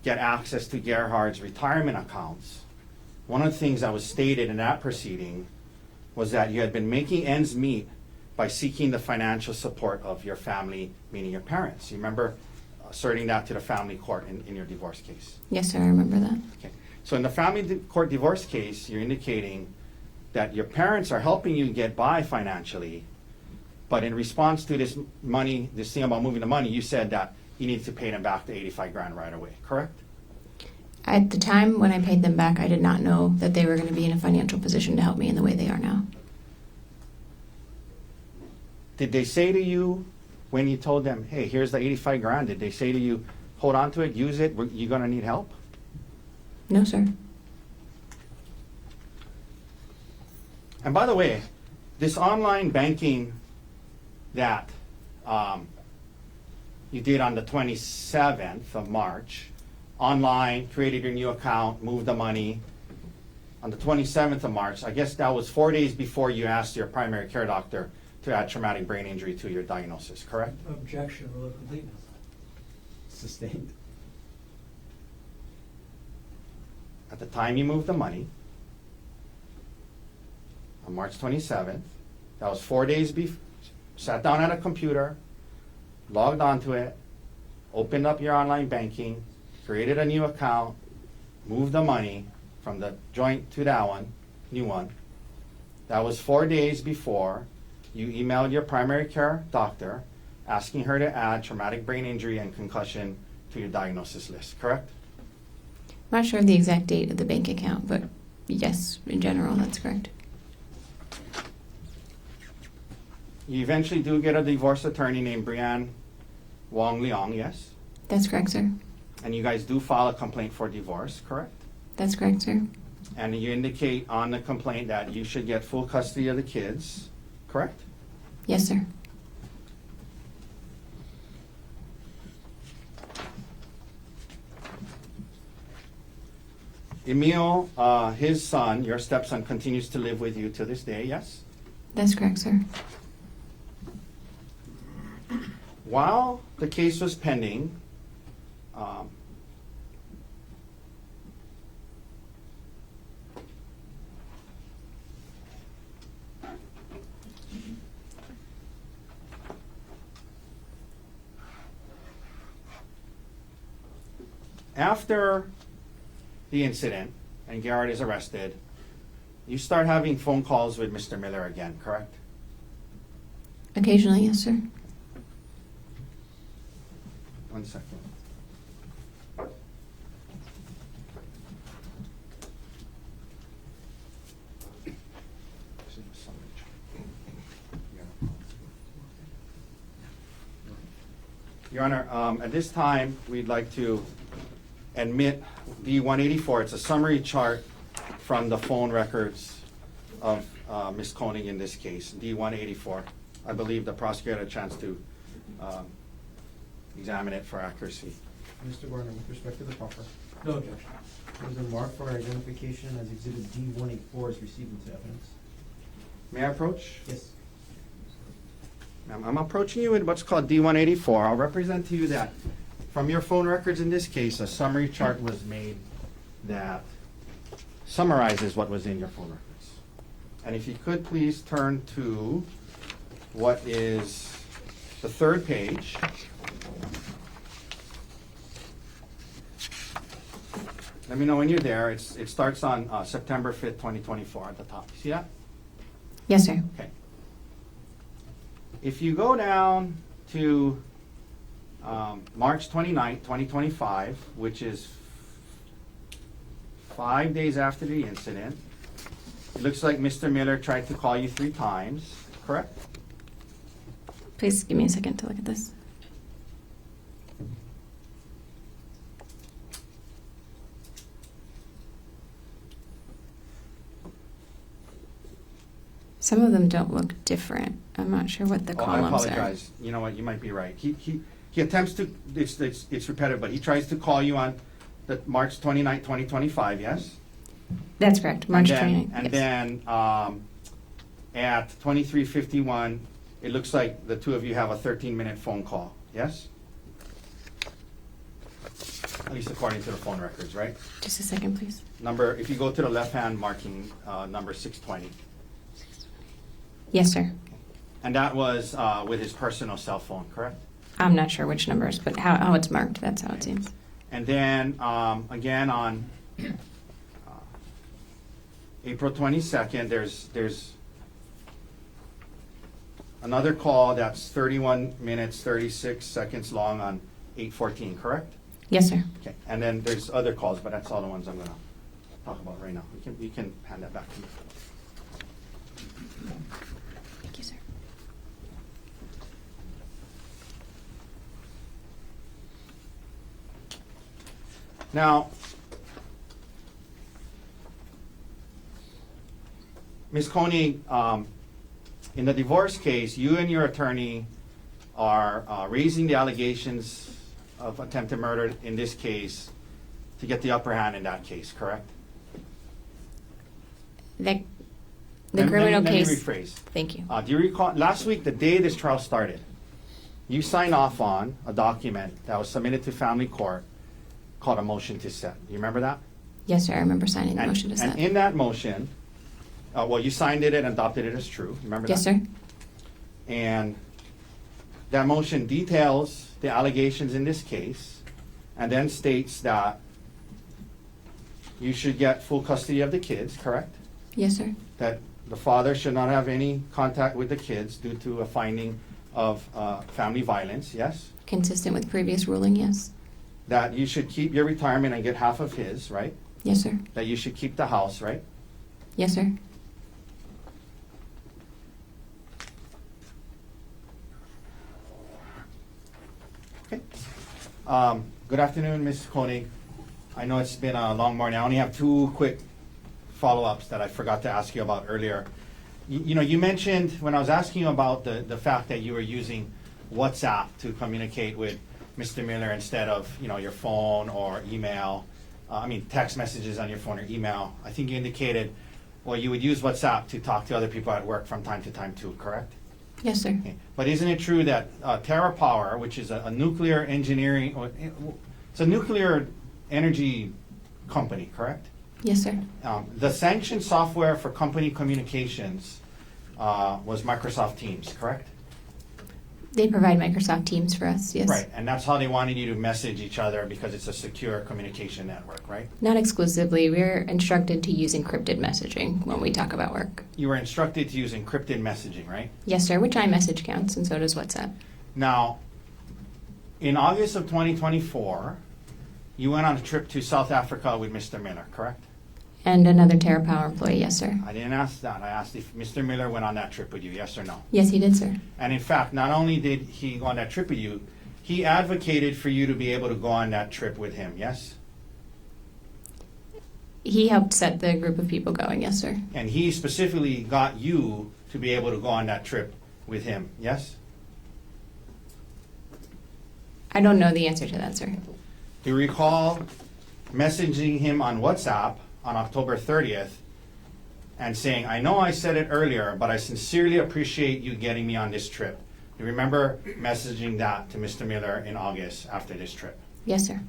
get access to Gerhardt's retirement accounts, one of the things that was stated in that proceeding was that you had been making ends meet by seeking the financial support of your family, meaning your parents. You remember asserting that to the family court in your divorce case? Yes, sir. I remember that. Okay. So in the family court divorce case, you're indicating that your parents are helping you get by financially, but in response to this money, this thing about moving the money, you said that you need to pay them back the 85 grand right away, correct? At the time when I paid them back, I did not know that they were going to be in a financial position to help me in the way they are now. Did they say to you when you told them, hey, here's the 85 grand, did they say to you, hold on to it, use it, you're going to need help? No, sir. And by the way, this online banking that you did on the 27th of March, online, created your new account, moved the money. On the 27th of March, I guess that was 4 days before you asked your primary care doctor to add traumatic brain injury to your diagnosis, correct? Objection, rule of completeness. Sustained. At the time you moved the money, on March 27th, that was 4 days before, sat down at a computer, logged onto it, opened up your online banking, created a new account, moved the money from the joint to that one, new one. That was 4 days before you emailed your primary care doctor asking her to add traumatic brain injury and concussion to your diagnosis list, correct? I'm not sure of the exact date of the bank account, but yes, in general, that's correct. You eventually do get a divorce attorney named Brianne Wong Leong, yes? That's correct, sir. And you guys do file a complaint for divorce, correct? That's correct, sir. And you indicate on the complaint that you should get full custody of the kids, correct? Yes, sir. Emil, his son, your stepson, continues to live with you to this day, yes? That's correct, sir. While the case was pending, after the incident and Gerhardt is arrested, you start having phone calls with Mr. Miller again, correct? Occasionally, yes, sir. 1 second. Your Honor, at this time, we'd like to admit D-184. It's a summary chart from the phone records of Ms. Konig in this case, D-184. I believe the prosecutor had a chance to examine it for accuracy. Mr. Gardner, with respect to the proffer, No objection. was it marked for identification as Exhibit D-184 is received into evidence? May I approach? Yes. Ma'am, I'm approaching you with what's called D-184. I'll represent to you that from your phone records in this case, a summary chart was made that summarizes what was in your phone records. And if you could please turn to what is the third page. Let me know when you're there. It starts on September 5th, 2024 at the top. You see that? Yes, sir. Okay. If you go down to March 29th, 2025, which is 5 days after the incident, it looks like Mr. Miller tried to call you 3 times, correct? Please give me a second to look at this. Some of them don't look different. I'm not sure what the Oh, I columns are. apologize. You know what, you might be right. He attempts to, it's repetitive, but he tries to call you on the March 29th, 2025, yes? That's correct, March And then- 29th. And yes. then at 23:51, it looks like the two of you have a 13-minute phone call, yes? At least according to the phone records, right? Just a second, please. Number, if you go to the left-hand marking, number 620. Yes, sir. And that was with his personal cell phone, correct? I'm not sure which numbers, but how it's marked, that's how it seems. And then, again, on April 22nd, there's another call that's 31 minutes, 36 seconds long on 8/14, correct? Yes, sir. Okay, and then there's other calls, but that's all the ones I'm gonna talk about right now. You can hand that back to me. Thank you, sir. Now, Ms. Konig, in the divorce case, you and your attorney are raising the allegations of attempted murder in this case to get the upper hand in that case, correct? The Let criminal me case. rephrase. Thank you. Do you recall, last week, the day this trial started, you signed off on a document that was submitted to family court called a motion to set. Do you remember that? Yes, sir. I remember signing the And- motion to set. And in that motion, well, you signed it and adopted it as true. Remember that? Yes, sir. And that motion details the allegations in this case and then states that you should get full custody of the kids, correct? Yes, sir. That the father should not have any contact with the kids due to a finding of family violence, yes? Consistent with previous ruling, yes. That you should keep your retirement and get half of his, right? Yes, sir. That you should keep the house, right? Yes, sir. Okay. Good afternoon, Ms. Konig. I know it's been a long morning. I only have 2 quick follow-ups that I forgot to ask you about earlier. You know, you mentioned when I was asking you about the fact that you were using WhatsApp to communicate with Mr. Miller instead of, you know, your phone or email, text messages on your phone or email. I think you indicated, well, you would use WhatsApp to talk to other people at work from time to time too, correct? Yes, sir. Okay. But isn't it true that TerraPower, which is a nuclear engineering, it's a nuclear energy company, correct? Yes, sir. The sanctioned software for company communications was Microsoft Teams, correct? They provide Microsoft Teams for us, yes. Right, and that's how they wanted you to message each other because it's a secure communication network, right? Not exclusively. We're instructed to use encrypted messaging when we talk about work. You were instructed to use encrypted messaging, right? Yes, sir, which iMessage counts, and so does WhatsApp. Now, in August of 2024, you went on a trip to South Africa with Mr. Miller, correct? And another TerraPower employee, yes, sir. I didn't ask that. I asked if Mr. Miller went on that trip with you, yes or no? Yes, he did, sir. And in fact, not only did he go on that trip with you, he advocated for you to be able to go on that trip with him, yes? He helped set the group of people going, yes, sir. And he specifically got you to be able to go on that trip with him, yes? I don't know the answer to that, sir. Do you recall messaging him on WhatsApp on October 30th and saying, I know I said it earlier, but I sincerely appreciate you getting me on this trip? You remember messaging that to Mr. Miller in August after this trip? Yes, sir.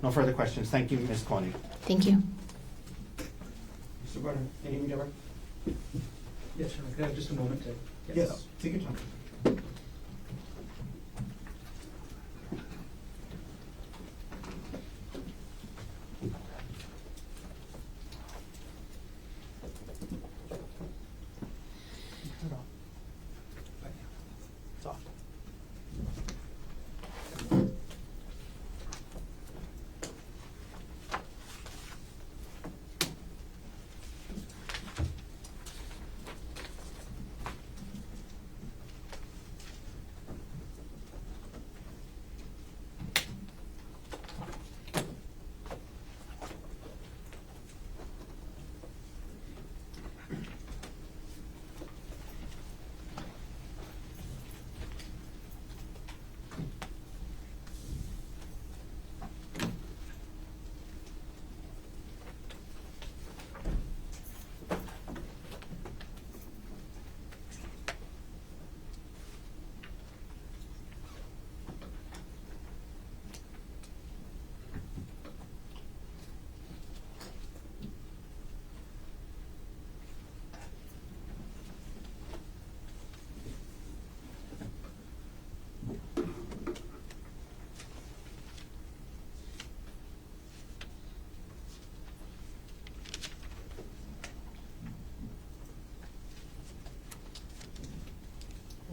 No further questions. Thank you, Ms. Konig. Thank you. Mr. Gordon, any endeavor? Yes, sir. Could I have just a moment to get this out? Yes, take your time. Turn it off. Right now. It's off.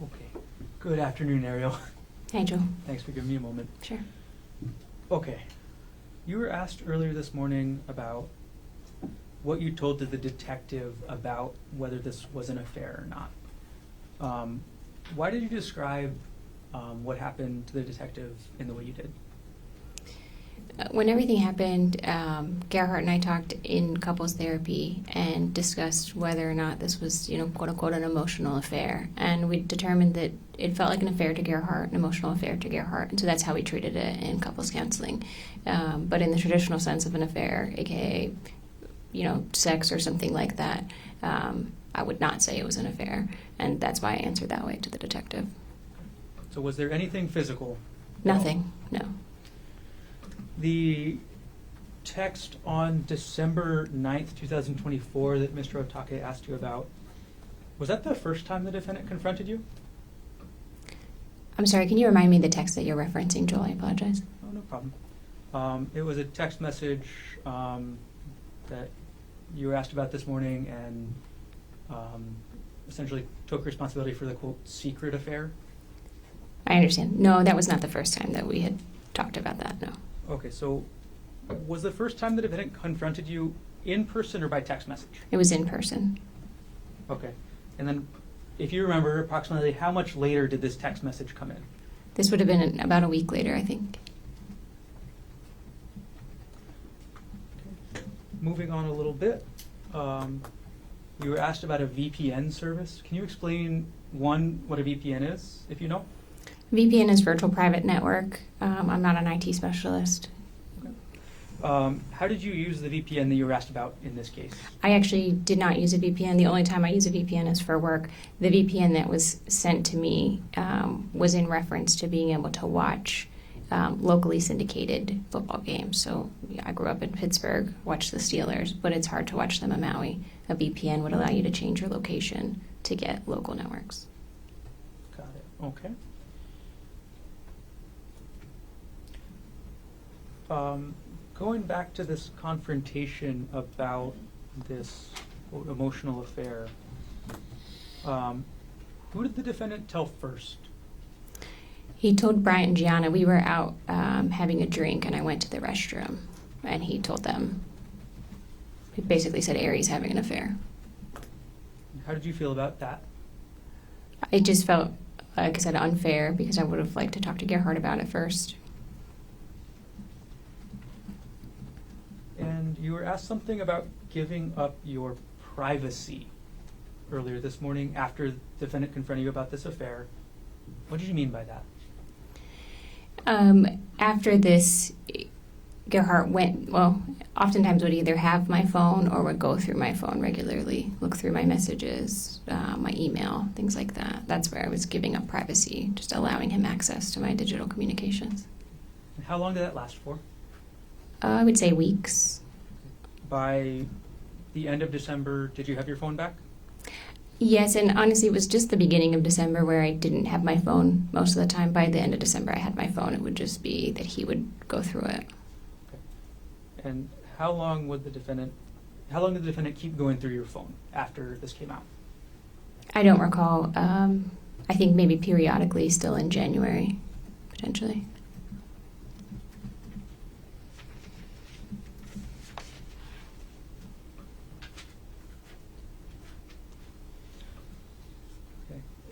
Okay. Good afternoon, Arielle. Hi, Joe. Thanks for giving me a moment. Sure. Okay. You were asked earlier this morning about what you told to the detective about whether this was an affair or not. Why did you describe what happened to the detective in the way you did? When everything happened, Gerhardt and I talked in couples therapy and discussed whether or not this was, quote unquote, an emotional affair. And we determined that it felt like an affair to Gerhardt, an emotional affair to Gerhardt. And so that's how we treated it in couples counseling. But in the traditional sense of an affair, aka, sex or something like that, I would not say it was an affair. And that's why I answered that way to the detective. So was there anything physical? at all? Nothing, no. The text on December 9th, 2024 that Mr. Otake asked you about, was that the first time the defendant confronted you? I'm sorry, can you remind me the text that you're referencing, Joel? I apologize. Oh, no problem. It was a text message that you were asked about this morning and essentially took responsibility for the, quote, secret affair. I understand. No, that was not the first time that we had talked about that, no. Okay, so was the first time the defendant confronted you in person or by text message? It was in person. Okay. And then, if you remember, approximately how much later did this text message come in? This would have been about a week later, I think. Moving on a little bit, you were asked about a VPN service. Can you explain, one, what a VPN is, if you know? VPN is virtual private network. I'm not an IT specialist. Okay. How did you use the VPN that you were asked about in this case? I actually did not use a VPN. The only time I use a VPN is for work. The VPN that was sent to me was in reference to being able to watch locally syndicated football games. So I grew up in Pittsburgh, watched the Steelers, but it's hard to watch them in Maui. A VPN would allow you to change your location to get local networks. Got it. Okay. Going back to this confrontation about this quote, emotional affair, who did the defendant tell first? He told Bryant and Gianna we were out having a drink, and I went to the restroom, and he told them. He basically said Aries having an affair. How did you feel about that? It just felt, like I said, unfair because I would have liked to talk to Gerhardt about it first. And you were asked something about giving up your privacy earlier this morning after the defendant confronted you about this affair. What did you mean by that? After this, Gerhardt oftentimes would either have my phone or would go through my phone regularly, look through my messages, my email, things like that. That's where I was giving up privacy, just allowing him access to my digital communications. And how long did that last for? I would say weeks. By the end of December, did you have your phone back? Yes, and honestly, it was just the beginning of December where I didn't have my phone most of the time. By the end of December, I had my phone. It would just be that he would go through it. Okay. And how long did the defendant keep going through your phone after this came out? I don't recall. I think maybe periodically, still in January, potentially.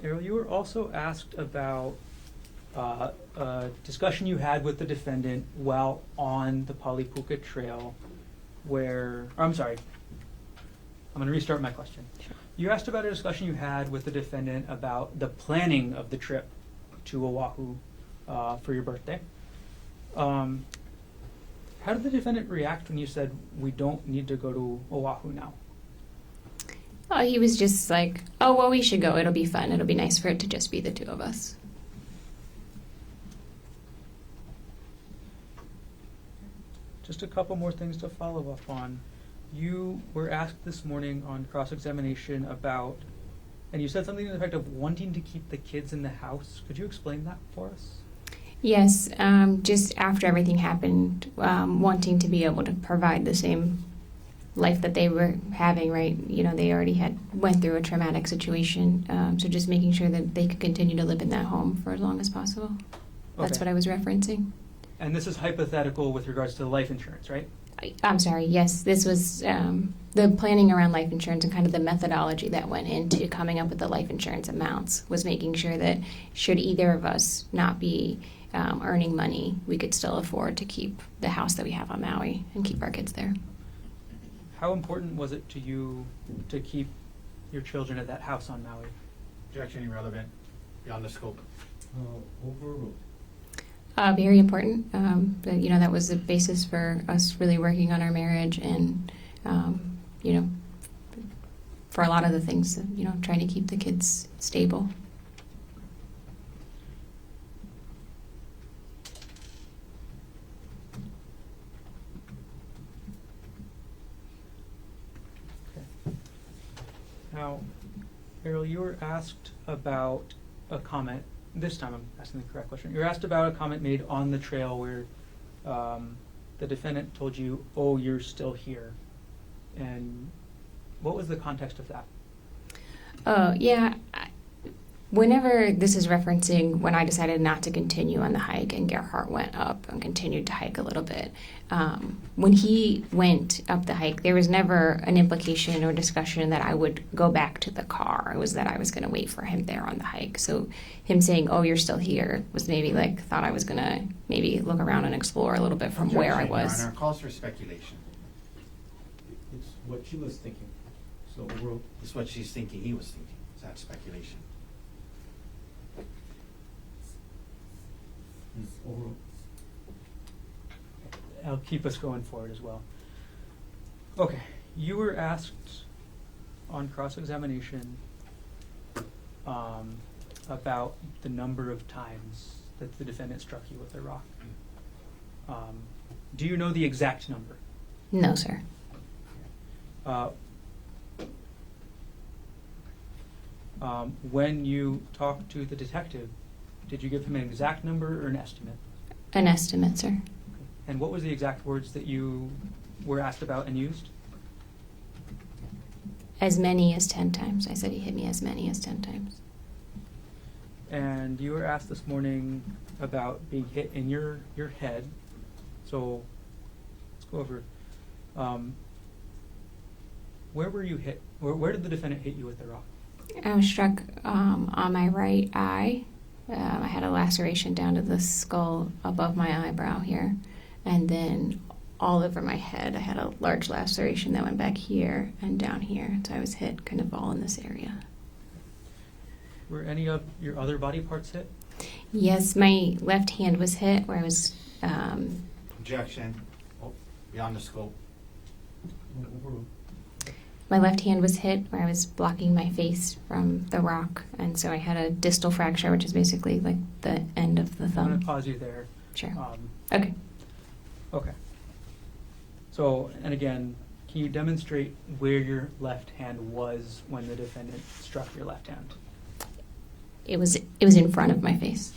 Arielle, you were also asked about a discussion you had with the defendant while on the Puka Trail I'm going to restart my question. Sure. You asked about a discussion you had with the defendant about the planning of the trip to Oahu for your birthday. How did the defendant react when you said, we don't need to go to Oahu now? Oh, he was just like, oh, well, we should go. It'll be fun. It'll be nice for it to just be the two of us. Just a couple more things to follow up on. You were asked this morning on cross-examination about, and you said something to the effect of wanting to keep the kids in the house. Could you explain that for us? Yes, just after everything happened, wanting to be able to provide the same life that they were having, right? You know, they already went through a traumatic situation, so just making sure that they could continue to live in that home for as long as possible. That's Okay. what I was referencing. And this is hypothetical with regards to the life insurance, right? I'm sorry, yes, this was the planning around life insurance and kind of the methodology that went into coming up with the life insurance amounts was making sure that should either of us not be earning money, we could still afford to keep the house that we have on Maui and keep our kids there. How important was it to you to keep your children at that house on Maui? Objection irrelevant, beyond the scope. Overruled. Very important. But, you know, that was the basis for us really working on our marriage and, you know, for a lot of the things, you know, trying to keep the kids stable. Now, Arielle, you were asked about a comment. This time I'm asking the correct question. You were asked about a comment made on the trail where the defendant told you, oh, you're still here. And what was the context of that? Yeah. Whenever this is referencing when I decided not to continue on the hike and Gerhardt went up and continued to hike a little bit, when he went up the hike, there was never an implication or discussion that I would go back to the car. It was that I was going to wait for him there on the hike. So him saying, oh, you're still here, was maybe like, thought I was going to maybe look around and explore a little bit from where I was. Your Honor, calls for speculation. It's what she was thinking. So overruled. It's what she's thinking, he was thinking. Is that speculation? Overruled. I'll keep us going forward as well. Okay, you were asked on cross-examination about the number of times that the defendant struck you with a rock. Do you know the exact number? No, sir. When you talked to the detective, did you give him an exact number or an estimate? An estimate, sir. And what was the exact words that you were asked about and used? As many as 10 times. I said he hit me as many as 10 times. And you were asked this morning about being hit in your head. So let's go over. Where were you hit? Where did the defendant hit you with the rock? I was struck on my right eye. I had a laceration down to the skull above my eyebrow here. And then all over my head, I had a large laceration that went back here and down here. So I was hit kind of all in this area. Were any of your other body parts hit? Yes, my left hand was hit where I was, Objection. Oh, beyond the scope. my left hand was hit where I was blocking my face from the rock. And so I had a distal fracture, which is basically like the end of the I'm going thumb. to pause you there. Sure. Um, Okay. Okay. So, and again, can you demonstrate where your left hand was when the defendant struck your left hand? It was in front of my face.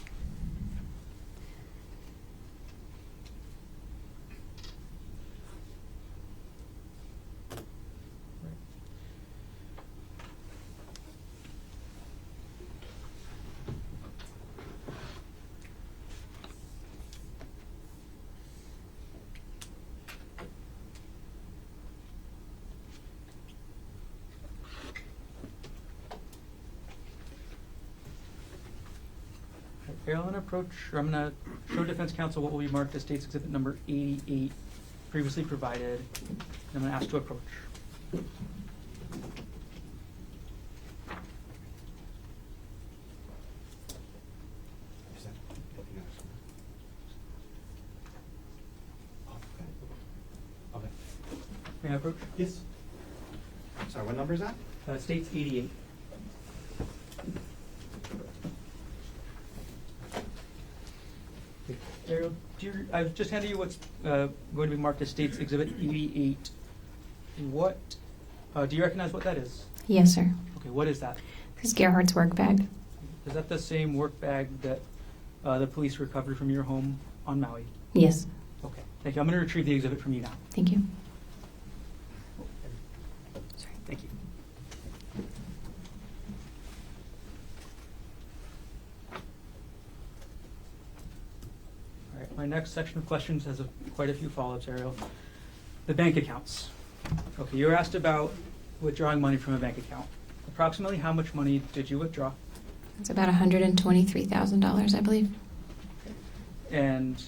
Arielle, I'm going to show defense counsel what will be marked as State's Exhibit number 88, previously provided. I'm going to ask to approach. Is that- Oh, okay. Okay. May I approach? Yes. Sorry, what number is that? State's 88. Arielle, I've just handed you what's going to be marked as State's Exhibit 88. What, do you recognize what that is? Yes, sir. Okay, what is that? This is Gerhardt's work bag. Is that the same work bag that the police recovered from your home on Maui? Yes. Okay, thank you. I'm going to retrieve the exhibit from you now. Thank you. Sorry, thank you. All right, my next section of questions has quite a few follow-ups, Arielle. The bank accounts. Okay, you were asked about withdrawing money from a bank account. Approximately how much money did you withdraw? It's about $123,000, I believe. And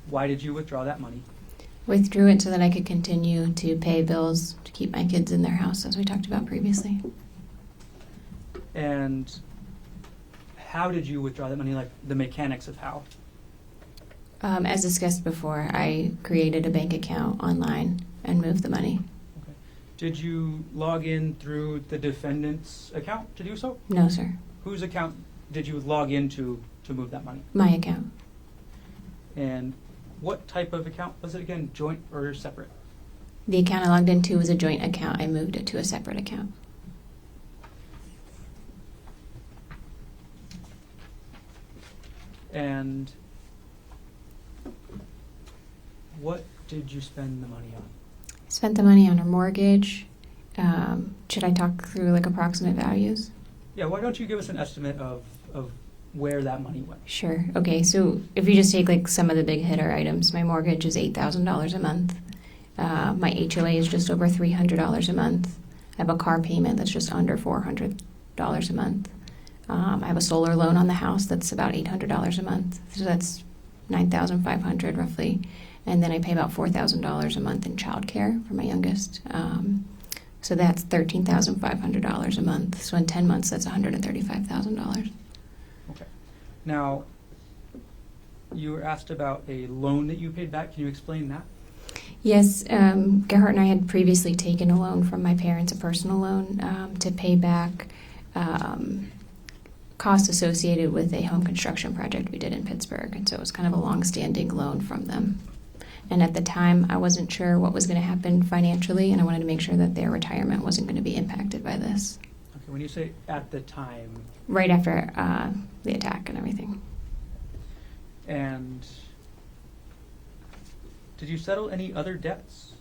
why did you withdraw that money? Withdrew it so that I could continue to pay bills to keep my kids in their house, as we talked about previously. And how did you withdraw that money, like the mechanics of how? As discussed before, I created a bank account online and moved the money. Okay. Did you log in through the defendant's account to do so? No, sir. Whose account did you log into to move that money? My account. And what type of account was it again, joint or separate? The account I logged into was a joint account. I moved it to a separate account. And what did you spend the money on? I spent the money on a mortgage. Should I talk through like approximate values? Yeah, why don't you give us an estimate of where that money went? Sure. Okay, so if you just take like some of the big hitter items, my mortgage is $8,000 a month. My HOA is just over $300 a month. I have a car payment that's just under $400 a month. I have a solar loan on the house that's about $800 a month. So that's $9,500 roughly. And then I pay about $4,000 a month in childcare for my youngest. So that's $13,500 a month. So in 10 months, that's $135,000. Okay. Now, you were asked about a loan that you paid back. Can you explain that? Yes, Gerhardt and I had previously taken a loan from my parents, a personal loan, to pay back costs associated with a home construction project we did in Pittsburgh. And so it was kind of a long-standing loan from them. And at the time, I wasn't sure what was going to happen financially, and I wanted to make sure that their retirement wasn't going to be impacted by this. Okay, when you say at the time. Right after the attack and everything. And did you settle any other debts?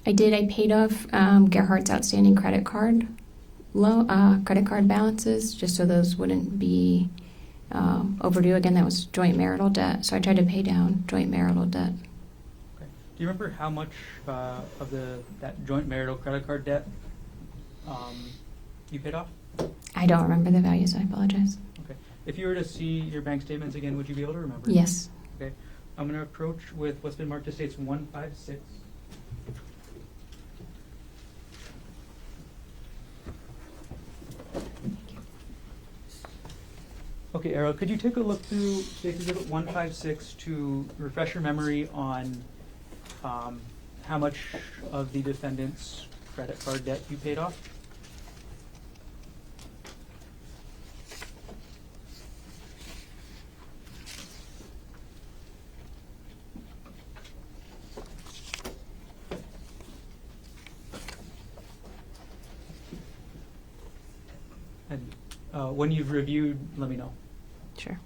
I did. I paid off Gerhardt's outstanding credit card balances, just so those wouldn't be overdue again. That was joint marital debt, so I tried to pay down joint marital debt. Okay. Do you remember how much of that joint marital credit card debt you paid off? I don't remember the values. I apologize. Okay. If you were to see your bank statements again, would you be able to remember? Yes. Okay. I'm going to approach with what's been marked as States 156. Okay, Arielle, could you take a look through State's Exhibit 156 to refresh your memory on how much of the defendant's credit card debt you paid off? And when you've reviewed, let me know. Sure.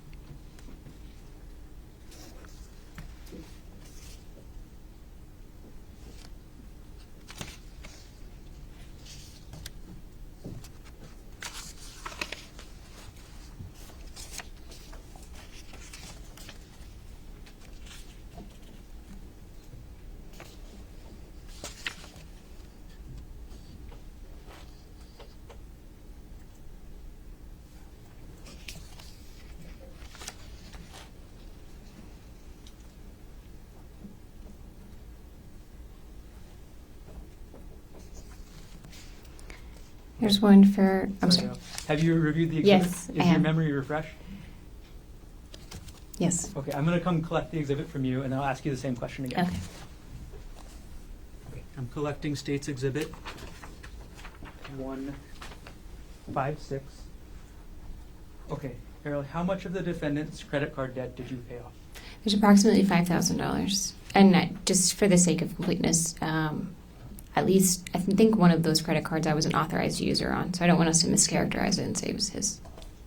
There's one for, I'm sorry. Have you reviewed the exhibit? Yes, I Is your have. memory refreshed? Yes. Okay, I'm going to come collect the exhibit from you, and I'll ask you the same question again. Okay. Okay, I'm collecting State's Exhibit 156. Okay, Arielle, how much of the defendant's credit card debt did you pay off? There's approximately $5,000. And just for the sake of completeness, at least I think one of those credit cards I was an authorized user on, so I don't want us to mischaracterize it and say it was his.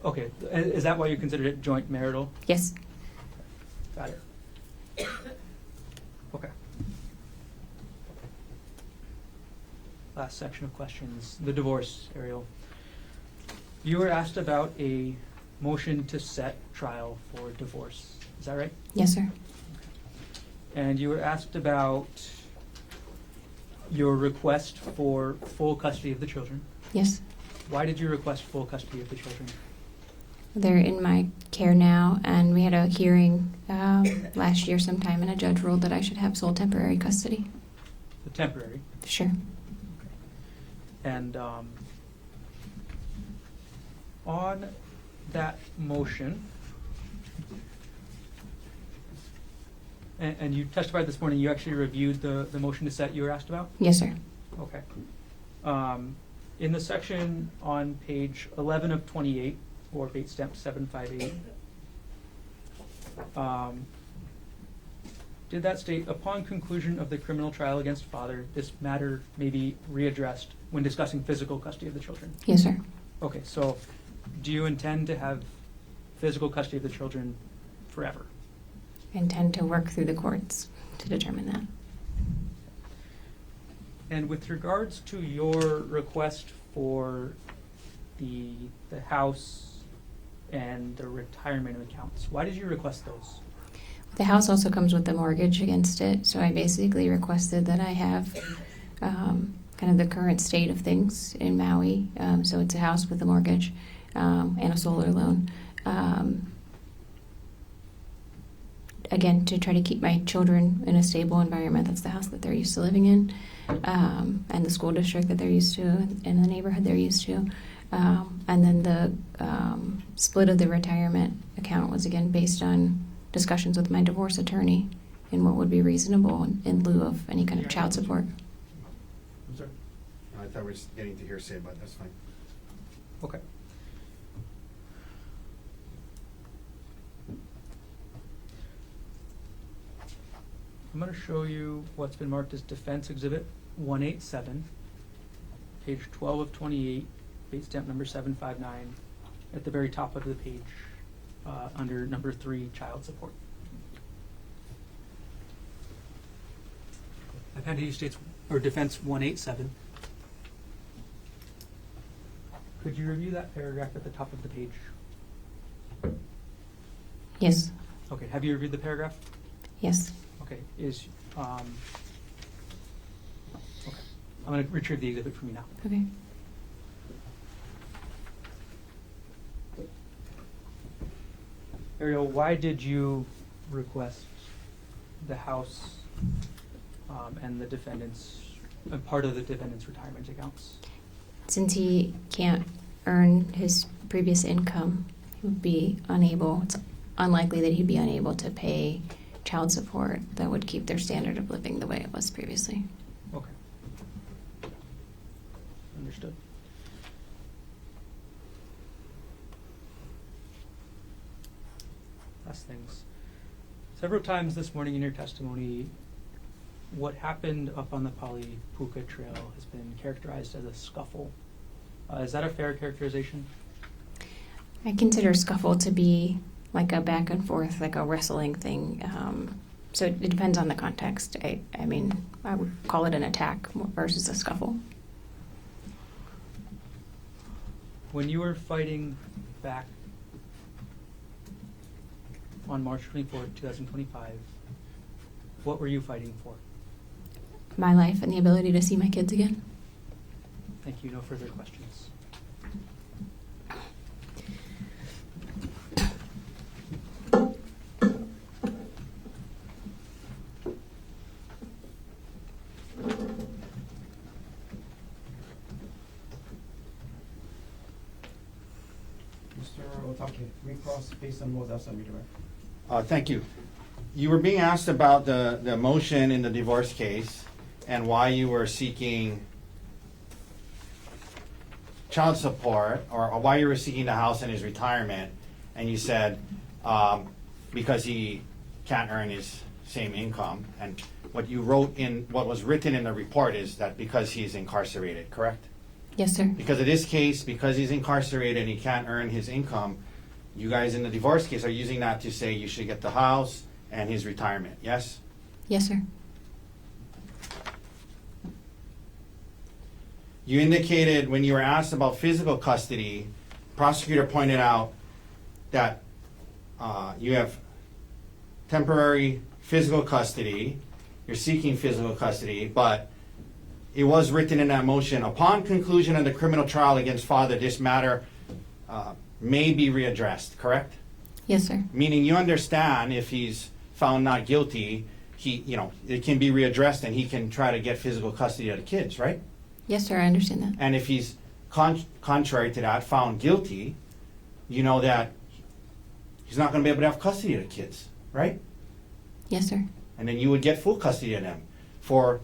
Okay, is that why you considered it joint marital? Yes. Got it. Okay. Last section of questions. The divorce, Arielle. You were asked about a motion to set trial for divorce. Is that right? Yes, sir. And you were asked about your request for full custody of the children. Yes. Why did you request full custody of the children? They're in my care now, and we had a hearing last year sometime, and a judge ruled that I should have sole temporary custody. The temporary. Sure. And on that motion, and you testified this morning, you actually reviewed the motion to set you were asked about? Yes, sir. Okay. In the section on page 11 of 28, or bait stamp 758, did that state, upon conclusion of the criminal trial against father, this matter may be readdressed when discussing physical custody of the children? Yes, sir. Okay, so do you intend to have physical custody of the children forever? I intend to work through the courts to determine that. And with regards to your request for the house and the retirement accounts, why did you request those? The house also comes with a mortgage against it, so I basically requested that I have kind of the current state of things in Maui. So it's a house with a mortgage and a solar loan. Again, to try to keep my children in a stable environment. That's the house that they're used to living in, and the school district that they're used to, and the neighborhood they're used to. And then the split of the retirement account was, again, based on discussions with my divorce attorney and what would be reasonable in lieu of any kind of child support. I'm sorry? I thought we were just getting to hearsay, but that's fine. Okay. I'm going to show you what's been marked as Defense Exhibit 187, page 12 of 28, base stamp number 759, at the very top of the page, under number 3, child support. I've handed you states or Defense 187. Could you review that paragraph at the top of the page? Yes. Okay. Have you reviewed the paragraph? Yes. Okay. Okay. I'm going to retrieve the exhibit from you now. Okay. Arielle, why did you request the house and the defendant's part of the defendant's retirement accounts? Since he can't earn his previous income would be unable, it's unlikely that he'd be unable to pay child support that would keep their standard of living the way it was previously. Okay. Understood. Last things. Several times this morning in your testimony, what happened up on the Puka Trail has been characterized as a scuffle. Is that a fair characterization? I consider scuffle to be like a back and forth, like a wrestling thing. So it depends on the context. I mean, I would call it an attack versus a scuffle. When you were fighting back on March 24th, 2025, what were you fighting for? My life and the ability to see my kids again. Thank you. No further questions. Mr. Otake, recross based on what else on redirect. Thank you. You were being asked about the motion in the divorce case and why you were seeking child support, or why you were seeking the house in his retirement, and you said because he can't earn his same income. And what you wrote in, what was written in the report is that because he's incarcerated, correct? Yes, sir. Because of this case, because he's incarcerated and he can't earn his income, you guys in the divorce case are using that to say you should get the house and his retirement, yes? Yes, sir. You indicated when you were asked about physical custody, prosecutor pointed out that you have temporary physical custody, you're seeking physical custody, but it was written in that motion, upon conclusion of the criminal trial against father, this matter may be readdressed, correct? Yes, sir. Meaning you understand if he's found not guilty, it can be readdressed and he can try to get physical custody of the kids, right? Yes, sir. I understand that. And if he's contrary to that, found guilty, you know that he's not going to be able to have custody of the kids, right? Yes, sir. And then you would get full custody of them for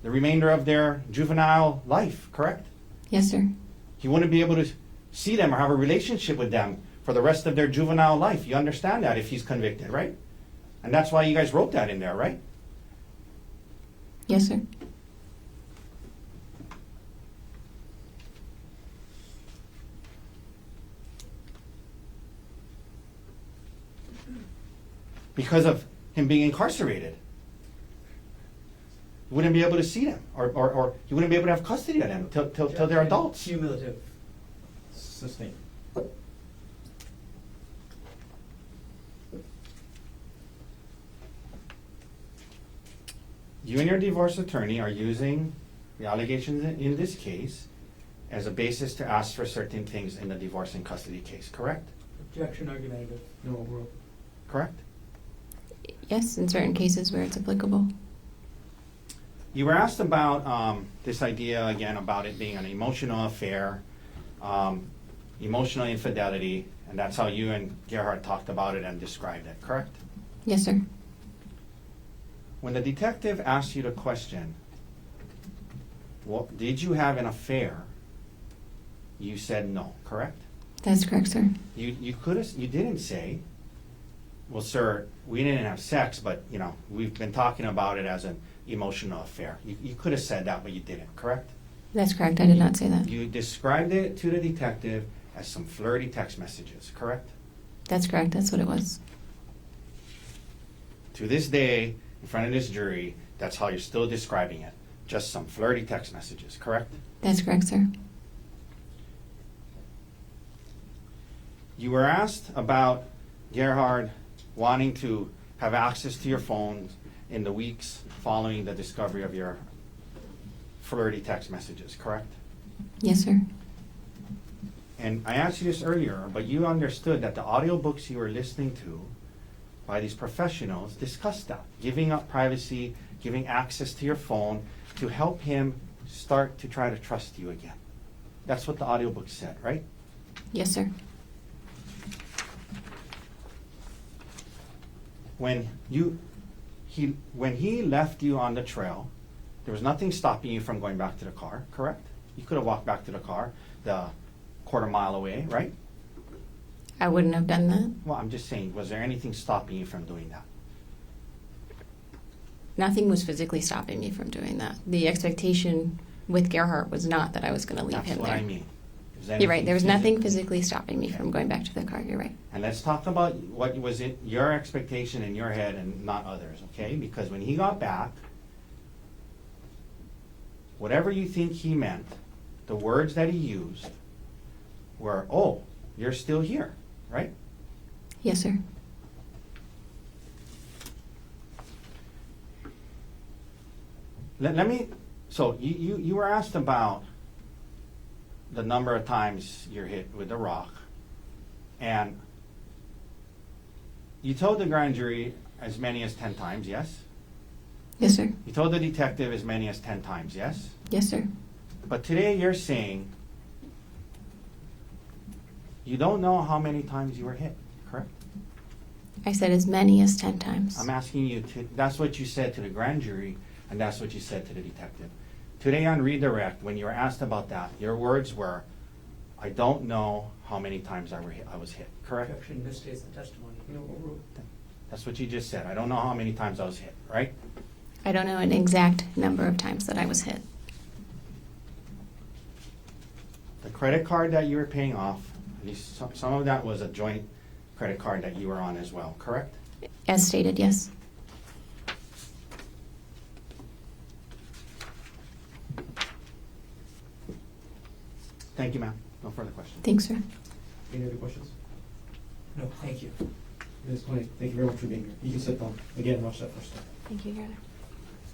the remainder of their juvenile life, correct? Yes, sir. He wouldn't be able to see them or have a relationship with them for the rest of their juvenile life. You understand that if he's convicted, right? And that's why you guys wrote that in there, right? Yes, sir. Because of him being incarcerated. You wouldn't be able to see them, or you wouldn't be able to have custody of them till they're adults. Cumulative. Sustain. You and your divorce attorney are using the allegations in this case as a basis to ask for certain things in the divorce and custody case, correct? Objection argumentative. No, we're Correct? Yes, in certain cases where it's applicable. You were asked about this idea again about it being an emotional affair, emotional infidelity, and that's how you and Gerhardt talked about it and described it, correct? Yes, sir. When the detective asked you the question, did you have an affair? You said no, correct? That's correct, sir. You didn't say, well, sir, we didn't have sex, but we've been talking about it as an emotional affair. You could have said that, but you didn't, correct? That's correct. I did not say that. You described it to the detective as some flirty text messages, correct? That's correct. That's what it was. To this day, in front of this jury, that's how you're still describing it. Just some flirty text messages, correct? That's correct, sir. You were asked about Gerhardt wanting to have access to your phone in the weeks following the discovery of your flirty text messages, correct? Yes, sir. And I asked you this earlier, but you understood that the audiobooks you were listening to by these professionals discussed that, giving up privacy, giving access to your phone to help him start to try to trust you again. That's what the audiobook said, right? Yes, sir. when he left you on the trail, there was nothing stopping you from going back to the car, correct? You could have walked back to the car, the quarter mile away, right? I wouldn't have done that. Well, I'm just saying, was there anything stopping you from doing that? Nothing was physically stopping me from doing that. The expectation with Gerhardt was not that I was going to leave That's him what there. I mean. You're right. There was nothing physical. physically stopping me from going back to the car. You're right. And let's talk about what was in your expectation in your head and not others, okay? Because when he got back, whatever you think he meant, the words that he used were, "Oh, you're still here," right? Yes, sir. Let me, so you were asked about the number of times you're hit with the rock, and you told the grand jury as many as 10 times, yes? Yes, sir. You told the detective as many as 10 times, yes? Yes, sir. But today you're saying you don't know how many times you were hit, correct? I said as many as 10 times. I'm asking you to, that's what you said to the grand jury, and that's what you said to the detective. Today on redirect, when you were asked about that, your words were, "I don't know how many times I was hit," correct? Objection misstates the testimony. That's what you just said. I don't know how many times I was hit, right? I don't know an exact number of times that I was hit. The credit card that you were paying off, at least some of that was a joint credit card that you were on as well, correct? As stated, yes. Thank you, ma'am. No further questions. Thanks, sir. Any other questions? No, thank you. Ms. Konig, thank you very much for being here. You can sit down. Again, watch that first step. Thank you, Your Honor.